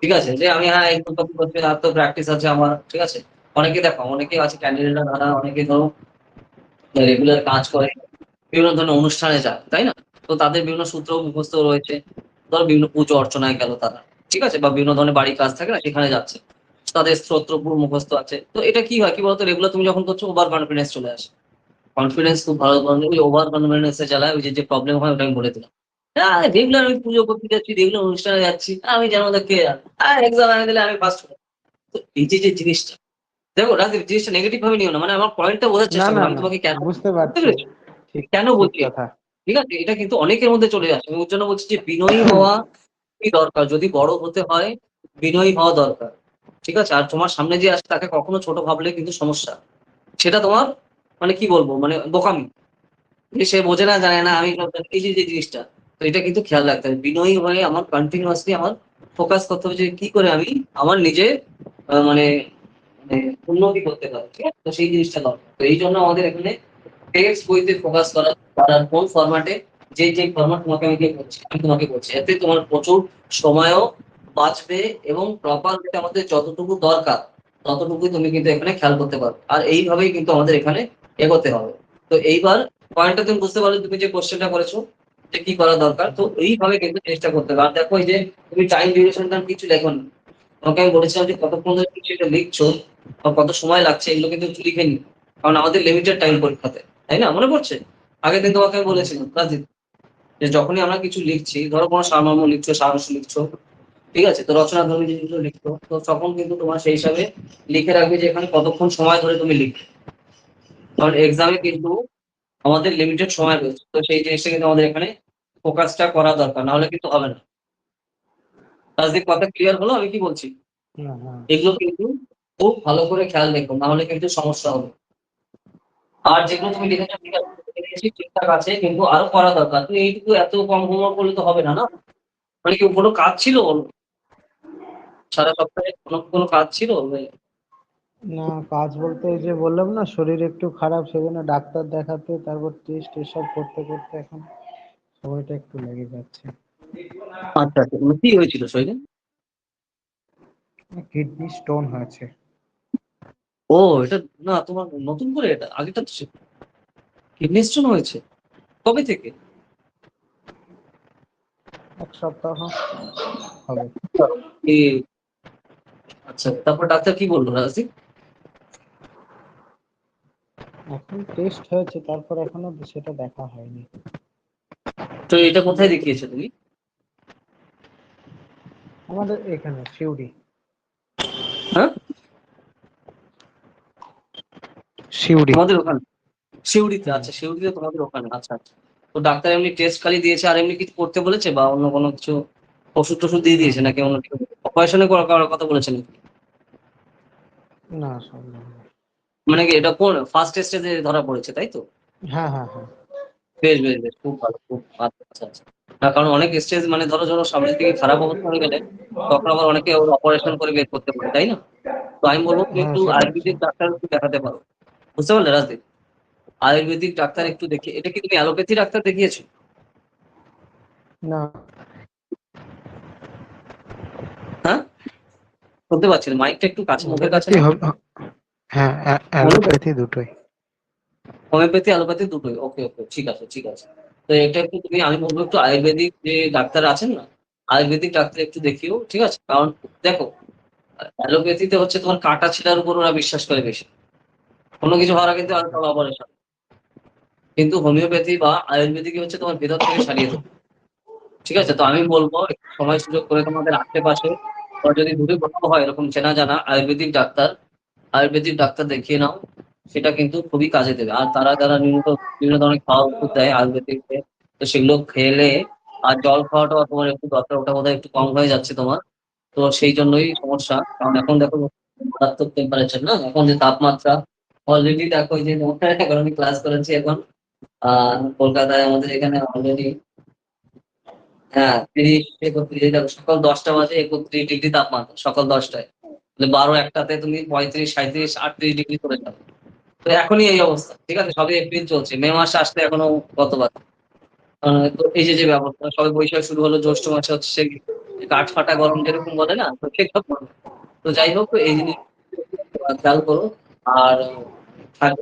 ঠিক আছে? যে আমি হ্যাঁ, এই কপি করছি আর তো প্র্যাকটিস আছে আমার। ঠিক আছে? অনেকে দেখো, অনেকে আছে ক্যান্ডিডেটরা যারা অনেকে ধরো রেগুলার কাজ করে, বিভিন্ন ধরনের অনুষ্ঠানে যায়, তাই না? তো তাদের বিভিন্ন সূত্র মুখস্থ রয়েছে। ধরো বিভিন্ন পুজো অর্চনায় গেল তারা। ঠিক আছে? বা বিভিন্ন ধরনের বাড়ির কাজ থাকে না? সেখানে যাচ্ছে। তাদের স্তোত্র পুরো মুখস্থ আছে। তো এটা কি হয়? কি বলতো? রেগুলার তুমি যখন করছো ওভার কনফিডেন্স চলে আসে। কনফিডেন্স খুব ভালো ধরনের ওই ওভার কনফিডেন্স এর জ্বালায় ওই যে প্রবলেম হয় ওটা আমি বলে দিলাম। রেগুলার আমি পুজো করতে যাচ্ছি, রেগুলার অনুষ্ঠানে যাচ্ছি। আমি জানার মধ্যে কে আর? এক্সাম এনে দিলে আমি ফার্স্ট হবো। তো এই যে জিনিসটা দেখো রাজদীপ জিনিসটা নেগেটিভ ভাবে নিও না। মানে আমার পয়েন্টটা বোঝার না চেষ্টা করো। না আমি না, তোমাকে কেন বুঝতে বুঝতে পারছি। পেরেছো? ঠিক, কেন ঠিক বলছি এটা? কথা। ঠিক আছে? এটা কিন্তু অনেকের মধ্যে চলে আসে। আমি ওর জন্য বলছি যে বিনয়ী হওয়া খুবই দরকার। যদি বড় হতে হয় বিনয়ী হওয়া দরকার। ঠিক আছে? আর তোমার সামনে যে আসে তাকে কখনো ছোট ভাবলে কিন্তু সমস্যা। সেটা তোমার মানে কি বলবো? মানে বোকামি। যে সে বোঝে না, জানে না, আমি সব জানি। এই যে জিনিসটা। তো এটা কিন্তু খেয়াল রাখতে হবে। বিনয়ী হয়ে আমার কন্টিনিউয়াসলি আমার ফোকাস করতে হবে যে কি করে আমি আমার নিজে মানে মানে উন্নতি করতে পারি। ঠিক আছে? তো সেই জিনিসটা দরকার। তো এইজন্য আমাদের এখানে টেক্সট বইতে ফোকাস করা আর কোন ফরম্যাটে যে ফরম্যাট তোমাকে আমি দিয়ে বলছি আমি তোমাকে বলছি। এতে তোমার প্রচুর সময়ও বাঁচবে এবং প্রপার যেটা আমাদের যতটুকু দরকার ততটুকুই তুমি কিন্তু এখানে খেয়াল করতে পারবে। আর এইভাবেই কিন্তু আমাদের এখানে এগোতে হবে। তো এইবার পয়েন্টটা তুমি বুঝতে পারলে তুমি যে কোয়েশ্চেনটা করেছো যে কি করা দরকার। তো এইভাবে কিন্তু চেষ্টা করতে হবে। আর দেখো এই যে তুমি টাইম ডিউরেশনটা কিছু লেখোনি। তোমাকে আমি বলেছিলাম যে কতক্ষণ ধরে তুমি সেটা লিখছো বা কত সময় লাগছে এগুলো কিন্তু একটু লিখে নিও। কারণ আমাদের লিমিটেড টাইম পরীক্ষাতে। তাই না? মনে পড়ছে? আগের দিন তোমাকে আমি হুম। বলেছিলাম রাজীব যে যখনই আমরা কিছু লিখছি, ধরো কোনো সারমর্ম লিখছো, সারাংশ লিখছো, ঠিক আছে? তো রচনাধর্মী জিনিসগুলো লিখছো, তো তখন কিন্তু তোমার সেই হিসাবে লিখে রাখবে যে এখানে কতক্ষণ সময় ধরে তুমি লিখবে। কারণ এক্সামে কিন্তু আমাদের লিমিটেড সময় রয়েছে। তো সেই জিনিসটা কিন্তু আমাদের এখানে ফোকাসটা করা দরকার। না হলে কিন্তু হবে না। রাজদীপ কথা ক্লিয়ার হলো আমি কি বলছি? হ্যাঁ হ্যাঁ। এগুলো কিন্তু খুব ভালো করে খেয়াল রেখো। না হলে কিন্তু সমস্যা হবে। আর যেগুলো তুমি লিখেছো ঠিক আছে, লিখে নিয়েছি ঠিকঠাক আছে কিন্তু আরো করা দরকার। তুমি এইটুকু এত কম হোমওয়ার্ক করলে তো হবে না, না? মানে কি কোনো কাজ ছিল বলো? সারা সপ্তাহে কোনো কাজ ছিল? না, কাজ বলতে এই যে বললাম না, শরীর একটু খারাপ, সেজন্য ডাক্তার দেখাতে, তারপর টেস্ট এসব করতে করতে এখন সময়টা একটু লেগে যাচ্ছে। আচ্ছা, আচ্ছা। মানে কি হয়েছিল শরীরে? কিডনি স্টোন হয়েছে। ও এটা না তোমার নতুন করে এটা আগেটা তো কিডনি স্টোন হয়েছে। কবে থেকে? 1 সপ্তাহ হবে। এ আচ্ছা তারপর ডাক্তার কি বললো রাজদীপ? এখন টেস্ট হয়েছে, তারপর এখনো সেটা দেখা হয়নি। তো এটা কোথায় দেখিয়েছো তুমি? আমাদের এখানে শিউরি। হ্যাঁ? শিউরি। তোমাদের ওখানে? সিউড়িতে? হুম। আচ্ছা সিউড়িতে তোমাদের ওখানে। আচ্ছা, আচ্ছা। তো ডাক্তার এমনি টেস্ট খালি দিয়েছে আর এমনি কিছু করতে বলেছে বা অন্য কোনো কিছু ওষুধ টষুধ দিয়ে দিয়েছে নাকি অন্য কিছু অপারেশনে করার কথা বলেছেন? না সম্ভব না। মানে কি এটা কোন ফার্স্ট স্টেজে ধরা পড়েছে তাই তো? হ্যাঁ হ্যাঁ হ্যাঁ। বেশ বেশ বেশ খুব ভালো খুব আচ্ছা আচ্ছা আচ্ছা। না কারণ অনেক স্টেজ মানে ধরো সামনের দিকে খারাপ অবস্থা হয়ে গেলে তখন আবার অনেকে অপারেশন করে বের করতে পারে তাই না? তো আমি বলবো তুমি হ্যাঁ একটু সেটা আয়ুর্বেদিক ডাক্তার একটু দেখাতে পারো। বুঝতে পারলে রাজদীপ? আয়ুর্বেদিক ডাক্তার একটু দেখে এটা কি তুমি অ্যালোপ্যাথি ডাক্তার দেখিয়েছো? না। হ্যাঁ শুনতে পাচ্ছি না মাইকটা একটু কাছে মুখের কাছে অ্যালোপ্যাথি নাও। হ্যাঁ হোমিওপ্যাথি অ্যালোপ্যাথি দুটোই। হোমিওপ্যাথি অ্যালোপ্যাথি দুটোই ওকে ওকে ঠিক আছে ঠিক আছে। তো এটা একটু তুমি আমি বলবো একটু আয়ুর্বেদিক যে ডাক্তার আছেন না আয়ুর্বেদিক ডাক্তার একটু দেখিও ঠিক আছে কারণ দেখো অ্যালোপ্যাথিতে হচ্ছে তোমার কাটা ছিলার উপর ওরা বিশ্বাস করে বেশি কোনো কিছু হওয়ার আগে কিন্তু আর অপারেশন কিন্তু হোমিওপ্যাথি বা আয়ুর্বেদিক হচ্ছে তোমার ভেতর থেকে সারিয়ে দেবে ঠিক আছে তো আমি বলবো একটু সময় সুযোগ করে তোমাদের আশেপাশে বা যদি দূরে কোথাও হয় এরকম চেনা জানা আয়ুর্বেদিক ডাক্তার দেখিয়ে নাও সেটা কিন্তু খুবই কাজে দেবে আর তারা যারা বিভিন্ন ধরনের খাওয়ার ওষুধ দেয় আয়ুর্বেদিক তো সেগুলো খেলে আর জল খাওয়াটা তোমার একটু দরকার ওটা বোধহয় একটু কম হয়ে যাচ্ছে তোমার তো সেই জন্যই সমস্যা কারণ এখন দেখো মারাত্মক টেম্পারেচার না এখন যে তাপমাত্রা অলরেডি দেখো এই যে এখন আমি ক্লাস করেছি এখন কলকাতায় আমাদের এখানে অলরেডি হ্যাঁ 30 31 এই দেখো সকাল 10টা বাজে 31 ডিগ্রি তাপমাত্রা সকাল 10টায় 12 1টাতে তুমি 35 37 38 ডিগ্রি চলে যাবে তো এখনই এই অবস্থা ঠিক আছে সবে এপ্রিল চলছে মে মাসে আসতে এখনো কত বার তো এই যে ব্যবস্থা সবে বৈশাখ শুরু হলো জ্যৈষ্ঠ মাসে হচ্ছে সে কাঠ ফাটা গরম যেরকম বলে না তো সেসব পড়বে। তো যাই হোক এই জিনিস খেয়াল করো আর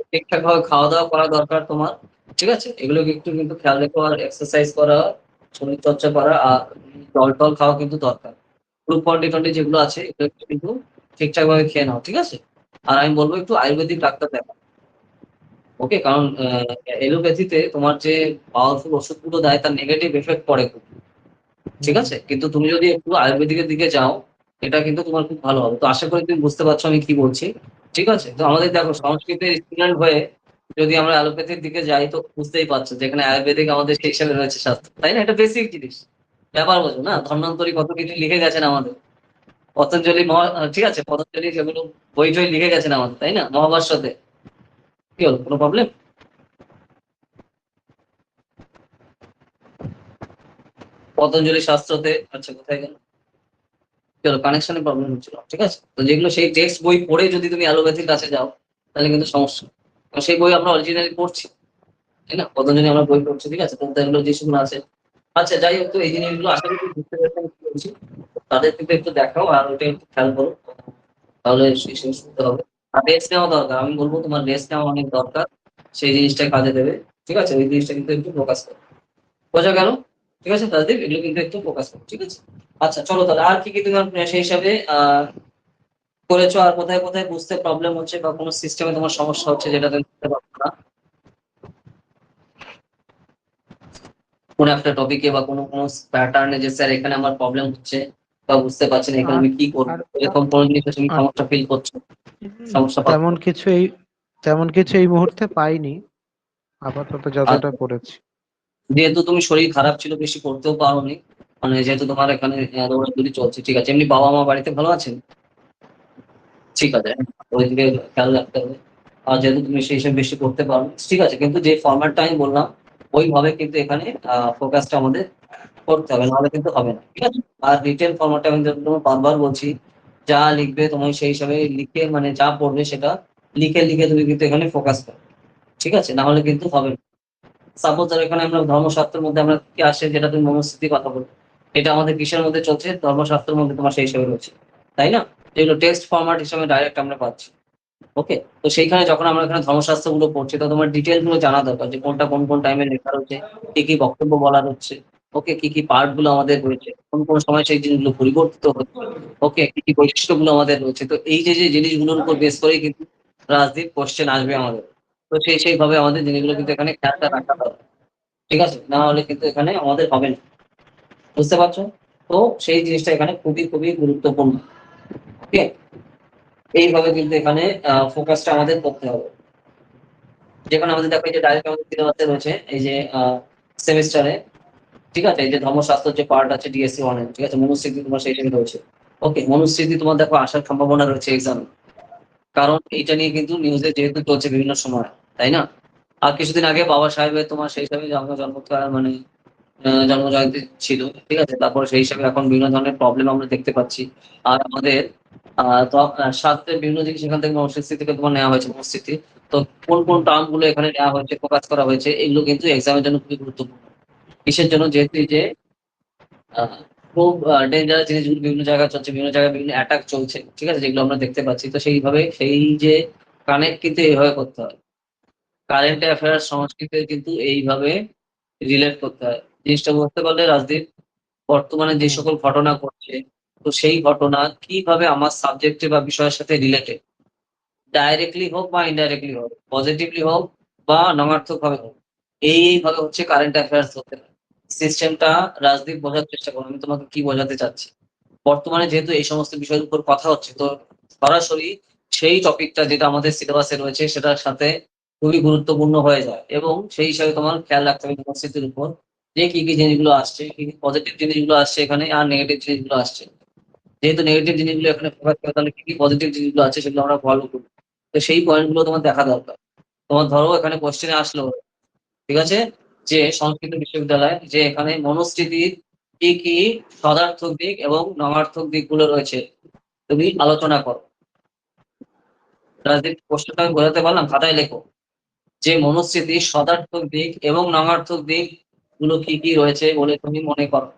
ঠিকঠাক ভাবে খাওয়া দাওয়া করা দরকার তোমার ঠিক আছে এগুলো একটু কিন্তু খেয়াল রেখো আর এক্সারসাইজ করা শরীর চর্চা করা আর জল টল খাওয়া কিন্তু দরকার গ্লুকন ডি টন্ডি যেগুলো আছে এগুলো একটু কিন্তু ঠিকঠাক ভাবে খেয়ে নাও ঠিক আছে আর আমি বলবো একটু আয়ুর্বেদিক ডাক্তার দেখা ওকে কারণ এলোপ্যাথিতে তোমার যে পাওয়ারফুল ওষুধগুলো দেয় তার নেগেটিভ এফেক্ট পড়ে খুব ঠিক আছে কিন্তু তুমি যদি একটু আয়ুর্বেদিকের দিকে যাও এটা কিন্তু তোমার খুব ভালো হবে তো আশা করি তুমি বুঝতে পারছো আমি কি বলছি ঠিক আছে তো আমাদের দেখো সংস্কৃতের স্টুডেন্ট হয়ে যদি আমরা অ্যালোপ্যাথির দিকে যাই তো বুঝতেই পারছো যেখানে আয়ুর্বেদিক আমাদের সেই হিসাবে রয়েছে শাস্ত্র তাই না এটা বেসিক জিনিস ব্যাপার বোঝো না ধন্বন্তরী কত কিছু লিখে গেছেন আমাদের পতঞ্জলি ঠিক আছে পতঞ্জলি যেগুলো বই টই লিখে গেছেন আমাদের তাই না মহাভাষ্যতে কি হলো কোনো প্রবলেম পতঞ্জলি শাস্ত্রতে আচ্ছা কোথায় গেল কি হলো কানেকশনের প্রবলেম হচ্ছিল ঠিক আছে তো যেগুলো সেই টেক্সট বই পড়ে যদি তুমি অ্যালোপ্যাথির কাছে যাও তাহলে কিন্তু সমস্যা কারণ সেই বই আমরা অরিজিনালি পড়ছি তাই না পতঞ্জলি আমরা বই পড়ছি ঠিক আছে তো এগুলো যে সেগুলো আছে আচ্ছা যাই হোক তো এই জিনিসগুলো আশা করি তুমি বুঝতে পেরেছো আমি কি বলছি তাদের কিন্তু একটু দেখাও আর ওটা একটু খেয়াল করো তাহলে সেই শেষ করতে হবে আর রেস্ট নেওয়া দরকার আমি বলবো তোমার রেস্ট নেওয়া অনেক দরকার সেই জিনিসটা কাজে দেবে ঠিক আছে ওই জিনিসটা কিন্তু একটু ফোকাস করো বোঝা গেল ঠিক আছে তাদের এগুলো কিন্তু একটু ফোকাস করো ঠিক আছে আচ্ছা চলো তাহলে আর কি কি তুমি সেই হিসাবে করেছো আর কোথায় কোথায় বুঝতে প্রবলেম হচ্ছে বা কোনো সিস্টেমে তোমার সমস্যা হচ্ছে যেটা তুমি বুঝতে পারছো না কোনো একটা টপিকে বা কোনো কোনো প্যাটার্নে যে স্যার এখানে আমার প্রবলেম হচ্ছে বা বুঝতে পারছি না এখানে আর আমি কি করবো আর এরকম কোনো জিনিসে তুমি আর সমস্যা ফিল করছো সমস্যা পাচ্ছ তেমন কিছু এই মুহূর্তে পাইনি, আপাতত আর যতটা করেছি। যেহেতু তুমি শরীর খারাপ ছিল বেশি করতেও পারোনি মানে যেহেতু তোমার এখানে দৌড়াদৌড়ি চলছে ঠিক আছে এমনি বাবা মা বাড়িতে ভালো আছেন ঠিক আছে ওইদিকে খেয়াল রাখতে হবে আর যেহেতু তুমি সেই হিসেবে বেশি করতে পারো ঠিক আছে কিন্তু যে ফরম্যাটটা আমি বললাম ওইভাবে কিন্তু এখানে ফোকাসটা আমাদের করতে হবে নাহলে কিন্তু হবে না ঠিক আছে আর রিটেন ফরম্যাটে আমি তোমার বারবার বলছি যা লিখবে তোমার সেই হিসাবে লিখে মানে যা পড়বে সেটা লিখে লিখে তুমি কিন্তু এখানে ফোকাস করো ঠিক আছে না হলে কিন্তু হবে না সাপোজ ধর এখানে আমরা ধর্মশাস্ত্রের মধ্যে আমরা কি আসে যেটা তুমি মনস্থিতি কথা বলো এটা আমাদের কিসের মধ্যে চলছে ধর্মশাস্ত্রের মধ্যে তোমার সেই হিসাবে রয়েছে তাই না যেগুলো টেক্সট ফরম্যাট হিসেবে ডাইরেক্ট আমরা পাচ্ছি ওকে তো সেইখানে যখন আমরা এখানে ধর্মশাস্ত্র গুলো পড়ছি তো তোমার ডিটেল গুলো জানা দরকার যে কোনটা কোন কোন টাইমে লেখা রয়েছে কি কি বক্তব্য বলা হচ্ছে ওকে কি কি পার্ট গুলো আমাদের রয়েছে কোন কোন সময় সেই জিনিসগুলো পরিবর্তিত হচ্ছে ওকে কি কি বৈশিষ্ট্য গুলো আমাদের রয়েছে তো এই যে যে জিনিসগুলোর উপর বেস করেই কিন্তু রাজদীপ কোশ্চেন আসবে আমাদের তো সেইভাবে আমাদের জিনিসগুলো কিন্তু এখানে খেয়ালটা রাখা দরকার ঠিক আছে না হলে কিন্তু এখানে আমাদের হবে না বুঝতে পারছো তো সেই জিনিসটা এখানে খুবই খুবই গুরুত্বপূর্ণ ঠিক আছে এইভাবে কিন্তু এখানে ফোকাসটা আমাদের করতে হবে যেখানে আমাদের দেখো এই যে ডাইরেক্ট আমাদের সিলেবাসে রয়েছে এই যে সেমিস্টারে, ঠিক আছে? এই যে ধর্মশাস্ত্র যে পার্ট আছে ডিএসসি 1 এর, ঠিক আছে? মনুস্মৃতি তোমার সেইখানে রয়েছে। ওকে, মনুস্মৃতি তোমার দেখো আসার সম্ভাবনা রয়েছে এক্সামে। কারণ এইটা নিয়ে কিন্তু নিউজে যেহেতু চলছে বিভিন্ন সময়, তাই না? আর কিছুদিন আগে বাবা সাহেবের তোমার সেই হিসাবে মানে জন্ম জয়ন্তী ছিল, ঠিক আছে? তারপরে সেই হিসাবে এখন বিভিন্ন ধরনের প্রবলেম আমরা দেখতে পাচ্ছি। আর আমাদের শাস্ত্রের বিভিন্ন জিনিস এখান থেকে মনুস্মৃতি থেকে তোমার নেওয়া হয়েছে মনুস্মৃতি। তো কোন কোন টার্ম গুলো এখানে নেওয়া হয়েছে, ফোকাস করা হয়েছে, এগুলো কিন্তু এক্সামের জন্য খুবই গুরুত্বপূর্ণ। কিসের জন্য? যেহেতু এই যে আহ, খুব ডেঞ্জারাস জিনিসগুলো বিভিন্ন জায়গায় চলছে, বিভিন্ন জায়গায় বিভিন্ন অ্যাটাক চলছে, ঠিক আছে? যেগুলো আমরা দেখতে পাচ্ছি, তো সেইভাবে সেই যে কানেক্ট কিন্তু এইভাবে করতে হয়। কারেন্ট অ্যাফেয়ার্স সংস্কৃতি কিন্তু এইভাবে রিলেট করতে হয়। জিনিসটা বুঝতে পারলে রাজদীপ, বর্তমানে যে হুম। সকল ঘটনা ঘটছে, তো সেই ঘটনা কিভাবে আমার সাবজেক্টে বা বিষয়ের সাথে রিলেটেড, ডাইরেক্টলি হোক বা ইনডাইরেক্টলি হোক, পজিটিভলি হোক বা নকারাত্মক ভাবে হোক, এইভাবে হচ্ছে কারেন্ট অ্যাফেয়ার্স হতে হয়। সিস্টেমটা রাজদীপ বোঝার চেষ্টা করো, আমি তোমাকে কি বোঝাতে চাচ্ছি। বর্তমানে যেহেতু এই সমস্ত বিষয়ের উপর কথা হচ্ছে, তো সরাসরি সেই টপিকটা যেটা আমাদের সিলেবাসে রয়েছে সেটার সাথে খুবই গুরুত্বপূর্ণ হয়ে যায়, এবং সেই হিসাবে তোমার খেয়াল রাখতে হবে ইউনিভার্সিটির উপর যে কি কি জিনিসগুলো আসছে, কি কি পজিটিভ জিনিসগুলো আসছে এখানে, আর নেগেটিভ জিনিসগুলো আসছে। যেহেতু নেগেটিভ জিনিসগুলো এখানে ফোকাস করে, তাহলে কি কি পজিটিভ জিনিসগুলো আছে সেগুলো আমরা ফলো করবো। তো সেই পয়েন্ট গুলো তোমার দেখা দরকার। তোমার ধরো এখানে কোশ্চেনে আসলো, ঠিক আছে, যে সংস্কৃত বিশ্ববিদ্যালয় যে এখানে মনস্মৃতির কি কি সদার্থক দিক এবং নগার্থক দিকগুলো রয়েছে, তুমি আলোচনা করো। রাজদীপ, প্রশ্নটা আমি বোঝাতে পারলাম? খাতায় লেখো যে মনস্মৃতির সদার্থক দিক এবং নগার্থক দিক গুলো কি কি রয়েছে বলে তুমি মনে করো।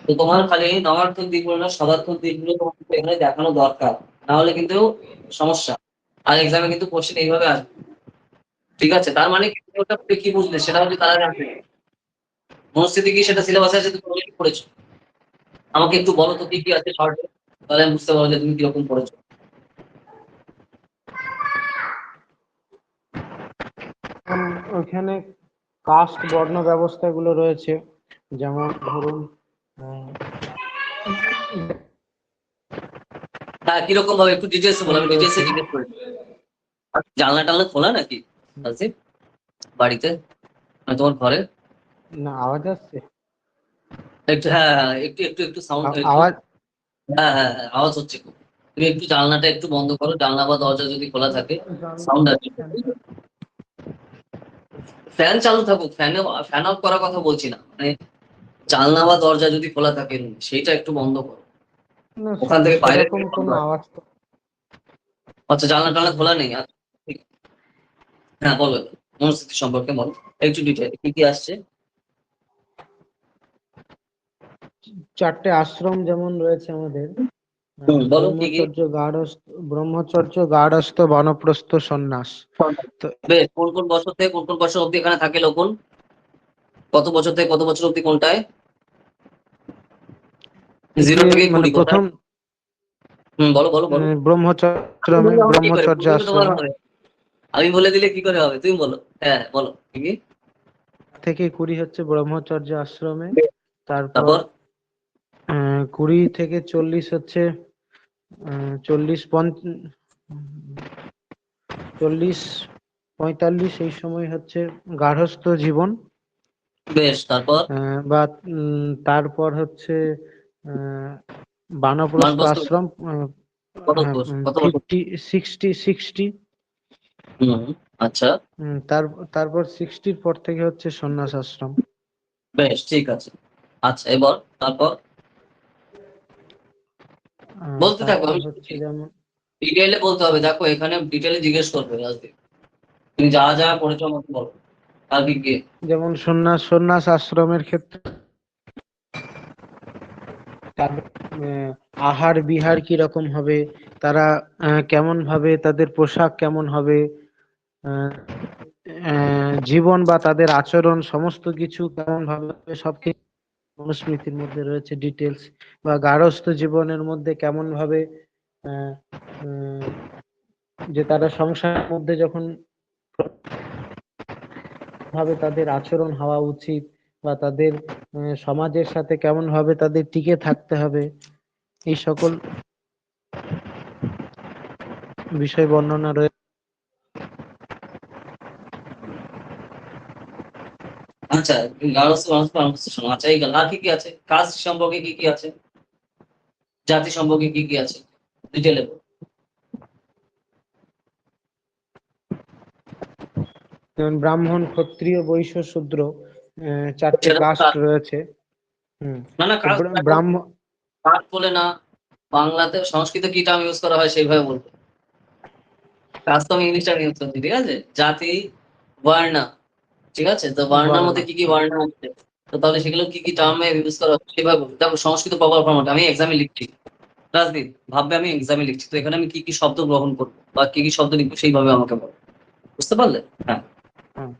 তো তোমার খালি নগার্থক দিকগুলো না, সদার্থক দিকগুলো তোমার কিন্তু এখানে দেখানো দরকার, না হলে কিন্তু সমস্যা। আর এক্সামে কিন্তু কোশ্চেন এইভাবে আসবে, ঠিক আছে? তার মানে কি তুমি ওটা পড়ে কি বুঝলে সেটা হচ্ছে তারা জানবে। মনস্মৃতি কি সেটা সিলেবাসে আছে, তুমি অলরেডি পড়েছো? আমাকে একটু বলো তো কি কি আছে শর্টে, তাহলে আমি বুঝতে পারবো যে তুমি কিরকম পড়েছো। ওইখানে কাস্ট বর্ণ ব্যবস্থাগুলো রয়েছে, যেমন ধরুন আহ, হ্যাঁ, কিরকম ভাবে একটু ডিটেলস বলো, আমি ডিটেলসে রয়েছে। জিজ্ঞেস করি। জানলা টানলা খোলা নাকি আছে বাড়িতে, মানে তোমার ঘরে? না, আওয়াজ আসছে? একটু, হ্যাঁ হ্যাঁ হ্যাঁ, একটু একটু একটু সাউন্ড একটু, আওয়াজ। হ্যাঁ হ্যাঁ হ্যাঁ, আওয়াজ হচ্ছে খুব। তুমি একটু জানলাটা একটু বন্ধ করো, জানলা বা দরজা যদি খোলা থাকে সাউন্ড আসছে। ফ্যান চালু থাকুক, ফ্যান অফ করার কথা বলছি না, মানে জানলা বা দরজা যদি খোলা থাকে সেইটা একটু বন্ধ করো, না, ওখান থেকে বাইরে সেরকম থেকে শব্দ কোনো আসছে। আওয়াজ তো আচ্ছা, জানলা টানলা খোলা নেই, আচ্ছা ঠিক আছে। হ্যাঁ বলো, মনস্মৃতি সম্পর্কে বলো একটু ডিটেল, কি কি আসছে। চারটে আশ্রম যেমন রয়েছে আমাদের, বলো কি কি। ব্রহ্মচর্য, গার্হস্থ, বানপ্রস্থ, সন্ন্যাস। তো বেশ, কোন কোন বছর থেকে কোন কোন বছর অব্দি এখানে থাকে লোকন? কত বছর থেকে কত বছর অব্দি কোনটায়? এতে 0 থেকে মানে 20 কোথায়? প্রথম বলো বলো বলো। আমি বললে হবে কি করে, ব্রহ্মচর্য বললে তো তোমার আশ্রমে হবে। আমি বলে দিলে কি করে হবে, তুমি বলো। হ্যাঁ বলো কি কি। থেকে 20 হচ্ছে ব্রহ্মচর্য আশ্রমে। বেশ, তারপর তারপর 20 থেকে 40 হচ্ছে 40 45 এই সময় হচ্ছে গার্হস্থ্য জীবন। বেশ, তারপর বা তারপর হচ্ছে আহ, বানপ্রস্থ মানপ্রস্থ আশ্রম। কত বছর? 50 60 60। হুম, আচ্ছা, তারপর 60-র পর থেকে হচ্ছে সন্ন্যাস আশ্রম। বেশ ঠিক আছে। আচ্ছা, এবার তারপর বলতে থাকো, তারপর আমি হচ্ছে শুনছি। যেমন ডিটেইলে বলতে হবে, দেখো এখানে ডিটেইলে জিজ্ঞেস করবে রাজদীপ, তুমি যা যা পড়েছো আমাকে বলো। আর কি কি। সন্ন্যাস আশ্রমের ক্ষেত্রে তাদের আহার বিহার কি রকম হবে, তারা কেমন ভাবে, তাদের পোশাক কেমন হবে, আহ, জীবন বা তাদের আচরণ সমস্ত কিছু কেমন ভাবে হবে, সবকিছু মনুস্মৃতির মধ্যে রয়েছে ডিটেলস। বা গার্হস্থ্য জীবনের মধ্যে কেমন ভাবে আহ, আহ, যে তারা সংসারের মধ্যে যখন ভাবে তাদের আচরণ হওয়া উচিত, বা তাদের সমাজের সাথে কেমন ভাবে তাদের টিকে থাকতে হবে, এই সকল বিষয় বর্ণনা রয়েছে। আচ্ছা, গার্হস্থ্য মানুষ পরামর্শ শোনো। আচ্ছা, এই গেল। আর কি কি আছে? কাস্ট সম্পর্কে কি কি আছে? জাতি সম্পর্কে কি কি আছে? ডিটেলে বলো। যেমন ব্রাহ্মণ, ক্ষত্রিয়, বৈশ্য, শূদ্র, চারটে সেটা তো কাস্ট রয়েছে। হুম। না না, তো কাস্ট দেখো, ব্রাহ্মণ, কাস্ট বলে না, বাংলাতে সংস্কৃতে কি টার্ম ইউজ করা হয় সেইভাবে বলবো। কাস্ট তো আমি ইংলিশ টার্ম ইউজ করছি, ঠিক আছে? জাতি, বর্ণ, ঠিক আছে? তো বর্ণের বর্ণ। মধ্যে কি কি বর্ণ আছে, তো তাহলে সেগুলো কি কি টার্মে ইউজ করা হচ্ছে সেভাবে বলবো। দেখো, সংস্কৃত প্রপার ফরম্যাট আমি এক্সামে লিখছি, রাজদীপ, ভাববে আমি এক্সামে লিখছি, তো এখানে আমি কি কি শব্দ গ্রহণ করবো বা কি কি শব্দ লিখবো সেইভাবে আমাকে বলো। বুঝতে পারলে? হ্যাঁ, হ্যাঁ।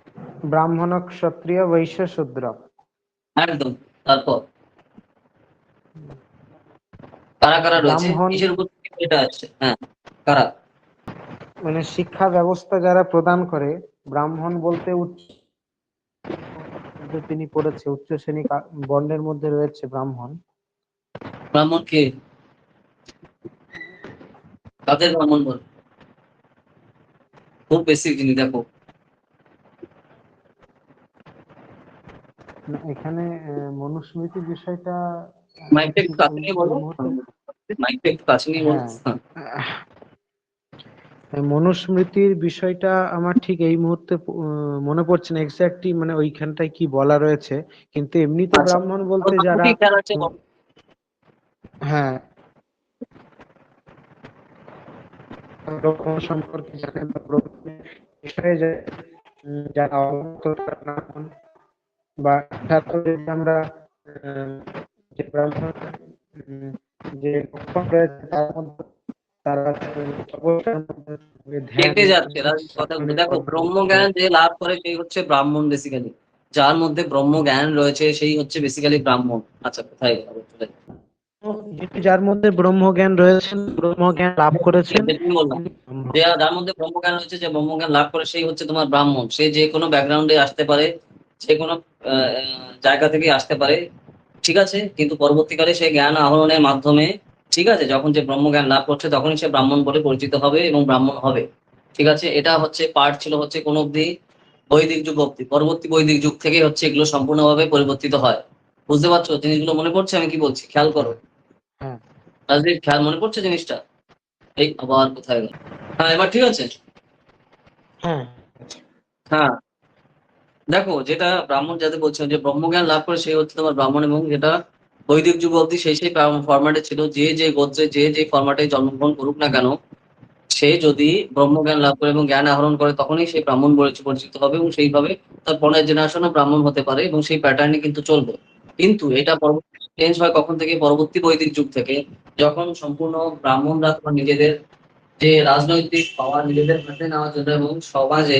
ব্রাহ্মণ, ক্ষত্রিয়, বৈশ্য, শূদ্র। একদম। তারপর কারা কারা রয়েছে, ব্রাহ্মণ কিসের উপর এটা আসছে? হ্যাঁ, কারা? মানে শিক্ষা ব্যবস্থা যারা প্রদান করে, ব্রাহ্মণ বলতে উচ্চ মধ্যে তিনি পড়েছে, উচ্চ শ্রেণী বর্ণের মধ্যে রয়েছে ব্রাহ্মণ। ব্রাহ্মণ কে? কাদের ব্রাহ্মণ বল? খুব বেসিক জিনিস দেখো। না, এখানে মনুস্মৃতি বিষয়টা মাইকটা একটু ঠিক কাছে এই নিয়ে এই বলো। মুহূর্তে। মাইকটা একটু কাছে নিয়ে বলো। হ্যাঁ, হ্যাঁ। মনুস্মৃতির বিষয়টা আমার ঠিক এই মুহূর্তে মনে পড়ছে না এক্স্যাক্টলি, মানে ওইখানটায় কি বলা রয়েছে। কিন্তু এমনিতে আচ্ছা, ব্রাহ্মণ বলতে যারা, মোটামুটি খেয়াল আছে বলো। হ্যাঁ, ব্রাহ্মণ সম্পর্কে জানেন বা ব্রাহ্মণের বিষয়ে যারা অবগত তারা ব্রাহ্মণ। বা সাধারণত যদি আমরা যে ব্রাহ্মণ উম, যে লক্ষণ রয়েছে তার মধ্যে তারা তপস্যার মধ্যে থাকবে, ধ্যান, কেটে যাচ্ছে কথাগুলো। সাধনের দেখো, কর্মের মধ্যে। ব্রহ্মজ্ঞান যে লাভ করে সেই হচ্ছে ব্রাহ্মণ বেসিক্যালি। যার মধ্যে ব্রহ্মজ্ঞান রয়েছে সেই হচ্ছে বেসিক্যালি ব্রাহ্মণ। আচ্ছা, কোথায় গেল? চলে গেল। যিনি যার মধ্যে ব্রহ্মজ্ঞান রয়েছেন, ব্রহ্মজ্ঞান লাভ করেছেন, যেটা তুমি বললাম, তিনি ব্রাহ্মণ। যে যার মধ্যে ব্রহ্মজ্ঞান রয়েছে, যে ব্রহ্মজ্ঞান লাভ করে সেই হচ্ছে তোমার ব্রাহ্মণ। সে যে কোনো ব্যাকগ্রাউন্ডে আসতে পারে, যে কোনো জায়গা থেকে আসতে পারে, ঠিক আছে? কিন্তু পরবর্তীকালে সে জ্ঞান আহরণের মাধ্যমে, ঠিক আছে, যখন যে ব্রহ্মজ্ঞান লাভ করছে তখনই সে ব্রাহ্মণ বলে পরিচিত হবে এবং ব্রাহ্মণ হবে। ঠিক আছে? এটা হচ্ছে পার্ট ছিল হচ্ছে কোন অব্দি, বৈদিক যুগ অব্দি। পরবর্তী বৈদিক যুগ থেকে হচ্ছে এগুলো সম্পূর্ণভাবে পরিবর্তিত হয়। বুঝতে পারছো জিনিসগুলো? মনে পড়ছে আমি কি বলছি? খেয়াল করো। হ্যাঁ, রাজদীপ, খেয়াল মনে পড়ছে জিনিসটা? এই আবার কোথায় গেল? হ্যাঁ, এবার ঠিক আছে। হ্যাঁ, হ্যাঁ, দেখো, যেটা ব্রাহ্মণ যাতে বলছেন যে ব্রহ্মজ্ঞান লাভ করে সেই হচ্ছে তোমার ব্রাহ্মণ, এবং যেটা বৈদিক যুগ অব্দি সেই সেই ফরম্যাটে ছিল, যে যে গোত্রে যে যে ফরম্যাটে জন্মগ্রহণ করুক না কেন, সে যদি ব্রহ্মজ্ঞান লাভ করে এবং জ্ঞান আহরণ করে তখনই সে ব্রাহ্মণ বলে পরিচিত হবে, এবং সেইভাবে তার পরের জেনারেশনও ব্রাহ্মণ হতে পারে, এবং সেই প্যাটার্নই কিন্তু চলবে। কিন্তু এটা পরবর্তী চেঞ্জ হয় কখন থেকে? পরবর্তী বৈদিক যুগ থেকে, যখন সম্পূর্ণ ব্রাহ্মণরা তোমার নিজেদের যে রাজনৈতিক পাওয়ার নিজেদের হাতে নেওয়ার জন্য এবং সমাজে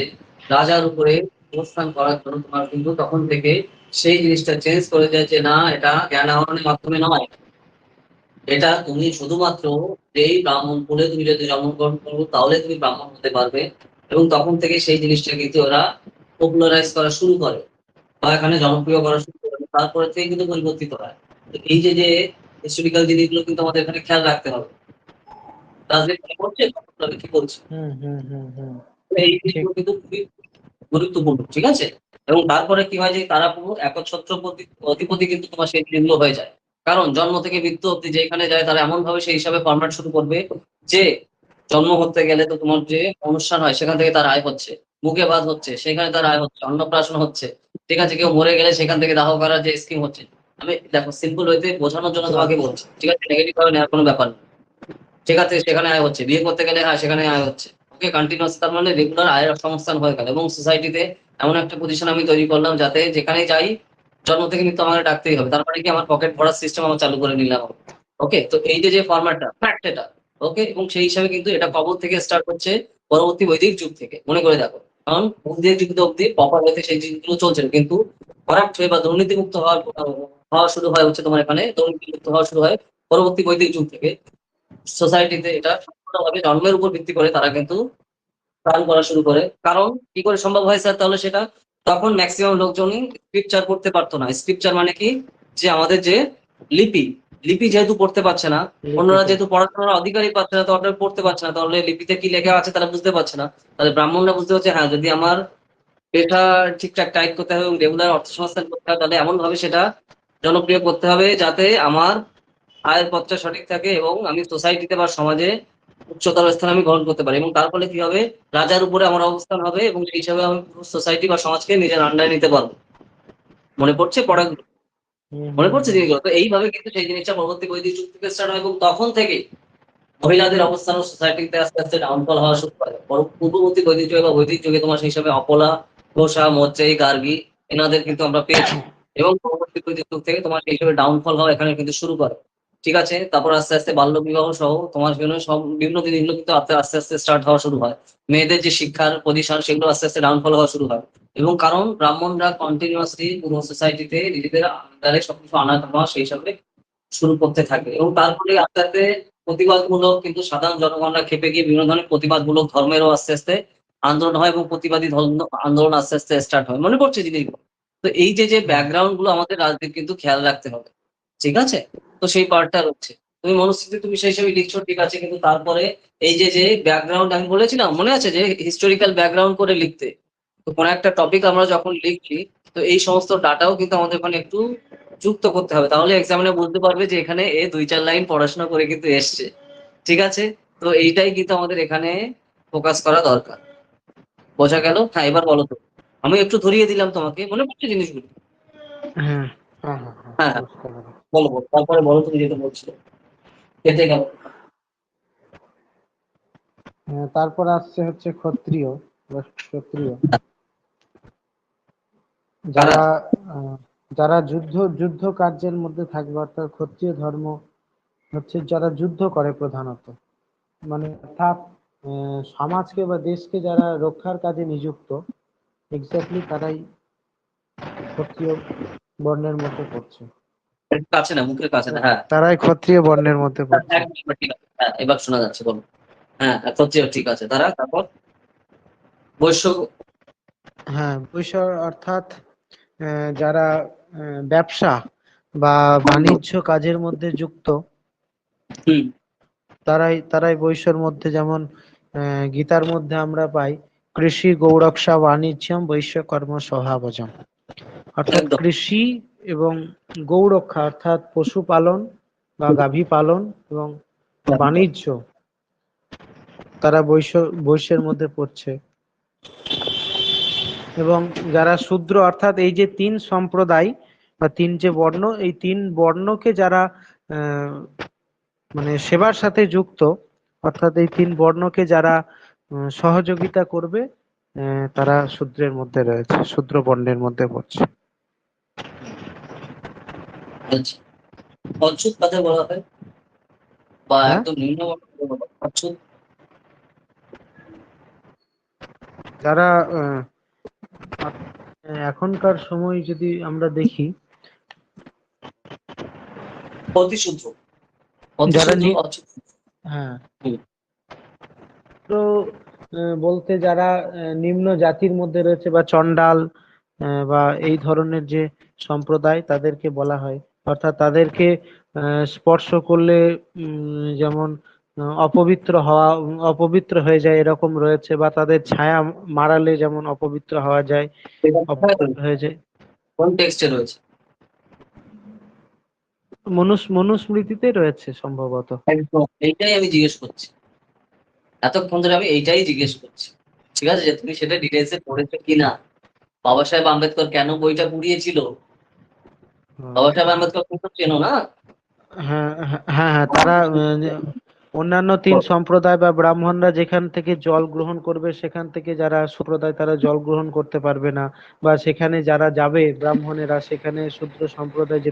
রাজার উপরে অবস্থান করার জন্য তোমার কিন্তু তখন থেকে সেই জিনিসটা চেঞ্জ করে যায়, যে না, এটা জ্ঞান আহরণের মাধ্যমে নয়, এটা তুমি শুধুমাত্র যেই ব্রাহ্মণ কুলে তুমি যদি জন্মগ্রহণ করো তাহলে তুমি ব্রাহ্মণ হতে পারবে। এবং তখন থেকে সেই জিনিসটা কিন্তু ওরা পপুলারাইজ করা শুরু করে বা এখানে জনপ্রিয় করা শুরু করে, তারপরে থেকে কিন্তু পরিবর্তিত হয়। তো এই যে যে হিস্টোরিক্যাল জিনিসগুলো কিন্তু আমাদের এখানে খেয়াল রাখতে হবে। রাজনীতি মনে করছে আমি কি বলছি? হুম, হুম, হুম, হুম, এই ঠিক। জিনিসগুলো কিন্তু খুবই গুরুত্বপূর্ণ, ঠিক আছে? এবং তারপরে কি হয় যে তারা পুরো একচ্ছত্র অধিপতি কিন্তু তোমার সেই জিনিসগুলো হয়ে যায়। কারণ জন্ম থেকে মৃত্যু অব্দি যেখানে যায় তারা এমন ভাবে সেই হিসাবে ফরম্যাট শুরু করবে, যে জন্ম করতে গেলে তো তোমার যে অনুষ্ঠান হয় সেখান থেকে তার আয় হচ্ছে, মুখে ভাত হচ্ছে সেখানে তার আয় হচ্ছে, অন্নপ্রাশন হচ্ছে, ঠিক আছে? কেউ মরে গেলে সেখান থেকে দাহ করার যে স্কিম হচ্ছে। আমি দেখো সিম্পল হইতে বোঝানোর জন্য তোমাকে বলছি, ঠিক আছে? নেগেটিভ ভাবে নেওয়ার কোনো ব্যাপার না। ঠিক আছে, সেখানে আয় হচ্ছে, বিয়ে করতে গেলে হ্যাঁ সেখানে আয় হচ্ছে। ওকে, কন্টিনিউয়াস, তার মানে রেগুলার আয়ের সংস্থান হয়ে গেল, এবং সোসাইটিতে এমন একটা পজিশন আমি তৈরি করলাম যাতে যেখানে যাই জন্ম থেকে মৃত্যু আমাকে ডাকতেই হবে। তার মানে কি, আমার পকেট ভরার সিস্টেম আমার চালু করে নিলাম। ওকে, তো এই যে যে ফরম্যাটটা ফ্যাক্ট এটা। ওকে, এবং সেই হিসাবে কিন্তু এটা কবল থেকে স্টার্ট হচ্ছে, পরবর্তী বৈদিক যুগ থেকে মনে করে দেখো। কারণ বৈদিক যুগ অব্দি প্রপার হতে সেই জিনিসগুলো চলছে না। কিন্তু করাপ্ট হয়ে বা দুর্নীতিমুক্ত হওয়া শুরু হয় হচ্ছে তোমার এখানে, দুর্নীতিমুক্ত হওয়া শুরু হয় পরবর্তী বৈদিক যুগ থেকে। সোসাইটিতে এটা সম্পূর্ণভাবে জন্মের উপর ভিত্তি করে তারা কিন্তু প্ল্যান করা শুরু করে। কারণ কি করে সম্ভব হয় স্যার তাহলে সেটা? তখন ম্যাক্সিমাম লোকজনই স্ক্রিপচার পড়তে পারতো না। স্ক্রিপচার মানে কি? যে আমাদের যে লিপি, লিপি যেহেতু পড়তে পারছে না, অন্যরা লিপিতে। যেহেতু পড়াশোনার অধিকারই পাচ্ছে না, তো ওটা পড়তে পারছে না, তাহলে লিপিতে কি লেখা আছে তারা বুঝতে পারছে না। তাহলে ব্রাহ্মণরা বুঝতে পারছে, হ্যাঁ, যদি আমার এটা ঠিকঠাক টাইপ করতে হবে এবং রেগুলার অর্থ সংস্থান করতে হবে, তাহলে এমন ভাবে সেটা জনপ্রিয় করতে হবে যাতে আমার আয়ের পথটা সঠিক থাকে এবং আমি সোসাইটিতে বা সমাজে উচ্চতর স্থান আমি গ্রহণ করতে পারি, এবং তার ফলে কি হবে, রাজার উপরে আমার অবস্থান হবে এবং সেই হিসাবে আমি সোসাইটি বা সমাজকে নিজের আন্ডারে নিতে পারবো। মনে পড়ছে পড়াগুলো? হুম মনে হুম পড়ছে হুম জিনিসগুলো? তো এইভাবে কিন্তু সেই জিনিসটা পরবর্তী বৈদিক যুগ থেকে স্টার্ট হয় এবং তখন থেকে মহিলাদের অবস্থান সোসাইটিতে আস্তে আস্তে ডাউনফল হওয়া শুরু করে। পূর্ববর্তী বৈদিক যুগে বা বৈদিক যুগে তোমার সেই হিসাবে অপলা, ঘোষা, মজ্জাই, গার্গী এনাদের কিন্তু আমরা পেয়েছি, এবং পরবর্তী বৈদিক যুগ থেকে তোমার সেই হিসাবে ডাউনফল হওয়া এখানে কিন্তু শুরু করে। ঠিক আছে, তারপর আস্তে আস্তে বাল্য বিবাহ সহ তোমার বিভিন্ন সব বিভিন্ন জিনিসগুলো কিন্তু আস্তে আস্তে আস্তে স্টার্ট হওয়া শুরু হয়। মেয়েদের যে শিক্ষার পজিশন সেগুলো আস্তে আস্তে ডাউনফল হওয়া শুরু হয়, এবং কারণ ব্রাহ্মণরা কন্টিনিউয়াসলি পুরো সোসাইটিতে নিজেদের আন্ডারে সবকিছু আনা নেওয়া সেই হিসাবে শুরু করতে থাকে, এবং তারপরে আস্তে আস্তে প্রতিবাদমূলক কিন্তু সাধারণ জনগণরা খেপে গিয়ে বিভিন্ন ধরনের প্রতিবাদমূলক ধর্মেরও আস্তে আস্তে আন্দোলন হয় এবং প্রতিবাদী আন্দোলন আস্তে আস্তে স্টার্ট হয়। মনে পড়ছে জিনিসগুলো? তো এই যে যে হুম। ব্যাকগ্রাউন্ড গুলো আমাদের রাজনীতি কিন্তু খেয়াল রাখতে হবে। ঠিক আছে, তো সেই পার্টটা রয়েছে। তুমি মনুস্মৃতি তুমি সেই হিসেবে লিখছো, ঠিক আছে, কিন্তু তারপরে এই যে যে ব্যাকগ্রাউন্ড আমি বলেছিলাম মনে আছে যে হিস্টোরিক্যাল ব্যাকগ্রাউন্ড করে লিখতে, তো কোনো একটা টপিক আমরা যখন লিখছি, তো এই সমস্ত ডাটাও কিন্তু আমাদের ওখানে একটু যুক্ত করতে হবে, তাহলে এক্সামিনে বুঝতে পারবে যে এখানে এ ২-৪ লাইন পড়াশোনা করে কিন্তু এসছে। ঠিক আছে? তো এইটাই কিন্তু আমাদের এখানে ফোকাস করা দরকার। বোঝা গেল? হ্যাঁ, এবার বলো তো। আমি একটু ধরিয়ে দিলাম তোমাকে। মনে পড়ছে জিনিসগুলো? হ্যাঁ হ্যাঁ হ্যাঁ হ্যাঁ, হ্যাঁ, হ্যাঁ। বুঝতে পেরেছি। বলো, বলো। তারপরে বলো তুমি যেটা বলছিলে। কেটে গেল। হ্যাঁ, তারপর আসছে হচ্ছে ক্ষত্রিয় বা ক্ষত্রিয়, কারা? যারা যারা যুদ্ধ কার্যের মধ্যে থাকবে, অর্থাৎ ক্ষত্রিয় ধর্ম হচ্ছে যারা যুদ্ধ করে প্রধানত, মানে অর্থাৎ সমাজকে বা দেশকে যারা রক্ষার কাজে নিযুক্ত, এক্স্যাক্টলি তারাই ক্ষত্রিয় বর্ণের মধ্যে পড়ছে। একটু কাছে না, মুখের কাছে না। হ্যাঁ। তারাই ক্ষত্রিয় বর্ণের মধ্যে হ্যাঁ, পড়ছে। একদম এবার ঠিক আছে। হ্যাঁ, এবার শোনা যাচ্ছে, বলো। হ্যাঁ, হচ্ছে ঠিক আছে। তারা তারপর বৈশ্য। হ্যাঁ, বৈশ্য অর্থাৎ যারা ব্যবসা বা বাণিজ্য কাজের মধ্যে যুক্ত, হুম। তারাই বৈশ্যর মধ্যে, যেমন গীতার মধ্যে আমরা পাই কৃষি গৌরক্ষা বাণিজ্যম বৈশ্য কর্ম স্বভাবজম, অর্থাৎ একদম। কৃষি এবং গৌরক্ষা অর্থাৎ পশুপালন বা গাভী পালন এবং বাণিজ্য, তারা বৈশ্যের মধ্যে পড়ছে। এবং যারা শূদ্র, অর্থাৎ এই যে তিন সম্প্রদায় বা তিন যে বর্ণ, এই তিন বর্ণকে যারা আহ, মানে সেবার সাথে যুক্ত, অর্থাৎ এই তিন বর্ণকে যারা সহযোগিতা করবে, তারা শূদ্রের মধ্যে রয়েছে, শূদ্র বর্ণের মধ্যে পড়ছে। আচ্ছা। অচ্ছুত কাদের বলা হয়? বা হ্যাঁ, একদম নিম্নবর্ণ কাদের বলা হয়? অচ্ছুত। যারা এখনকার সময় যদি আমরা দেখি, অতিশূদ্র। যারা অতিশূদ্র, অচ্ছুত। হ্যাঁ, হুম। তো বলতে যারা নিম্ন জাতির মধ্যে রয়েছে বা চন্ডাল বা এই ধরনের যে সম্প্রদায়, তাদেরকে বলা হয়, অর্থাৎ তাদেরকে স্পর্শ করলে যেমন অপবিত্র হয়ে যায় এরকম রয়েছে, বা তাদের ছায়া মারালে যেমন অপবিত্র হওয়া যায়, এটা কোথায় অপবিত্র রয়েছে? হয়ে যায়। কোন টেক্সটে রয়েছে? মনুস্মৃতিতে রয়েছে সম্ভবত। একদম এইটাই আমি জিজ্ঞেস করছি। এতক্ষণ ধরে আমি এইটাই জিজ্ঞেস করছি। ঠিক আছে, যে তুমি সেটা ডিটেইলসে পড়েছো কিনা। বাবা সাহেব আম্বেদকর কেন বইটা পুড়িয়েছিল? হুম। বাবা সাহেব আম্বেদকর কিন্তু চেনো না? হ্যাঁ হ্যাঁ হ্যাঁ হ্যাঁ, তারা অন্যান্য তিন সম্প্রদায় বা ব্রাহ্মণরা যেখান থেকে জল গ্রহণ করবে, সেখান থেকে যারা সম্প্রদায় তারা জল গ্রহণ করতে পারবে না, বা সেখানে যারা যাবে ব্রাহ্মণেরা, সেখানে শূদ্র সম্প্রদায় যে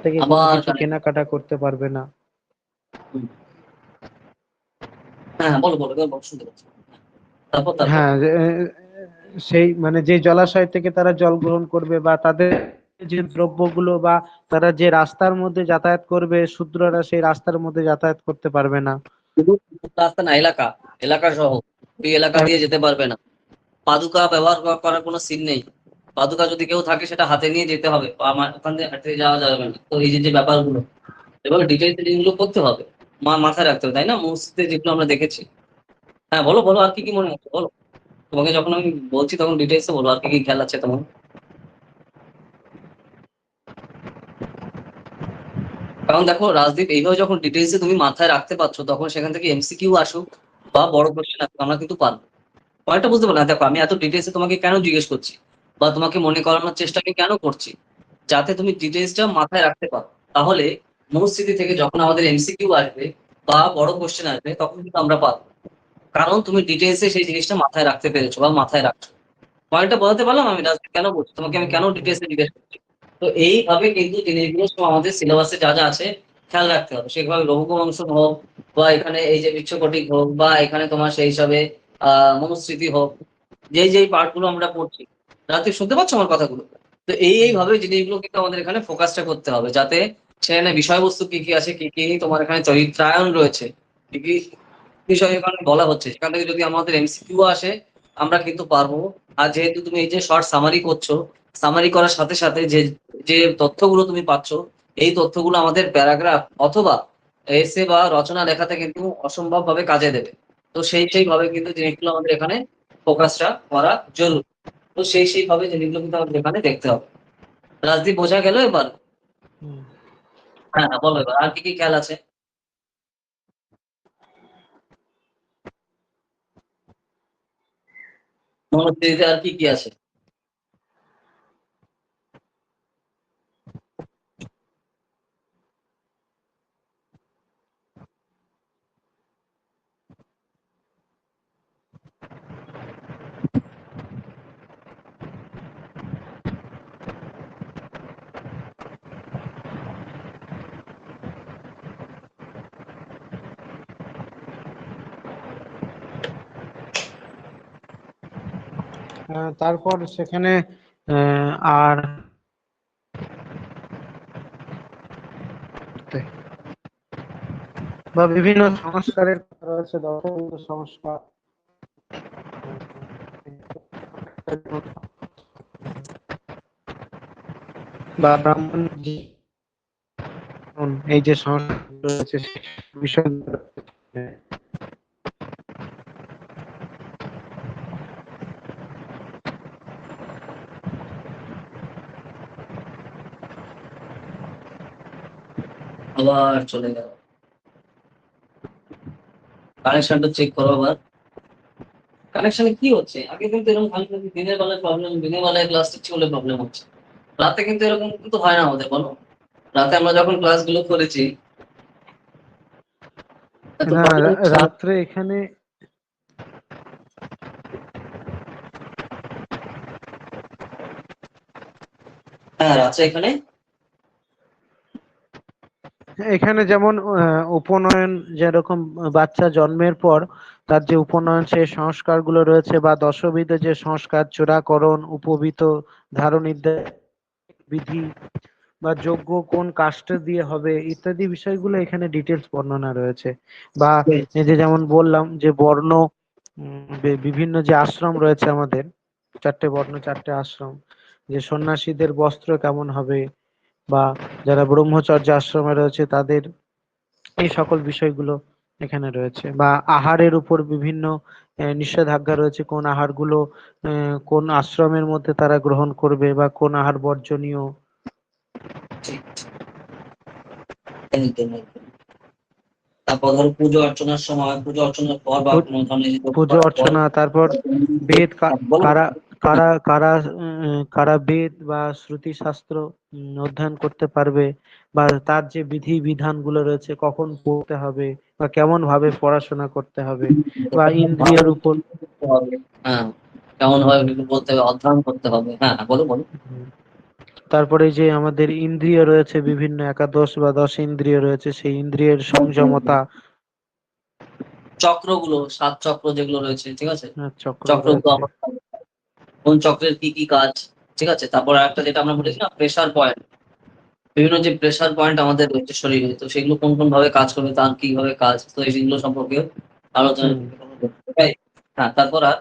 থেকে কোনো আবার কিছু কানেক্ট। কেনাকাটা করতে পারবে না। হ্যাঁ, হ্যাঁ, বলো, বলো, এবার বলো, শুনতে পাচ্ছি। তারপর, তারপর। হ্যাঁ, সেই মানে যে জলাশয় থেকে তারা জল গ্রহণ করবে, বা তাদের যে দ্রব্যগুলো, বা তারা যে রাস্তার মধ্যে যাতায়াত করবে, শূদ্ররা সেই রাস্তার মধ্যে যাতায়াত করতে পারবে না। শুধু রাস্তা না, এলাকা, এলাকা সহ ওই এলাকা দিয়ে যেতে পারবে না। পাদুকা ব্যবহার করার কোনো সিন নেই। পাদুকা যদি কেউ থাকে সেটা হাতে নিয়ে যেতে হবে, আমার ওখান দিয়ে হাঁটতে যাওয়া যাবে না। তো এই যে যে ব্যাপারগুলো, এবার ডিটেইলস জিনিসগুলো করতে হবে, মাথায় রাখতে হবে, তাই না? মসজিদে যেগুলো আমরা দেখেছি, হ্যাঁ বলো বলো, আর কি কি মনে হচ্ছে বলো। তোমাকে যখন আমি বলছি তখন ডিটেলসে বলো আর কি কি খেয়াল আছে তোমার। কারণ দেখো রাজদীপ, এইভাবে যখন ডিটেলসে তুমি মাথায় রাখতে পারছো তখন সেখান থেকে এমসিকিউ আসুক বা বড় কোশ্চেন আসুক আমরা কিন্তু পারবো। পয়েন্টটা বুঝতে পারলাম। দেখো আমি এত ডিটেলসে তোমাকে কেন জিজ্ঞেস করছি বা তোমাকে মনে করানোর চেষ্টা আমি কেন করছি, যাতে তুমি ডিটেলসটা মাথায় রাখতে পারো। তাহলে মনস্থিতি থেকে যখন আমাদের এমসিকিউ আসবে বা বড় কোশ্চেন আসবে তখন কিন্তু আমরা পারবো। কারণ তুমি ডিটেলসে সেই জিনিসটা মাথায় রাখতে পেরেছো বা মাথায় রাখছো। পয়েন্টটা বোঝাতে পারলাম আমি রাজদীপ কেন বলছি, তোমাকে আমি কেন ডিটেলসে জিজ্ঞেস করছি। তো এইভাবে কিন্তু জিনিসগুলো সব আমাদের সিলেবাসে যা যা আছে খেয়াল রাখতে হবে। সেভাবে লঘু অংশ হোক বা এখানে এই যে বিচ্ছকটিক হোক বা এখানে তোমার সেই হিসাবে মনুস্মৃতি হোক, যেই যেই পার্ট গুলো আমরা পড়ছি। রাজদীপ শুনতে পাচ্ছ আমার কথাগুলো? তো এইভাবে জিনিসগুলো কিন্তু আমাদের এখানে ফোকাসটা করতে হবে, যাতে সেখানে বিষয়বস্তু কি কি আছে, কি কি তোমার এখানে চরিত্রায়ন রয়েছে, কি কি বিষয় এখানে বলা হচ্ছে, সেখান থেকে যদি আমাদের এমসিকিউ আসে আমরা কিন্তু পারবো। আর যেহেতু তুমি এই যে শর্ট সামারি করছো, সামারি করার সাথে সাথে যে যে তথ্যগুলো তুমি পাচ্ছ, এই তথ্যগুলো আমাদের প্যারাগ্রাফ অথবা এসে বা রচনা লেখাতে কিন্তু অসম্ভব ভাবে কাজে দেবে। তো সেইভাবে কিন্তু জিনিসগুলো আমাদের এখানে ফোকাসটা করা জরুরি। তো সেইভাবে জিনিসগুলো কিন্তু আমাদের এখানে দেখতে হবে। রাজদীপ বোঝা গেল এবার? হুম। হ্যাঁ হ্যাঁ, বলো এবার আর কি কি খেয়াল আছে। মনোস্থিতিতে আর কি কি আছে। তারপর সেখানে আর বা বিভিন্ন সংস্কারের কথা রয়েছে, দশবিধ সংস্কার বা ব্রাহ্মণ জীবন, এই যে সংস্কার রয়েছে সেই বিষয়। আবার চলে গেল, কানেকশনটা চেক করো আবার। কানেকশনে কি হচ্ছে? আগে কিন্তু এরকম ভালো দিনের বেলায় প্রবলেম, দিনের বেলায় ক্লাস নিচ্ছি বলে প্রবলেম হচ্ছে। রাতে কিন্তু এরকম কিন্তু হয় না আমাদের, বলো। রাতে আমরা যখন ক্লাসগুলো করেছি এত না, প্রবলেম হচ্ছে না। রাত্রে এখানে হ্যাঁ রাত্রে এখানে এখানে যেমন উপনয়ন, যেরকম বাচ্চা জন্মের পর তার যে উপনয়ন সেই সংস্কারগুলো রয়েছে, বা দশবিধ যে সংস্কার, চূড়াকরণ, উপবীত, ধারণ ইত্যাদি বিধি, বা যজ্ঞ কোন কাস্টে দিয়ে হবে ইত্যাদি বিষয়গুলো এখানে ডিটেলস বর্ণনা রয়েছে। বা এই যে যেমন বললাম যে বর্ণ, বিভিন্ন যে আশ্রম রয়েছে আমাদের, চারটে বর্ণ, চারটে আশ্রম, যে সন্ন্যাসীদের বস্ত্র কেমন হবে, বা যারা ব্রহ্মচর্য আশ্রমে রয়েছে তাদের, এই সকল বিষয়গুলো এখানে রয়েছে। বা আহারের উপর বিভিন্ন নিষেধাজ্ঞা রয়েছে, কোন আহারগুলো কোন আশ্রমের মধ্যে তারা গ্রহণ করবে বা কোন আহার বর্জনীয়। ঠিক একদম একদম। তারপর ধরো পুজো অর্চনার সময়, পুজো অর্চনার পর বা পু- কোনো ধরনের যে যজ্ঞ পুজো করার পর অর্চনা, তারপর বেদ, বলো। কারা কারা কারা কারা বেদ বা শ্রুতি শাস্ত্র অধ্যয়ন করতে পারবে, বা তার যে বিধি বিধান গুলো রয়েছে, কখন পড়তে হবে বা কেমন ভাবে পড়াশোনা করতে হবে, বা ইন্দ্রিয়ের উপর। করতে হবে। হ্যাঁ, কেমন ভাবে বিভিন্ন বলতে হবে, অধ্যয়ন করতে হবে। হ্যাঁ হ্যাঁ, বলো বলো। হুম। তারপরে যে আমাদের ইন্দ্রিয় রয়েছে, বিভিন্ন একাদশ বা দশ ইন্দ্রিয় রয়েছে, সেই ইন্দ্রিয়ের সংযমতা, চক্রগুলো, সাত চক্র যেগুলো রয়েছে, ঠিক আছে। চক্র চক্রগুলো রয়েছে। আমরা কোন চক্রের কি কি কাজ, ঠিক আছে। তারপর একটা যেটা আমরা হুম, বলেছি না, প্রেসার পয়েন্ট, বিভিন্ন যে প্রেসার পয়েন্ট আমাদের রয়েছে শরীরে, তো সেগুলো কোন কোন ভাবে কাজ করবে, তার কিভাবে কাজ, তো এই জিনিসগুলো সম্পর্কে আলোচনা হুম। করবো। তাই? হ্যাঁ তারপর আর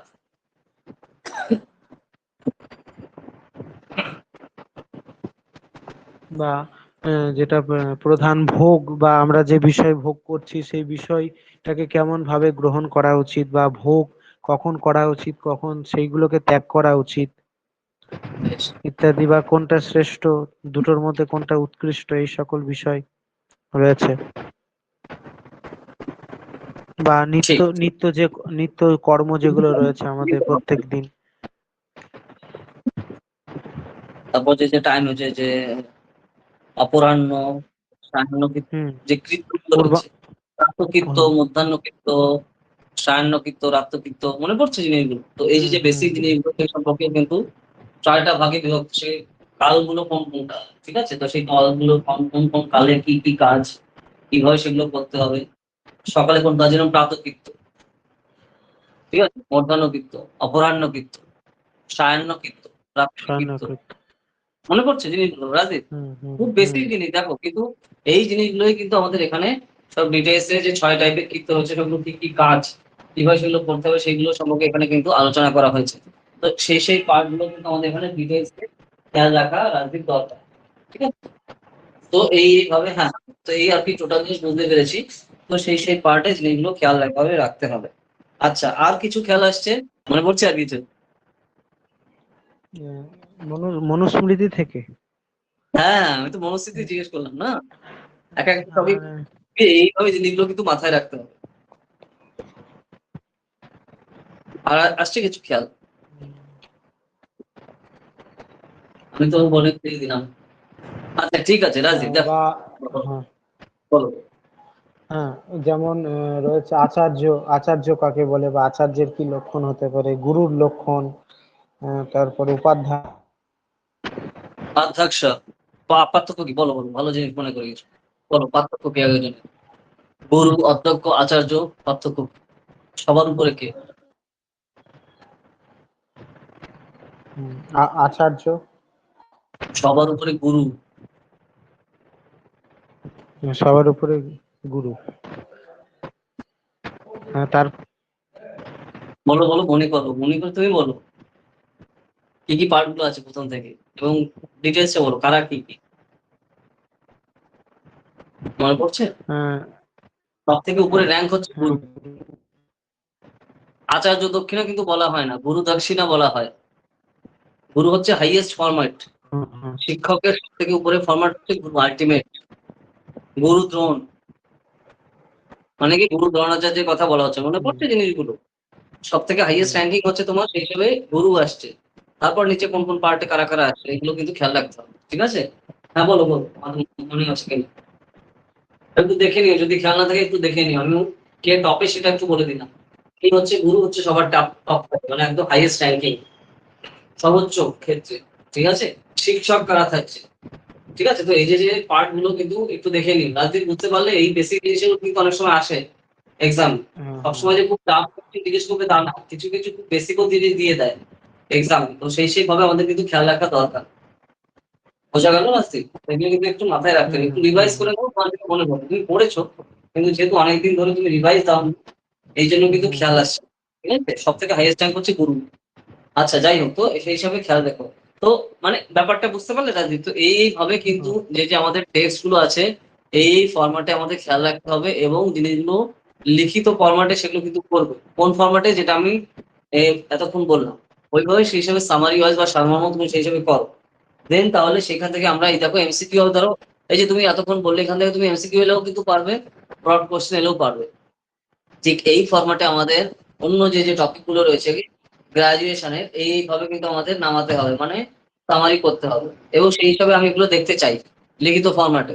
বা যেটা প্রধান ভোগ বা আমরা যে বিষয় ভোগ করছি সেই বিষয়টাকে কেমন ভাবে গ্রহণ করা উচিত, বা ভোগ কখন করা উচিত, কখন সেইগুলোকে ত্যাগ করা উচিত বেশ। ইত্যাদি, বা কোনটা শ্রেষ্ঠ, দুটোর মধ্যে কোনটা উৎকৃষ্ট, এই সকল বিষয় রয়েছে। বা নিত্য ঠিক। নিত্য যে নিত্য কর্ম যেগুলো রয়েছে আমাদের প্রত্যেক দিন। তারপর যে টাইম হচ্ছে যে অপরাহ্ন, সায়াহ্নকৃত্য, হুম। যে কৃত্যগুলো পূর্ব। রয়েছে, প্রাতঃকৃত্য, মধ্যাহ্নকৃত্য, সায়াহ্নকৃত্য, রাত্রকৃত্য, মনে পড়ছে জিনিসগুলো? তো এই যে হুম যে হুম বেসিক জিনিসগুলো সেই সম্পর্কে কিন্তু ৬ টা ভাগে বিভক্ত। সেই কালগুলো কোন কোনটা, ঠিক আছে? তো সেই কালগুলো কোন কালে কি কি কাজ, কিভাবে সেগুলো করতে হবে। সকালে কোন কাজ, যেরকম প্রাতঃকৃত্য, ঠিক আছে? মধ্যাহ্নকৃত্য, অপরাহ্নকৃত্য, সায়াহ্নকৃত্য, রাত্রিকৃত্য। স্বর্ণকৃত। মনে পড়ছে জিনিসগুলো রাজীব? হুম হুম খুব হুম বেসিক জিনিস দেখো, কিন্তু এই জিনিসগুলোই কিন্তু আমাদের এখানে সব ডিটেইলস এ যে ৬ টাইপের কীর্তন হচ্ছে, সেগুলো কি কি কাজ, কিভাবে সেগুলো করতে হবে, সেগুলো সম্পর্কে এখানে কিন্তু আলোচনা করা হয়েছে। তো সেই পার্ট গুলো কিন্তু আমাদের এখানে ডিটেইলস এ খেয়াল রাখা রাজদীপ দরকার। ঠিক আছে? তো এইভাবে হ্যাঁ, তো এই আরকি টোটাল জিনিস বুঝতে পেরেছি। তো সেই পার্টে জিনিসগুলো খেয়াল রাখতে হবে। আচ্ছা, আর কিছু খেয়াল আসছে? মনে পড়ছে আর কিছু? আহ, মনুস্মৃতি থেকে। হ্যাঁ, আমি তো মনস্থিতি জিজ্ঞেস করলাম না? একটা টপিক আর এইভাবে জিনিসগুলো কিন্তু মাথায় রাখতে হবে। আর আসছে কিছু খেয়াল? আমি তো বলে দিয়ে দিলাম। আচ্ছা ঠিক আছে রাজদীপ, দেখো। বা হ্যাঁ বলো। হ্যাঁ, যেমন রয়েছে আচার্য। আচার্য কাকে বলে, বা আচার্যের কি লক্ষণ হতে পারে, গুরুর লক্ষণ, তারপরে উপাধ্যায়। অধ্যক্ষ, পার্থক্য কি? বলো বলো, ভালো জিনিস মনে করিয়েছো। বলো পার্থক্য কি আগে জন্য? গুরু, অধ্যক্ষ, আচার্য, পার্থক্য কি? সবার উপরে কে? আচার্য। সবার উপরে গুরু। সবার উপরে গুরু। তার বলো বলো, মনে করো, মনে করে তুমি বলো। কি কি পার্ট গুলো আছে প্রথম থেকে, এবং ডিটেলসে বলো কারা কি কি। মনে পড়ছে? আহ, সব থেকে উপরে র্যাঙ্ক হচ্ছে হ্যাঁ, গুরু। আচার্য দক্ষিণা কিন্তু বলা হয় না, গুরু দক্ষিণা বলা হয়। গুরু হচ্ছে হাইয়েস্ট ফরম্যাট। হুম, হুম, শিক্ষকের সব থেকে উপরে ফরম্যাট হচ্ছে গুরু আল্টিমেট। গুরু দ্রোণ, মানে কি গুরু দ্রোণাচার্যের কথা বলা হচ্ছে, মনে হুম, পড়ছে জিনিসগুলো? সব থেকে হাইয়েস্ট হুম, র্যাঙ্কিং হচ্ছে তোমার, সেই হিসেবে গুরু আসছে। তারপর নিচে কোন কোন পার্টে কারা কারা আসছে, এগুলো কিন্তু খেয়াল রাখতে হবে। ঠিক আছে? হ্যাঁ বলো বলো, আমার মনে আছে কিনা একটু দেখে নিও, যদি খেয়াল না থাকে একটু দেখে নিও। আমি কে টপে সেটা একটু বলে দিলাম। কি হচ্ছে, গুরু হচ্ছে সবার টপ, মানে একদম হাইয়েস্ট র্যাঙ্কিং, সর্বোচ্চ ক্ষেত্রে। ঠিক আছে? শিক্ষক কারা থাকছে। ঠিক আছে? তো এই যে যে পার্ট গুলো কিন্তু একটু দেখে নিন, রাজদীপ, বুঝতে পারলে এই বেসিক জিনিসগুলো কিন্তু অনেক সময় আসে এক্সাম। হ্যাঁ, হ্যাঁ, সবসময় যে খুব টাফ জিজ্ঞেস করবে তা না, কিছু কিছু খুব বেসিকও জিনিস দিয়ে দেয় এক্সাম। তো সেই ভাবে আমাদের কিন্তু খেয়াল রাখা দরকার। বোঝা গেল রাজদীপ? এগুলো কিন্তু একটু মাথায় রাখতে হুম, হবে, একটু হুম, হুম, রিভাইজ করে নেবো, তোমার কিন্তু মনে পড়বে, তুমি পড়েছো, কিন্তু যেহেতু অনেকদিন ধরে তুমি রিভাইজ দাও, এই জন্য হুম, কিন্তু হুম, খেয়াল আসছে। ঠিক আছে? সব থেকে হাইয়েস্ট র্যাঙ্ক হচ্ছে গুরু। আচ্ছা যাই হোক, তো সেই হিসাবে খেয়াল রেখো। তো মানে ব্যাপারটা বুঝতে পারলে রাজদীপ? তো এইভাবে কিন্তু হুম, যে আমাদের টেক্সট গুলো আছে, এই ফরম্যাটে আমাদের খেয়াল রাখতে হবে, এবং জিনিসগুলো লিখিত ফরম্যাটে সেগুলো কিন্তু করবে। কোন ফরম্যাটে, যেটা আমি এতক্ষণ বললাম, ওইভাবে সেই হিসাবে সামারি ওয়াইজ বা সারমর্ম তুমি সেই হিসাবে করো। দেন তাহলে সেখান থেকে আমরা এই দেখো এমসিকিউ ধরো, এই যে তুমি এতক্ষণ বললে, এখান থেকে তুমি এমসিকিউ এলেও কিন্তু পারবে, ব্রড কোশ্চেন এলেও পারবে। ঠিক এই ফরম্যাটে আমাদের অন্য যে যে টপিক গুলো রয়েছে গ্রাজুয়েশনের, এইভাবে কিন্তু আমাদের নামাতে হবে, মানে সামারি করতে হবে। এবং সেই হিসাবে আমি এগুলো দেখতে চাই লিখিত ফরম্যাটে,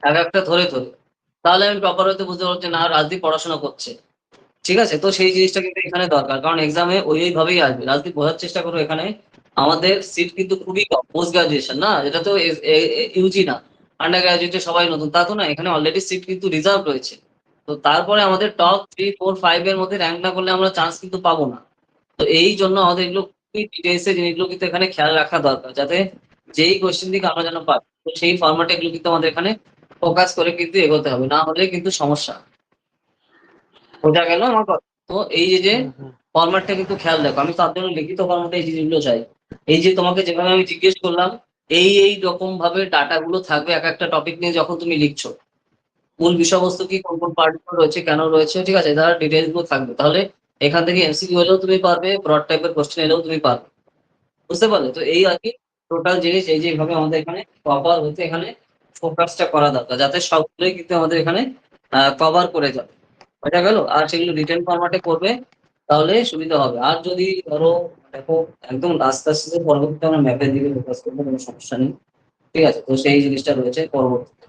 এক একটা ধরে ধরে। তাহলে আমি প্রপার হয়তো বুঝতে পারবো যে না, রাজদীপ পড়াশোনা করছে। ঠিক আছে? তো সেই জিনিসটা কিন্তু এখানে দরকার, কারণ এক্সামে ওইভাবেই আসবে। রাজদীপ বোঝার চেষ্টা করো, এখানে আমাদের সিট কিন্তু খুবই কম। পোস্ট গ্রাজুয়েশন না, এটা তো ইউজি না, আন্ডার গ্রাজুয়েটে সবাই নতুন তা তো না, এখানে অলরেডি সিট কিন্তু রিজার্ভ রয়েছে। তো তারপরে আমাদের টপ 3, 4, 5 এর মধ্যে র্যাঙ্ক না করলে আমরা চান্স কিন্তু পাবো না। তো এই জন্য আমাদের এগুলো খুবই ডিটেলস এর জিনিসগুলো কিন্তু এখানে খেয়াল রাখা দরকার, যাতে যেই কোশ্চেন দিকে আমরা যেন পাই, তো সেই ফরম্যাটে এগুলো কিন্তু আমাদের এখানে ফোকাস করে কিন্তু এগোতে হবে, না হলে কিন্তু সমস্যা। বোঝা গেল আমার কথা? তো এই যে যে হুম, হুম, ফরম্যাটটা কিন্তু খেয়াল রাখো, আমি তার জন্য লিখিত ফরম্যাটে এই জিনিসগুলো চাই। এই যে তোমাকে যেভাবে আমি জিজ্ঞেস করলাম, এই রকম ভাবে ডাটাগুলো থাকবে এক একটা টপিক নিয়ে যখন তুমি লিখছো। মূল বিষয়বস্তু কি, কোন কোন পার্টগুলো রয়েছে, কেন রয়েছে, ঠিক আছে? তার ডিটেইলস গুলো থাকবে। তাহলে এখান থেকে এমসিকিউ এলেও তুমি পারবে, ব্রড টাইপের কোশ্চেন এলেও তুমি পারবে। বুঝতে পারলে? তো এই আরকি টোটাল জিনিস, এই যেভাবে আমাদের এখানে কভার হতে এখানে ফোকাসটা করা দরকার। যাতে সবগুলোই কিন্তু আমাদের এখানে কভার করে যাবে। বোঝা গেল? আর সেগুলো রিটেন ফরম্যাটে করবে, তাহলে সুবিধা হবে। আর যদি ধরো দেখো একদম আস্তে, আস্তে পরবর্তীতে আমরা ম্যাপের দিকে ফোকাস করবো, কোনো সমস্যা নেই। ঠিক আছে? তো সেই জিনিসটা রয়েছে পরবর্তীতে।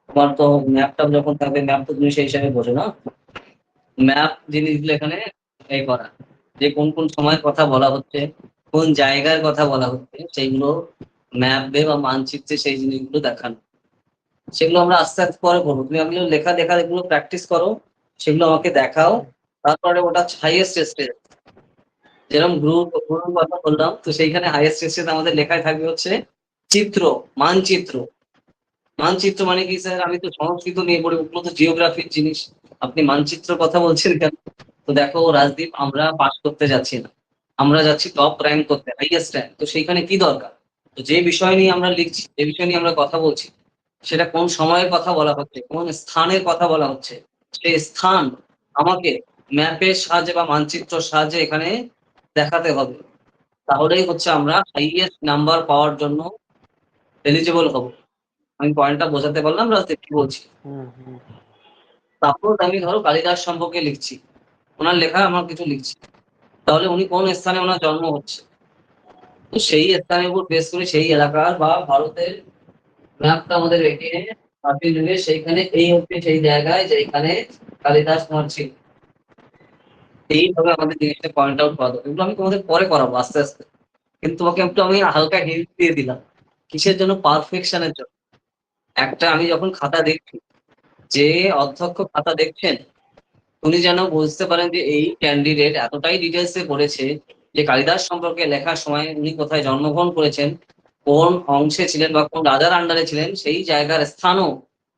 তোমার তো ম্যাপটা যখন থাকবে, ম্যাপ তো তুমি সেই হিসাবে বোঝো না? ম্যাপ জিনিসগুলো এখানে এই করা, যে কোন কোন সময়ের কথা বলা হচ্ছে, কোন জায়গার কথা বলা হচ্ছে, সেইগুলো ম্যাপে বা মানচিত্রে সেই জিনিসগুলো দেখানো। সেগুলো আমরা আস্তে আস্তে পরে করবো। তুমি এগুলো লেখা দেখা এগুলো প্র্যাকটিস করো, সেগুলো আমাকে দেখাও। তারপরে ওটা হাইয়েস্ট স্টেজ, যেরকম গুরুর কথা বললাম, তো সেইখানে হাইয়েস্ট স্টেজ আমাদের লেখায় থাকবে হচ্ছে চিত্র, মানচিত্র। মানচিত্র মানে কি স্যার? আমি তো সংস্কৃত নিয়ে পড়ি, ওগুলো তো জিওগ্রাফির জিনিস। আপনি মানচিত্র কথা বলছেন কেন? তো দেখো রাজদীপ, আমরা পাস করতে যাচ্ছি না, আমরা যাচ্ছি টপ র্যাঙ্ক করতে, হাইয়েস্ট র্যাঙ্ক। তো সেইখানে কি দরকার? তো যে বিষয় নিয়ে আমরা লিখছি, যে বিষয় নিয়ে আমরা কথা বলছি, সেটা কোন সময়ের কথা বলা হচ্ছে, কোন স্থানের কথা বলা হচ্ছে, সেই স্থান আমাকে ম্যাপের সাহায্যে বা মানচিত্রের সাহায্যে এখানে দেখাতে হবে। তাহলেই হচ্ছে আমরা হাইয়েস্ট নাম্বার পাওয়ার জন্য এলিজিবল হব। আমি পয়েন্টটা বোঝাতে পারলাম রাজদীপ, কি বলছি? হুম হুম তারপর আমি ধরো কালিদাস সম্পর্কে লিখছি, ওনার লেখা আমার কিছু লিখছি, তাহলে উনি কোন স্থানে ওনার জন্ম হচ্ছে, তো সেই স্থানের উপর বেস করে সেই এলাকার বা ভারতের ম্যাপটা আমাদের এঁকে পাঠিয়ে দেবে। সেইখানে এই হচ্ছে সেই জায়গায় যেখানে কালিদাস তোমার ছিল। এইভাবে আমাদের জিনিসটা পয়েন্ট আউট করা দরকার। এগুলো আমি তোমাদের পরে করাবো আস্তে আস্তে, কিন্তু তোমাকে একটু আমি হালকা হিন্ট দিয়ে দিলাম। কিসের জন্য? পারফেকশনের জন্য। একটা আমি যখন খাতা দেখছি, যে অধ্যক্ষ খাতা দেখছেন, উনি যেন বুঝতে পারেন যে এই ক্যান্ডিডেট এতটাই ডিটেলসে পড়েছে যে কালিদাস সম্পর্কে লেখার সময় উনি কোথায় জন্মগ্রহণ করেছেন, কোন অংশে ছিলেন বা কোন রাজার আন্ডারে ছিলেন, সেই জায়গার স্থানও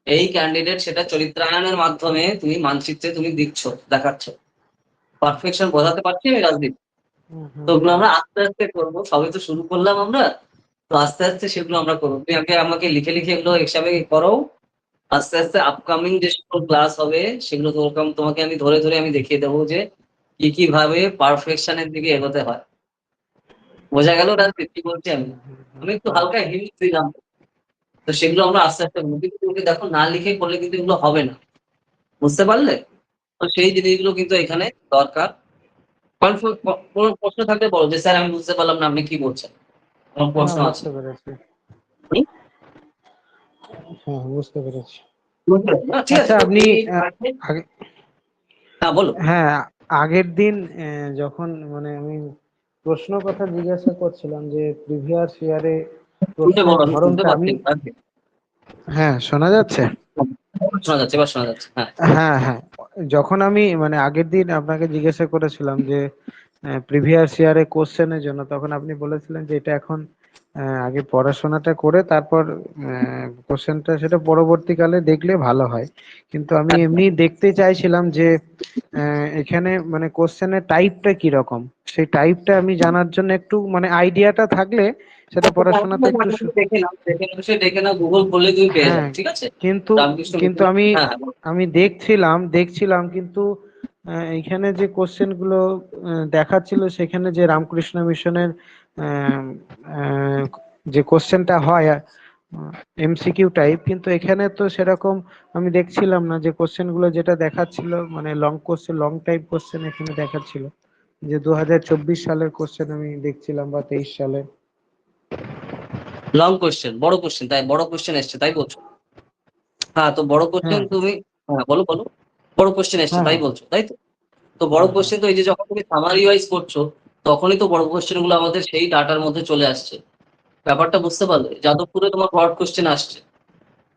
এই ক্যান্ডিডেট সেটা চরিত্রায়নের মাধ্যমে তুমি মানচিত্রে তুমি দিচ্ছ, দেখাচ্ছ। পারফেকশন বোঝাতে পারছি আমি রাজদীপ? হুম তো হুম ওগুলো হুম। আমরা আস্তে আস্তে করবো, সবে তো শুরু করলাম আমরা। তো আস্তে আস্তে সেগুলো আমরা করবো, তুমি আগে আমাকে লিখে লিখে এগুলো হিসাবে করো। আস্তে আস্তে আপকামিং যে সকল ক্লাস হবে, সেগুলো তো ওরকম তোমাকে আমি ধরে ধরে আমি দেখিয়ে দেবো যে কি কি ভাবে পারফেকশনের দিকে এগোতে হয়। বোঝা গেল রাজদীপ, কি বলছি আমি? আমি একটু হুম। হালকা হিন্ট দিলাম। তো সেগুলো আমরা আস্তে আস্তে করবো, কিন্তু তুমি দেখো না লিখে করলে কিন্তু এগুলো হবে না। বুঝতে পারলে? তো সেই জিনিসগুলো কিন্তু এখানে দরকার। কোনো প্রশ্ন থাকলে বলো যে স্যার আমি বুঝতে পারলাম না, আপনি কি বলছেন? কোনো না, প্রশ্ন আছে? বুঝতে পেরেছি। হুম? হ্যাঁ, বুঝতে পেরেছি। বুঝতে পেরেছো? না, ঠিক আচ্ছা, আছে। তো আপনি এই আহ, আগে হ্যাঁ বলো। হ্যাঁ, আগের দিন যখন মানে আমি প্রশ্ন কথা জিজ্ঞাসা করছিলাম যে প্রিভিয়াস ইয়ারে শুনতে প্রশ্নের বলো, আমি শুনতে ধরনটা পাচ্ছি আমি, না, রাজদীপ। হ্যাঁ শোনা যাচ্ছে? শোনা যাচ্ছে, এবার শোনা যাচ্ছে, হ্যাঁ। হ্যাঁ হ্যাঁ, যখন আমি মানে আগের দিন আপনাকে জিজ্ঞাসা করেছিলাম যে প্রিভিয়াস ইয়ারে কোশ্চেনের জন্য, তখন আপনি বলেছিলেন যে এটা এখন আগে পড়াশোনাটা করে তারপর কোশ্চেনটা সেটা পরবর্তীকালে দেখলে ভালো হয়। কিন্তু আমি এমনি দেখতে চাইছিলাম যে এখানে মানে কোশ্চেনের টাইপটা কি রকম, সেই টাইপটা আমি জানার জন্য একটু মানে আইডিয়াটা থাকলে সেটা পড়াশোনাতে একটু দেখে নাও, গুগল করলে তুমি পেয়ে হ্যাঁ, যাবে, ঠিক আছে? কিন্তু রামকৃষ্ণ কিন্তু মিশন, আমি হ্যাঁ হ্যাঁ, বলো। আমি দেখছিলাম কিন্তু এখানে যে কোশ্চেন গুলো দেখাচ্ছিল সেখানে যে রামকৃষ্ণ মিশনের আহ, আহ, যে কোশ্চেনটা হয় এমসিকিউ টাইপ, কিন্তু এখানে তো সেরকম আমি দেখছিলাম না। যে কোশ্চেন গুলো যেটা দেখাচ্ছিল মানে long question, long type question এখানে দেখাচ্ছিল যে 2024 সালের কোশ্চেন আমি দেখছিলাম বা 23 সালের। লং কোশ্চেন, বড় কোশ্চেন, তাই বড় কোশ্চেন এসছে তাই বলছো? হ্যাঁ, তো বড় কোশ্চেন হ্যাঁ তুমি, হ্যাঁ বলো বলো। বড় কোশ্চেন এসছে হ্যাঁ তাই হ্যাঁ বলছো, তাই তো? তো বড় হ্যাঁ হ্যাঁ। কোশ্চেন তো এই যে যখন তুমি সামারি ওয়াইজ করছো, তখনই তো বড় কোশ্চেন গুলো আমাদের সেই ডাটার মধ্যে চলে আসছে। ব্যাপারটা বুঝতে পারলে? যাদবপুরে তোমার ব্রড কোশ্চেন আসছে,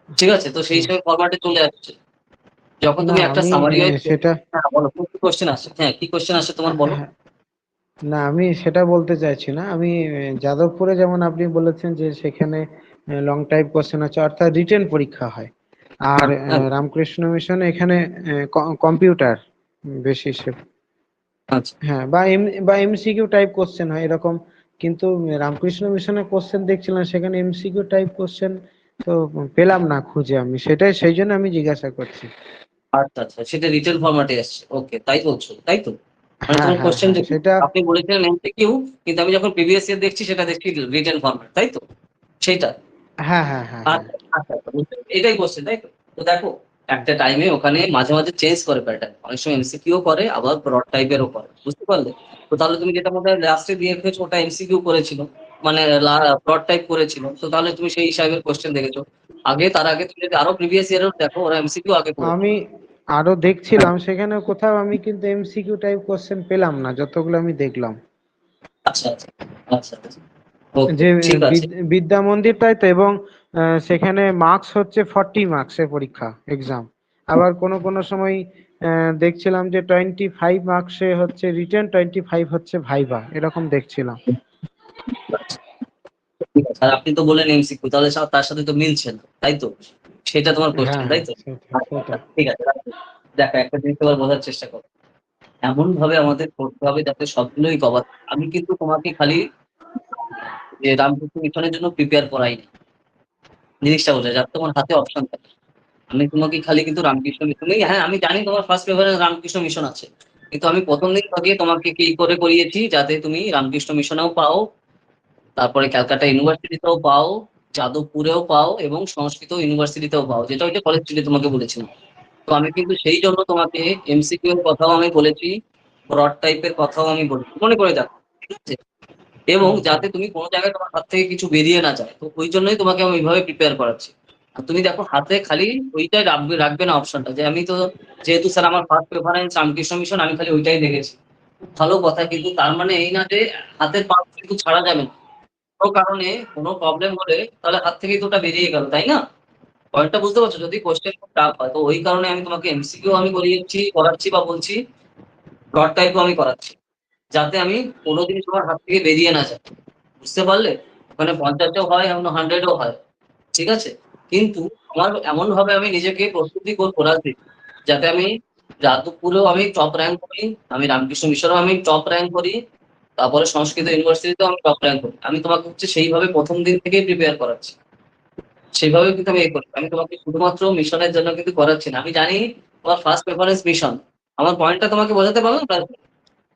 ঠিক আছে? তো সেই হুম। হিসাবে ফরম্যাটে চলে আসছে। যখন না তুমি একটা আমি সামারি ওয়াইজ, সেটা, হ্যাঁ বলো, কি কোশ্চেন আসছে, হ্যাঁ কি কোশ্চেন আসছে তোমার, বলো। হ্যাঁ, না আমি সেটা বলতে চাইছি না। আমি যাদবপুরে যেমন আপনি বলেছেন যে সেখানে লং টাইপ কোশ্চেন আছে অর্থাৎ রিটেন পরীক্ষা হয়, আর হ্যাঁ হ্যাঁ, রামকৃষ্ণ মিশনে এখানে কম্পিউটার বেসিসে, আচ্ছা। হ্যাঁ, বা এমসিকিউ টাইপ কোশ্চেন হয় এরকম। কিন্তু রামকৃষ্ণ মিশনের কোশ্চেন দেখছিলাম সেখানে এমসিকিউ টাইপ কোশ্চেন তো পেলাম না খুঁজে, আমি সেটাই সেই জন্য আমি জিজ্ঞাসা করছি। আচ্ছা আচ্ছা, সেটা রিটেল ফরম্যাটে আসছে, ওকে, তাই বলছো তাই তো? মানে হ্যাঁ তোমার হ্যাঁ কোশ্চেন হ্যাঁ দেখি, সেটা। আপনি বলেছিলেন এমসিকিউ, কিন্তু আমি যখন প্রিভিয়াস ইয়ার দেখছি সেটা দেখছি রিটেল ফরম্যাট, তাই তো? সেইটা। হ্যাঁ হ্যাঁ হ্যাঁ হ্যাঁ। আচ্ছা আচ্ছা আচ্ছা, বুঝতে পেরেছি। এটাই কোশ্চেন তাই তো? তো দেখো, একটা টাইমে ওখানে মাঝে মাঝে চেঞ্জ করে প্যাটার্ন, অনেক সময় এমসিকিউ করে আবার ব্রড টাইপেরও করে, বুঝতে পারলে? তো তাহলে তুমি যেটা মধ্যে লাস্টে দিয়ে রেখেছো ওটা এমসিকিউ করেছিল, মানে ব্রড টাইপ করেছিল, তো তাহলে তুমি সেই হিসাবের কোশ্চেন দেখেছো। তার আগে তুমি যদি আরো প্রিভিয়াস ইয়ারেও দেখো, ওরা এমসিকিউ আগে করেছে। আমি আরো দেখছিলাম সেখানে কোথাও আমি কিন্তু এমসিকিউ টাইপ কোশ্চেন পেলাম না যতগুলো আমি দেখলাম। আচ্ছা আচ্ছা আচ্ছা আচ্ছা, ওকে, যে ঠিক আছে। বিদ্যা মন্দির তাই তো, এবং সেখানে মার্কস হচ্ছে 40 মার্কসের পরীক্ষা এক্সাম। আবার কোনো কোনো সময় দেখছিলাম যে 25 মার্কসে হচ্ছে রিটেন, 25 হচ্ছে ভাইবা, এরকম দেখছিলাম। ঠিক আছে, আর আপনি তো বললেন এমসিকিউ, তাহলে তার সাথে তো মিলছে না, তাই তো? সেটা তোমার কোশ্চেন, হ্যাঁ তাই হ্যাঁ তো? সেটাই আচ্ছা আচ্ছা, সেটাই। ঠিক আছে, রাখো। দেখো, একটা জিনিস এবার বোঝার চেষ্টা করো, এমন ভাবে আমাদের করতে হবে যাতে সবগুলোই কভার। আমি কিন্তু তোমাকে খালি যে রামকৃষ্ণ মিশনের জন্য প্রিপেয়ার করাই না, জিনিসটা বোঝা, যাতে তোমার হাতে অপশন থাকে। আমি তোমাকে খালি কিন্তু রামকৃষ্ণ মিশনেই, হ্যাঁ আমি জানি তোমার ফার্স্ট প্রেফারেন্স রামকৃষ্ণ মিশন আছে, কিন্তু আমি প্রথম দিন থেকে তোমাকে কি করে করিয়েছি যাতে তুমি রামকৃষ্ণ মিশনেও পাও, তারপরে ক্যালকাটা ইউনিভার্সিটিতেও পাও, যাদবপুরেও পাও, এবং সংস্কৃত ইউনিভার্সিটিতেও পাও, যেটা ওইটা কলেজ স্ট্রিটে তোমাকে বলেছিলাম। তো আমি কিন্তু সেই জন্য তোমাকে এমসিকিউ এর কথাও আমি বলেছি, ব্রড টাইপের কথাও আমি বলেছি, মনে করে দেখো, ঠিক আছে? এবং হুম হুম। যাতে তুমি কোনো জায়গায় তোমার হাত থেকে কিছু বেরিয়ে না যায়, তো ওই জন্যই তোমাকে আমি ওইভাবে প্রিপেয়ার করাচ্ছি। আর তুমি দেখো হাতে খালি ওইটাই রাখবে, রাখবে না অপশনটা, যে আমি তো, যেহেতু স্যার আমার ফার্স্ট প্রেফারেন্স রামকৃষ্ণ মিশন, আমি খালি ওইটাই দেখেছি। খুব ভালো কথা, কিন্তু তার মানে এই না যে হাতের পাঁচ কিন্তু ছাড়া যাবে না। কোনো কারণে কোনো প্রবলেম হলে তাহলে হাত থেকে তো ওটা বেরিয়ে গেল, তাই না? পয়েন্টটা বুঝতে পারছো? যদি কোশ্চেন খুব টাফ হয়, তো ওই কারণে আমি তোমাকে এমসিকিউ আমি করাচ্ছি বা বলছি, ব্রড টাইপও আমি করাচ্ছি, যাতে আমি কোনো জিনিস তোমার হাত থেকে বেরিয়ে না যায়, বুঝতে পারলে? ওখানে 50ও হয়, এমন 100ও হয়, ঠিক আছে? কিন্তু আমার এমন ভাবে আমি নিজেকে প্রস্তুতি করবো রাজদীপ, যাতে আমি যাদবপুরেও আমি টপ র্যাঙ্ক করি, আমি রামকৃষ্ণ মিশনেও আমি টপ র্যাঙ্ক করি, তারপরে সংস্কৃত ইউনিভার্সিটিতেও আমি টপ র্যাঙ্ক করি। আমি তোমাকে হচ্ছে সেইভাবে প্রথম দিন থেকেই প্রিপেয়ার করাচ্ছি, সেভাবে কিন্তু আমি করি। আমি তোমাকে শুধুমাত্র মিশনের জন্য কিন্তু করাচ্ছি না, আমি জানি তোমার ফার্স্ট প্রেফারেন্স মিশন। আমার পয়েন্টটা তোমাকে বোঝাতে পারলাম রাজদীপ?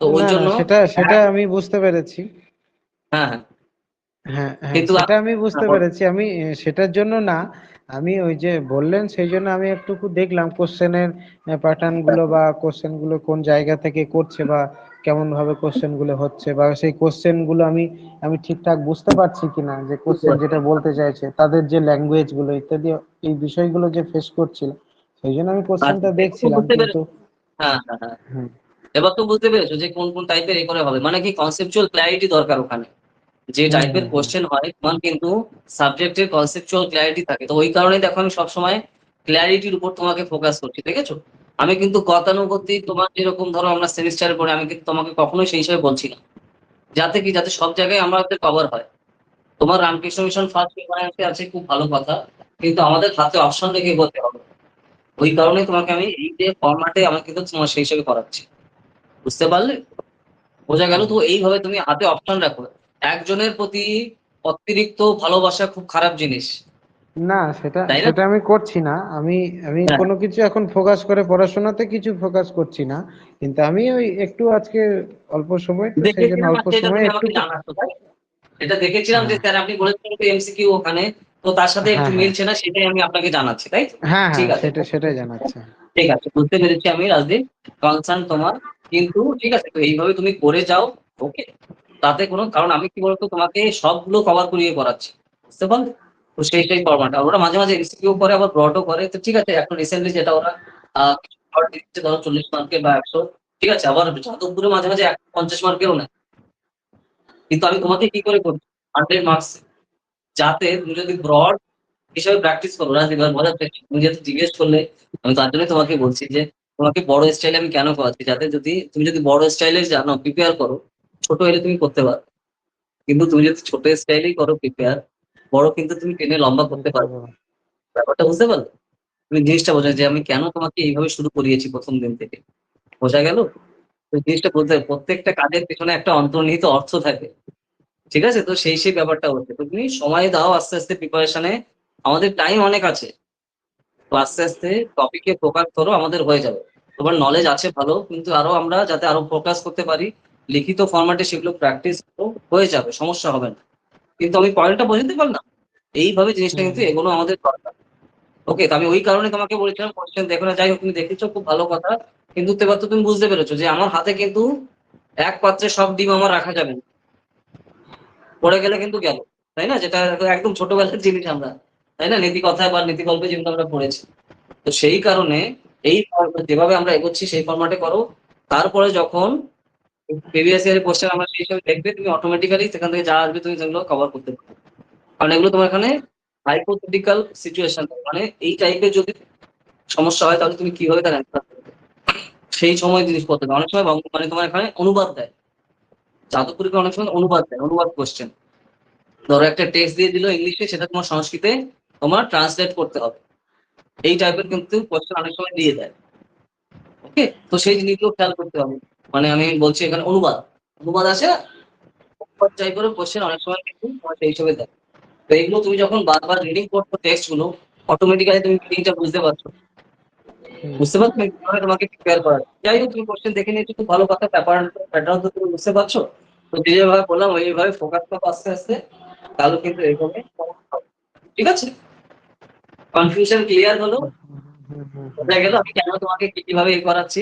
তো ওই না না জন্য, সেটা সেটা হ্যাঁ আমি বুঝতে পেরেছি। হ্যাঁ হ্যাঁ, হ্যাঁ হ্যাঁ কিন্তু সেটা আমি বুঝতে হ্যাঁ, বলো। পেরেছি। আমি সেটার জন্য না, আমি ওই যে বললেন সেই জন্য আমি একটু দেখলাম কোশ্চেনের প্যাটার্ন গুলো বা কোশ্চেন গুলো কোন জায়গা থেকে করছে বা কেমন ভাবে কোশ্চেন গুলো হচ্ছে, বা সেই কোশ্চেন গুলো আমি আমি ঠিকঠাক বুঝতে পারছি কিনা, যে বুঝতে কোশ্চেন পারছি। যেটা বলতে চাইছে তাদের যে ল্যাঙ্গুয়েজ গুলো ইত্যাদি, এই বিষয়গুলো যে ফেস করছিল, সেই জন্য আমি আচ্ছা, কোশ্চেনটা এবার তো দেখছিলাম বুঝতে কিন্তু। পেরেছো। হ্যাঁ হ্যাঁ হ্যাঁ, হুম এবার তো বুঝতে পেরেছো যে কোন কোন টাইপের এ করে হবে, মানে কি কনসেপচুয়াল ক্ল্যারিটি দরকার ওখানে। যে হুম টাইপের হুম হুম। কোশ্চেন হয় তোমার কিন্তু সাবজেক্টের কনসেপচুয়াল ক্ল্যারিটি থাকে, তো ওই কারণে দেখো আমি সবসময় ক্ল্যারিটির উপর তোমাকে ফোকাস করছি, দেখেছো? আমি কিন্তু গতানুগতিক তোমার যেরকম ধরো আমরা সেমিস্টারে পড়ে, আমি কিন্তু তোমাকে কখনোই সেই হিসাবে বলছি না, যাতে সব জায়গায় আমাদের কভার হয়। তোমার রামকৃষ্ণ মিশন ফার্স্ট প্রেফারেন্সে আছে, খুব ভালো কথা, কিন্তু আমাদের হাতে অপশন রেখে করতে হবে। ওই কারণে তোমাকে আমি এই যে ফরম্যাটে আমি কিন্তু তোমার সেই হিসেবে করাচ্ছি, বুঝতে পারলে? বোঝা গেল হুম। তো? এইভাবে তুমি হাতে অপশন রাখো। একজনের প্রতি অতিরিক্ত ভালোবাসা খুব খারাপ জিনিস, না সেটা তাই না? সেটা আমি করছি না। আমি আমি হ্যাঁ, কোনো কিছু এখন ফোকাস করে পড়াশোনাতে কিছু ফোকাস করছি না। কিন্তু আমি ওই একটু আজকে অল্প সময় তো সেই জন্য দেখেছিলাম অল্প আর সেটা সময় তুমি একটু আমাকে জানাচ্ছো, তাই? এটা দেখেছিলাম যে হ্যাঁ স্যার আপনি বলেছেন যে এমসিকিউ ওখানে, তো তার সাথে একটু হ্যাঁ হ্যাঁ মিলছে না, সেটাই আমি আপনাকে জানাচ্ছি, তাই তো? হ্যাঁ ঠিক হ্যাঁ আছে, সেটা সেটাই জানাচ্ছে। ঠিক আছে, বুঝতে পেরেছি আমি রাজদীপ, কনসার্ন তোমার, কিন্তু ঠিক আছে, তো এইভাবে তুমি করে যাও, ওকে? তাতে কোনো, কারণ আমি কি বলতো তোমাকে সবগুলো কভার করিয়ে করাচ্ছি, বুঝতে পারলে? তো সেই ফরম্যাট, আর ওরা মাঝে মাঝে এমসিকিউ করে আবার ব্রডও করে, তো ঠিক আছে, এখন রিসেন্টলি যেটা ওরা কিছু ব্রড দিচ্ছে ধরো 40 মার্কের বা 100, ঠিক আছে, আবার যাদবপুরে মাঝে মাঝে 150 মার্কেও নেয়, কিন্তু আমি তোমাকে কি করে করছি 100 মার্কস, যাতে তুমি যদি ব্রড হিসাবে প্র্যাকটিস করো না, এবার মজার প্র্যাকটিস, তুমি যেহেতু জিজ্ঞেস করলে, আমি তার জন্য তোমাকে বলছি যে তোমাকে বড় স্টাইলে আমি কেন করাচ্ছি, যাতে যদি তুমি যদি বড় স্টাইলে জানো প্রিপেয়ার করো, ছোট হলে তুমি করতে পারো, কিন্তু তুমি যদি ছোট স্টাইলেই করো প্রিপেয়ার, বড় কিন্তু তুমি টেনে লম্বা করতে বুঝতে পারবে। পারলাম। ব্যাপারটা বুঝতে পারলে? তুমি জিনিসটা বোঝা, যে আমি কেন তোমাকে এইভাবে শুরু করিয়েছি প্রথম দিন থেকে, বোঝা গেল? তো জিনিসটা বলতে হবে, প্রত্যেকটা কাজের পেছনে একটা অন্তর্নিহিত অর্থ থাকে, ঠিক আছে? তো সেই ব্যাপারটা হচ্ছে। তো তুমি সময় দাও আস্তে, আস্তে প্রিপারেশনে। আমাদের টাইম অনেক আছে। তো আস্তে, আস্তে টপিকে ফোকাস করো, আমাদের হয়ে যাবে। তোমার নলেজ আছে ভালো, কিন্তু আরো আমরা যাতে আরো ফোকাস করতে পারি, লিখিত ফরম্যাটে সেগুলো প্র্যাকটিস করো, হয়ে যাবে, সমস্যা হবে না। কিন্তু আমি পয়েন্টটা বোঝাতে পারলাম? এইভাবে জিনিসটা হুম কিন্তু এগোনো আমাদের দরকার। ওকে, তো আমি ওই কারণে তোমাকে বলেছিলাম কোয়েশ্চেন দেখো না। যাই হোক, তুমি দেখেছো, খুব ভালো কথা। কিন্তু এবার তো তুমি বুঝতে পেরেছো যে আমার হাতে কিন্তু এক পাত্রে সব ডিম আমার রাখা যাবে না। পড়ে গেলে কিন্তু গেল। তাই না? যেটা একদম ছোটবেলার জিনিস আমরা। তাই না? নীতি কথায় বা নীতি গল্পে যেগুলো আমরা পড়েছি। তো সেই কারণে এই যেভাবে আমরা এগোচ্ছি সেই ফরম্যাটে করো। তারপরে যখন প্রিভিয়াস ইয়ারের কোশ্চেন আমরা সেই হিসাবে দেখবে, তুমি অটোমেটিক্যালি সেখান থেকে যা আসবে তুমি সেগুলো কভার করতে পারবে। কারণ এগুলো তোমার এখানে হাইপোথেটিক্যাল সিচুয়েশন, মানে এই টাইপের যদি সমস্যা হয় তাহলে তুমি কিভাবে তার অ্যান্সার করবে, সেই সময় জিনিসপত্র দেয়। অনেক সময় মানে তোমার এখানে অনুবাদ দেয়। জাদুকরীকে অনেক সময় অনুবাদ দেয়, অনুবাদ কোশ্চেন। ধরো একটা টেক্সট দিয়ে দিল ইংলিশে, সেটা তোমার সংস্কৃতে তোমার ট্রান্সলেট করতে হবে। এই টাইপের কিন্তু কোশ্চেন অনেক সময় দিয়ে দেয়। ওকে, তো সেই জিনিসগুলো খেয়াল করতে হবে। মানে আমি বলছি এখানে অনুবাদ, অনুবাদ আছে না, অনুবাদ টাইপের কোশ্চেন অনেক সময় কিন্তু তোমার সেই হিসেবে দেয়। তো এইগুলো তুমি যখন বারবার রিডিং করছো টেক্সট গুলো, অটোমেটিক্যালি তুমি মিনিংটা বুঝতে পারছো। হুম বুঝতে পারছো আমি কিভাবে তোমাকে প্রিপেয়ার করা। যাই হোক, তুমি কোশ্চেন দেখে নিয়েছো, খুব ভালো কথা। প্যাটার্ন তো তুমি বুঝতে পারছো। তো যেভাবে বললাম ওইভাবে ফোকাস করো আস্তে আস্তে, তাহলে কিন্তু এরকম ঠিক আছে। কনফিউশন ক্লিয়ার হলো? বোঝা গেল আমি কেন তোমাকে কিভাবে করাচ্ছি।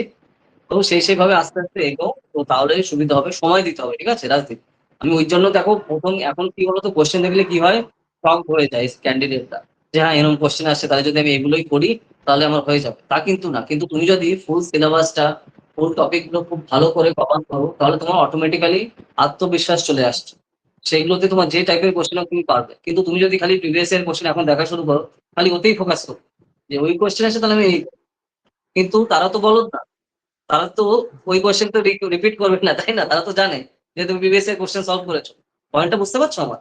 তো সেইভাবে আস্তে আস্তে এগো, তো তাহলে সুবিধা হবে। সময় দিতে হবে, ঠিক আছে রাজদীপ? আমি ওই জন্য দেখো, প্রথম এখন কি বলতো, কোশ্চেন দেখলে কি হয়, শক হয়ে যায় ক্যান্ডিডেটরা, যে হ্যাঁ এরকম কোশ্চেন আসছে, তাহলে যদি আমি এগুলোই করি তাহলে আমার হয়ে যাবে। তা কিন্তু না। কিন্তু তুমি যদি ফুল সিলেবাসটা, ফুল টপিক গুলো খুব ভালো করে কভার করো, তাহলে তোমার অটোমেটিক্যালি আত্মবিশ্বাস চলে আসছে। সেইগুলোতে তোমার যে টাইপের কোশ্চেন তুমি পারবে। কিন্তু তুমি যদি খালি প্রিভিয়াস ইয়ার কোশ্চেন এখন দেখা শুরু করো, খালি ওতেই ফোকাস করো, যে ওই কোশ্চেন আসে তাহলে আমি এই করবো। কিন্তু তারা তো বলো না, তারা তো ওই কোশ্চেন তো রিপিট করবে না, তাই না? তারা তো জানে যে তুমি প্রিভিয়াস ইয়ার কোশ্চেন সলভ করেছো। পয়েন্টটা বুঝতে পারছো আমার?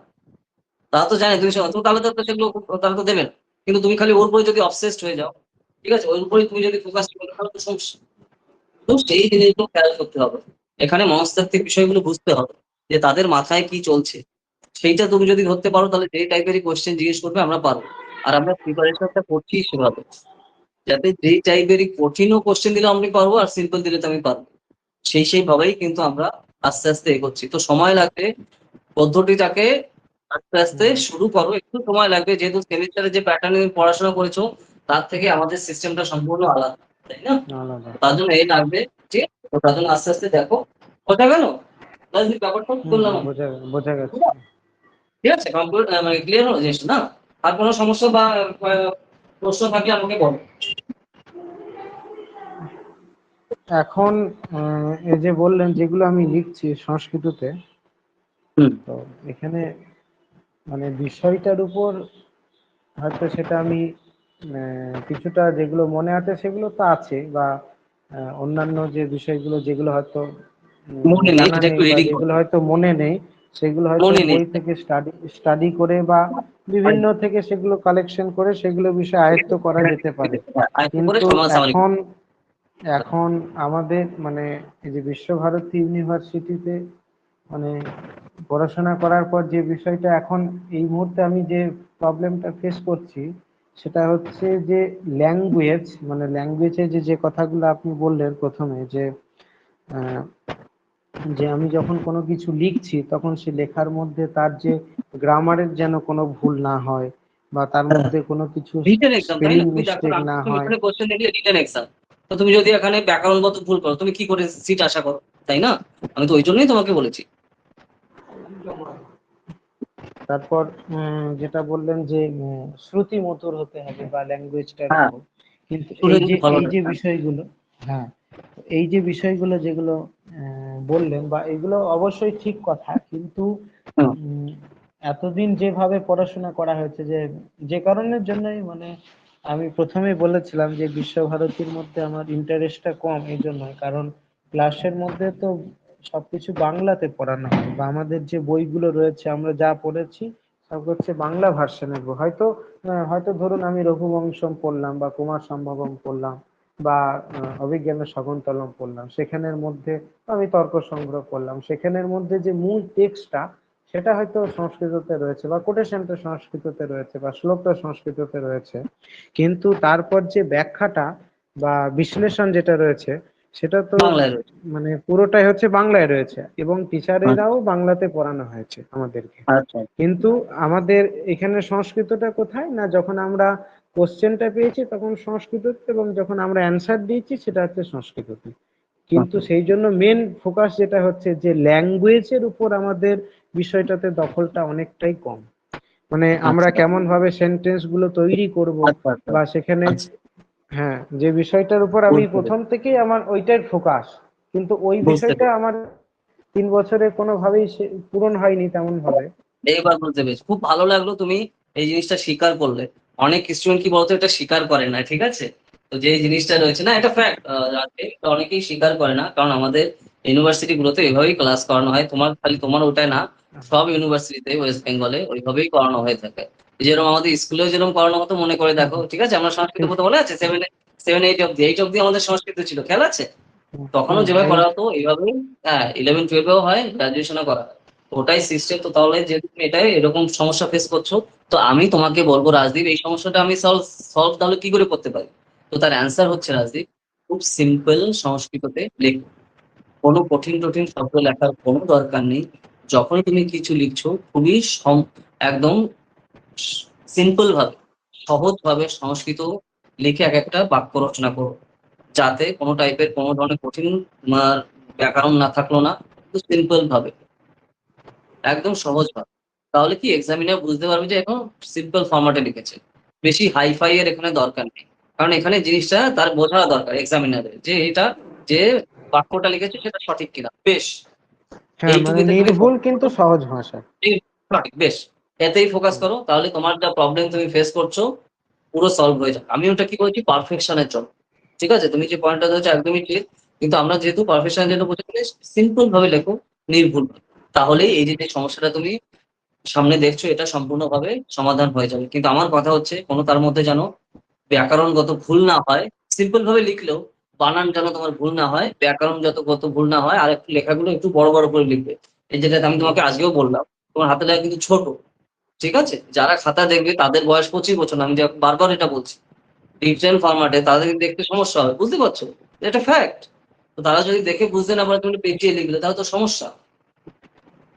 তারা তো জানে তুমি তো তাহলে তো সেগুলো তারা তো দেবেন। কিন্তু তুমি খালি ওর উপরে যদি অবসেসড হয়ে যাও, ঠিক আছে, ওর উপরে তুমি যদি ফোকাস করো, তাহলে তো সমস্যা। তো সেই জিনিসগুলো খেয়াল করতে হবে। এখানে মনস্তাত্ত্বিক বিষয়গুলো বুঝতে হবে, যে তাদের মাথায় কি চলছে। সেইটা তুমি যদি ধরতে পারো, তাহলে যে টাইপেরই কোশ্চেন জিজ্ঞেস করবে আমরা পারবো। আর আমরা প্রিপারেশনটা করছি সেভাবে, যাতে যেই টাইপেরই কঠিনও কোশ্চেন দিলে আমি পারবো, আর সিম্পল দিলে তো আমি পারবো। সেইভাবেই কিন্তু আমরা আস্তে আস্তে এগোচ্ছি। তো সময় লাগবে, পদ্ধতিটাকে আস্তে আস্তে হুম শুরু করো। একটু সময় লাগবে, যেহেতু সেমিস্টারে যে প্যাটার্নে তুমি পড়াশোনা করেছো তার থেকে আমাদের সিস্টেমটা সম্পূর্ণ আলাদা, তাই না? আলাদা। তার জন্য এই লাগবে, ঠিক আছে? তো তার জন্য আস্তে আস্তে দেখো। বোঝা গেল রাজদীপ ব্যাপারটা? বললাম আমি। বোঝা বোঝা গেছে। ঠিক আছে, মানে ক্লিয়ার হলো জিনিসটা না? আর কোনো সমস্যা বা প্রশ্ন থাকলে আমাকে বলো। এখন এই যে বললেন যেগুলো আমি লিখছি সংস্কৃততে, হুম। তো এখানে মানে বিষয়টার উপর হয়তো সেটা আমি কিছুটা যেগুলো মনে আছে সেগুলো তো আছে, বা অন্যান্য যে বিষয়গুলো যেগুলো হয়তো মনে নেই জানা সেটা নেই একটু বা রিডিং করো। যেগুলো হয়তো মনে নেই, সেগুলো হয়তো মনে নেই। বই থেকে স্টাডি করে বা বিভিন্ন থেকে সেগুলো কালেকশন করে সেগুলো বিষয় আয়ত্ত করা যেতে পারে। আরেকটু করে কিন্তু সামারি এখন এখন আমাদের মানে এই যে বিশ্বভারতী ইউনিভার্সিটিতে মানে পড়াশোনা করার পর যে বিষয়টা এখন এই মুহূর্তে আমি যে প্রবলেমটা ফেস করছি, সেটা হচ্ছে যে ল্যাঙ্গুয়েজ, মানে ল্যাঙ্গুয়েজে যে যে কথাগুলো আপনি বললেন প্রথমে, যে আহ, যে আমি যখন কোনো কিছু লিখছি তখন সে লেখার মধ্যে তার যে গ্রামারের যেন কোনো ভুল না হয়, বা তার মধ্যে কোনো কিছু রিটেন এক্সাম, তাই স্পেলিং না? তুমি দেখো মিস্টেক আমি না তুমি হয়। এখানে কোশ্চেন দেখলে রিটেন এক্সাম। তো তুমি যদি এখানে ব্যাকরণগত ভুল করো, তুমি কি করে সিট আশা করো? তাই না? আমি তো ওই জন্যই তোমাকে বলেছি। তারপর যেটা বললেন যে শ্রুতি মধুর হতে হবে বা ল্যাঙ্গুয়েজটার হ্যাঁ, উপর, কিন্তু শুনে এই যে কিন্তু ভালো এই যে লাগে। বিষয়গুলো, হ্যাঁ, এই যে বিষয়গুলো যেগুলো বললেন, বা এগুলো অবশ্যই ঠিক কথা, কিন্তু হ্যাঁ। উম, এতদিন যেভাবে পড়াশোনা করা হয়েছে, যে যে কারণের জন্যই মানে আমি প্রথমেই বলেছিলাম যে বিশ্বভারতীর মধ্যে আমার ইন্টারেস্টটা কম, এই জন্যই কারণ ক্লাসের মধ্যে তো সবকিছু বাংলাতে পড়ানো হয়, বা আমাদের যে বইগুলো রয়েছে আমরা যা পড়েছি সব হচ্ছে বাংলা ভার্সনের বই। হয়তো হয়তো ধরুন আমি রঘুবংশম পড়লাম বা কুমার সম্ভবম পড়লাম বা অভিজ্ঞান শাকুন্তলম পড়লাম, সেখানের মধ্যে আমি তর্ক সংগ্রহ করলাম, সেখানের মধ্যে যে মূল টেক্সটটা সেটা হয়তো সংস্কৃততে রয়েছে, বা কোটেশনটা সংস্কৃততে রয়েছে, বা শ্লোকটা সংস্কৃততে রয়েছে, কিন্তু তারপর যে ব্যাখ্যাটা বা বিশ্লেষণ যেটা রয়েছে সেটা তো বাংলায় রয়েছে। মানে পুরোটাই হচ্ছে বাংলায় রয়েছে, এবং টিচারেরাও আচ্ছা বাংলাতে পড়ানো হয়েছে আমাদেরকে। আচ্ছা। কিন্তু আমাদের এখানে সংস্কৃতটা কোথায় না, যখন আমরা কোশ্চেনটা পেয়েছি তখন সংস্কৃততে, এবং যখন আমরা অ্যান্সার দিয়েছি সেটা হচ্ছে সংস্কৃততে। কিন্তু আচ্ছা সেই জন্য মেন ফোকাস যেটা হচ্ছে যে ল্যাঙ্গুয়েজের উপর আমাদের বিষয়টাতে দখলটা অনেকটাই কম। মানে আমরা আচ্ছা কেমন ভাবে সেন্টেন্স গুলো তৈরি করব, আচ্ছা আচ্ছা বা সেখানে, আচ্ছা, হ্যাঁ, যে বিষয়টার উপর আমি বুঝতে প্রথম পেরেছি থেকেই আমার ওইটাই ফোকাস, কিন্তু ওই বুঝতে বিষয়টা পেরেছি। আমার 3 বছরে কোনোভাবেই পূরণ হয়নি তেমন ভাবে। এইবার বুঝতে পেরেছি, খুব ভালো লাগলো তুমি এই জিনিসটা স্বীকার করলে। অনেক স্টুডেন্ট কি বলতো এটা স্বীকার করে না, ঠিক আছে? তো যে জিনিসটা রয়েছে না, এটা ফ্যাক্ট, অনেকেই স্বীকার করে না, কারণ আমাদের ইউনিভার্সিটি গুলোতে এভাবেই ক্লাস করানো হয়। তোমার খালি তোমার ওটাই না, সব ইউনিভার্সিটিতে ওয়েস্ট বেঙ্গলে ওইভাবেই করানো হয়ে থাকে। যেরকম আমাদের স্কুলেও যেরকম করানো হতো মনে করে হুম দেখো, হুম। ঠিক আছে? আমরা সংস্কৃত কিন্তু পড়তে মনে আছে, 7 8 অব্দি আমাদের সংস্কৃত ছিল, খেয়াল আছে? তখনও হুম, যেভাবে এই করা হতো এইভাবেই। হ্যাঁ, 11 12-এও হয়, গ্রাজুয়েশনও করা হয়। তো ওটাই সিস্টেম। তো তাহলে যেহেতু তুমি এটাই এরকম সমস্যা ফেস করছো, তো আমি তোমাকে বলবো রাজদীপ, এই সমস্যাটা আমি সলভ সলভ তাহলে কি করে করতে পারি? তো তার অ্যান্সার হচ্ছে রাজদীপ, খুব সিম্পল সংস্কৃততে লেখো। কোনো কঠিন টঠিন শব্দ লেখার কোনো দরকার নেই। যখনই তুমি কিছু লিখছো খুবই একদম সিম্পল ভাবে, সহজ ভাবে সংস্কৃত লিখে এক একটা বাক্য রচনা করো, যাতে কোনো টাইপের কোনো ধরনের কঠিন তোমার ব্যাকরণ না থাকলো না, একটু সিম্পল ভাবে, একদম সহজ ভাবে। তাহলে কি এক্সামিনার বুঝতে পারবে যে এখন সিম্পল ফরম্যাটে লিখেছে, বেশি হাইফাই এর এখানে দরকার নেই। কারণ এখানে জিনিসটা তার বোঝা দরকার এক্সামিনারের, যে এটা যে বাক্যটা লিখেছে সেটা সঠিক কিনা। বেশ, হ্যাঁ, মানে এইটুকুতে তুমি নির্ভুল ফোকাস কিন্তু করো। সহজ ভাষা। সঠিক, বেশ, এতেই ফোকাস হুম করো, তাহলে তোমার যা প্রবলেম তুমি ফেস করছো পুরো সলভ হয়ে যাবে। আমি ওটা কি বলছি, পারফেকশনের জন্য। ঠিক আছে, তুমি যে পয়েন্টটা ধরেছো একদমই ঠিক। কিন্তু আমরা যেহেতু পারফেকশনের জন্য বলছি, সিম্পল ভাবে লেখো, নির্ভুল। তাহলেই এই যে যে সমস্যাটা তুমি সামনে দেখছো এটা সম্পূর্ণভাবে সমাধান হয়ে যাবে। কিন্তু আমার কথা হচ্ছে কোনো তার মধ্যে যেন ব্যাকরণগত ভুল না হয়। সিম্পল ভাবে লিখলেও বানান যেন তোমার ভুল না হয়, ব্যাকরণ যত গত ভুল না হয়, আর একটু লেখাগুলো একটু বড় বড় করে লিখবে। এই যেটা আমি তোমাকে আজকেও বললাম, তোমার হাতের লেখা কিন্তু ছোট, ঠিক আছে? যারা খাতা দেখবে তাদের বয়স 25 বছর না, আমি বারবার এটা বলছি। ডিজিটাল ফরম্যাটে তাদের কিন্তু দেখতে সমস্যা হবে, বুঝতে পারছো? এটা ফ্যাক্ট। তো তারা যদি দেখে বুঝতে না পারে, তুমি পেঁচিয়ে লিখলে তাহলে তো সমস্যা।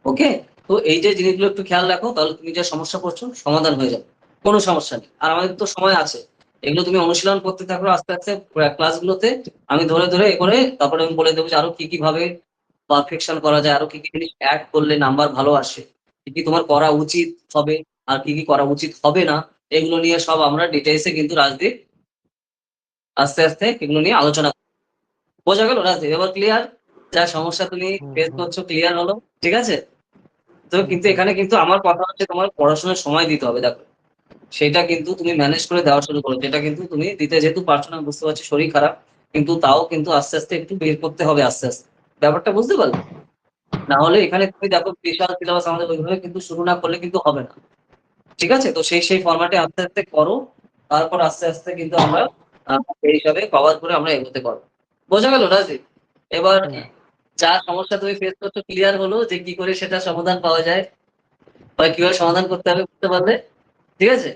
ওকে? তো এই যে জিনিসগুলো একটু খেয়াল রাখো, তাহলে তুমি যে সমস্যা পড়ছো সমাধান হয়ে যাবে। কোনো সমস্যা নেই। আর আমাদের তো সময় আছে। এগুলো তুমি অনুশীলন করতে থাকো আস্তে, আস্তে ক্লাসগুলোতে। আমি ধরে, ধরে এ করে তারপরে আমি বলে দেবো যে আরো কি, কি ভাবে পারফেকশন করা যায়, আরো কি, কি জিনিস এড করলে নাম্বার ভালো আসে। কি, কি তোমার করা উচিত হবে, আর কি, কি করা উচিত হবে না। এগুলো নিয়ে সব আমরা ডিটেইলস এ কিন্তু রাজদীপ আস্তে, আস্তে এগুলো নিয়ে আলোচনা করব। বোঝা গেল রাজদীপ? এবার ক্লিয়ার? যা সমস্যা তুমি হুম ফেস হুম করছো ক্লিয়ার হলো? ঠিক আছে? তো হুম কিন্তু হুম। এখানে কিন্তু আমার কথা হচ্ছে তোমার পড়াশোনার সময় দিতে হবে, দেখো। সেটা কিন্তু তুমি ম্যানেজ করে দেওয়া শুরু করো, যেটা কিন্তু তুমি দিতে যেহেতু পারছো না, বুঝতে পারছি শরীর খারাপ, কিন্তু তাও কিন্তু আস্তে, আস্তে একটু বের করতে হবে আস্তে, আস্তে। ব্যাপারটা বুঝতে পারলে? না হলে এখানে তুমি দেখো বিশাল সিলেবাস আমাদের ওইভাবে কিন্তু শুরু না করলে কিন্তু হবে না। ঠিক আছে? তো সেই ফরম্যাটে আস্তে, আস্তে করো। তারপর আস্তে, আস্তে কিন্তু আমরা আ সেই হিসাবে কভার করে আমরা এগোতে পারবো। বোঝা গেল রাজীব? এবার হুম। যা সমস্যা তুমি ফেস করছো ক্লিয়ার হলো যে কি করে সেটা সমাধান পাওয়া যায়, বা কিভাবে সমাধান করতে হবে বুঝতে পারলে? ঠিক আছে?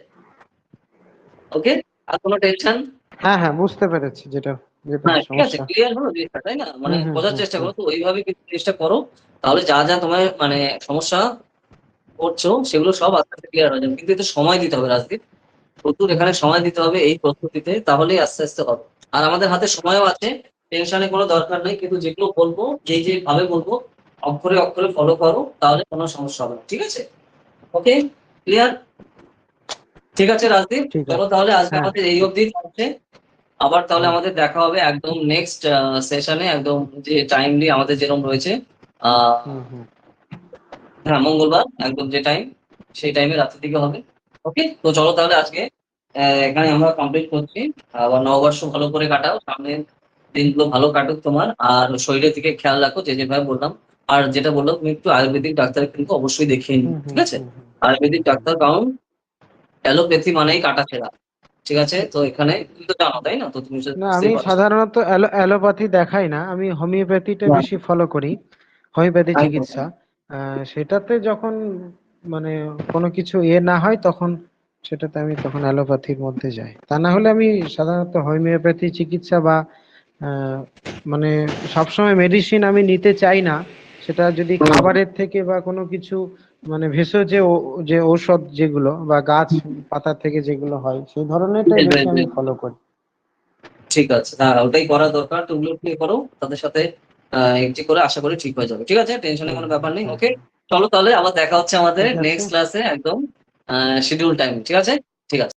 ওকে? আর কোনো টেনশন? হ্যাঁ হ্যাঁ, বুঝতে পেরেছি যেটা যেটা না, ঠিক আছে, সমস্যা। ক্লিয়ার হলো জিনিসটা, তাই না? মানে হুম হুম বোঝার হুম চেষ্টা হুম। করো। তো ওইভাবে কিন্তু জিনিসটা করো। তাহলে যা, যা তোমার মানে সমস্যা করছো সেগুলো সব আস্তে, আস্তে ক্লিয়ার হয়ে যাবে। কিন্তু এতে সময় দিতে হবে রাজদীপ। প্রচুর এখানে সময় দিতে হবে এই প্রস্তুতিতে, তাহলেই আস্তে, আস্তে হবে। আর আমাদের হাতে সময়ও আছে। টেনশনের কোনো দরকার নেই। কিন্তু যেগুলো বলবো, যেই ভাবে বলবো, অক্ষরে, অক্ষরে ফলো করো, তাহলে কোনো সমস্যা হবে না। ঠিক আছে? ওকে? ক্লিয়ার? ঠিক আছে রাজদীপ। ঠিক চলো আছে। তাহলে আজকে হ্যাঁ। আমাদের এই অবধি থাকছে। আবার তাহলে হুম আমাদের দেখা হবে একদম নেক্সট সেশনে, একদম যে টাইমলি আমাদের যেরকম রয়েছে। আ হুম হুম। হ্যাঁ, মঙ্গলবার একদম যে টাইম, সেই টাইমে রাতের দিকে হবে। ওকে? তো চলো তাহলে আজকে এখানে আমরা কমপ্লিট করছি। আবার নববর্ষ ভালো করে কাটাও। সামনের দিনগুলো ভালো কাটুক তোমার। আর শরীরের দিকে খেয়াল রাখো, যেভাবে বললাম। আর যেটা বললাম, তুমি একটু আয়ুর্বেদিক ডাক্তার কিন্তু অবশ্যই দেখিয়ে নিও। হুম ঠিক হুম আছে? হুম হুম। আয়ুর্বেদিক হুম ডাক্তার, কারণ অ্যালোপ্যাথি মানেই কাটাছেঁড়া। ঠিক আছে? তো এখানে তুমি তো জানো, তাই না? তো তুমি না, আমি বুঝতেই পারছো। সাধারণত অ্যালোপ্যাথি দেখাই না, আমি হোমিওপ্যাথিটা বেশি ফলো করি, হোমিওপ্যাথি চিকিৎসা। সেটাতে যখন মানে কোনো কিছু না হয় তখন সেটাতে আমি তখন অ্যালোপ্যাথির মধ্যে যাই। তা না হলে আমি সাধারণত হোমিওপ্যাথি চিকিৎসা বা আহ, মানে সবসময় মেডিসিন আমি নিতে চাই না। সেটা যদি খাবারের থেকে বা কোনো কিছু মানে ভেষজ যে ঔষধ যেগুলো বা গাছ পাতা থেকে যেগুলো হয় সেই ধরনেরটাই Right, বেশি right, আমি right. ফলো করি। ঠিক আছে, হ্যাঁ ওটাই করা দরকার। তো ওগুলো একটু করো তাদের সাথে, একটু করে আশা করি ঠিক হয়ে যাবে। ঠিক আছে, টেনশনের কোনো ব্যাপার নেই। ওকে, চলো তাহলে আবার দেখা হচ্ছে আমাদের ঠিক আছে। নেক্সট ক্লাসে একদম শিডিউল টাইম। ঠিক আছে, ঠিক আছে।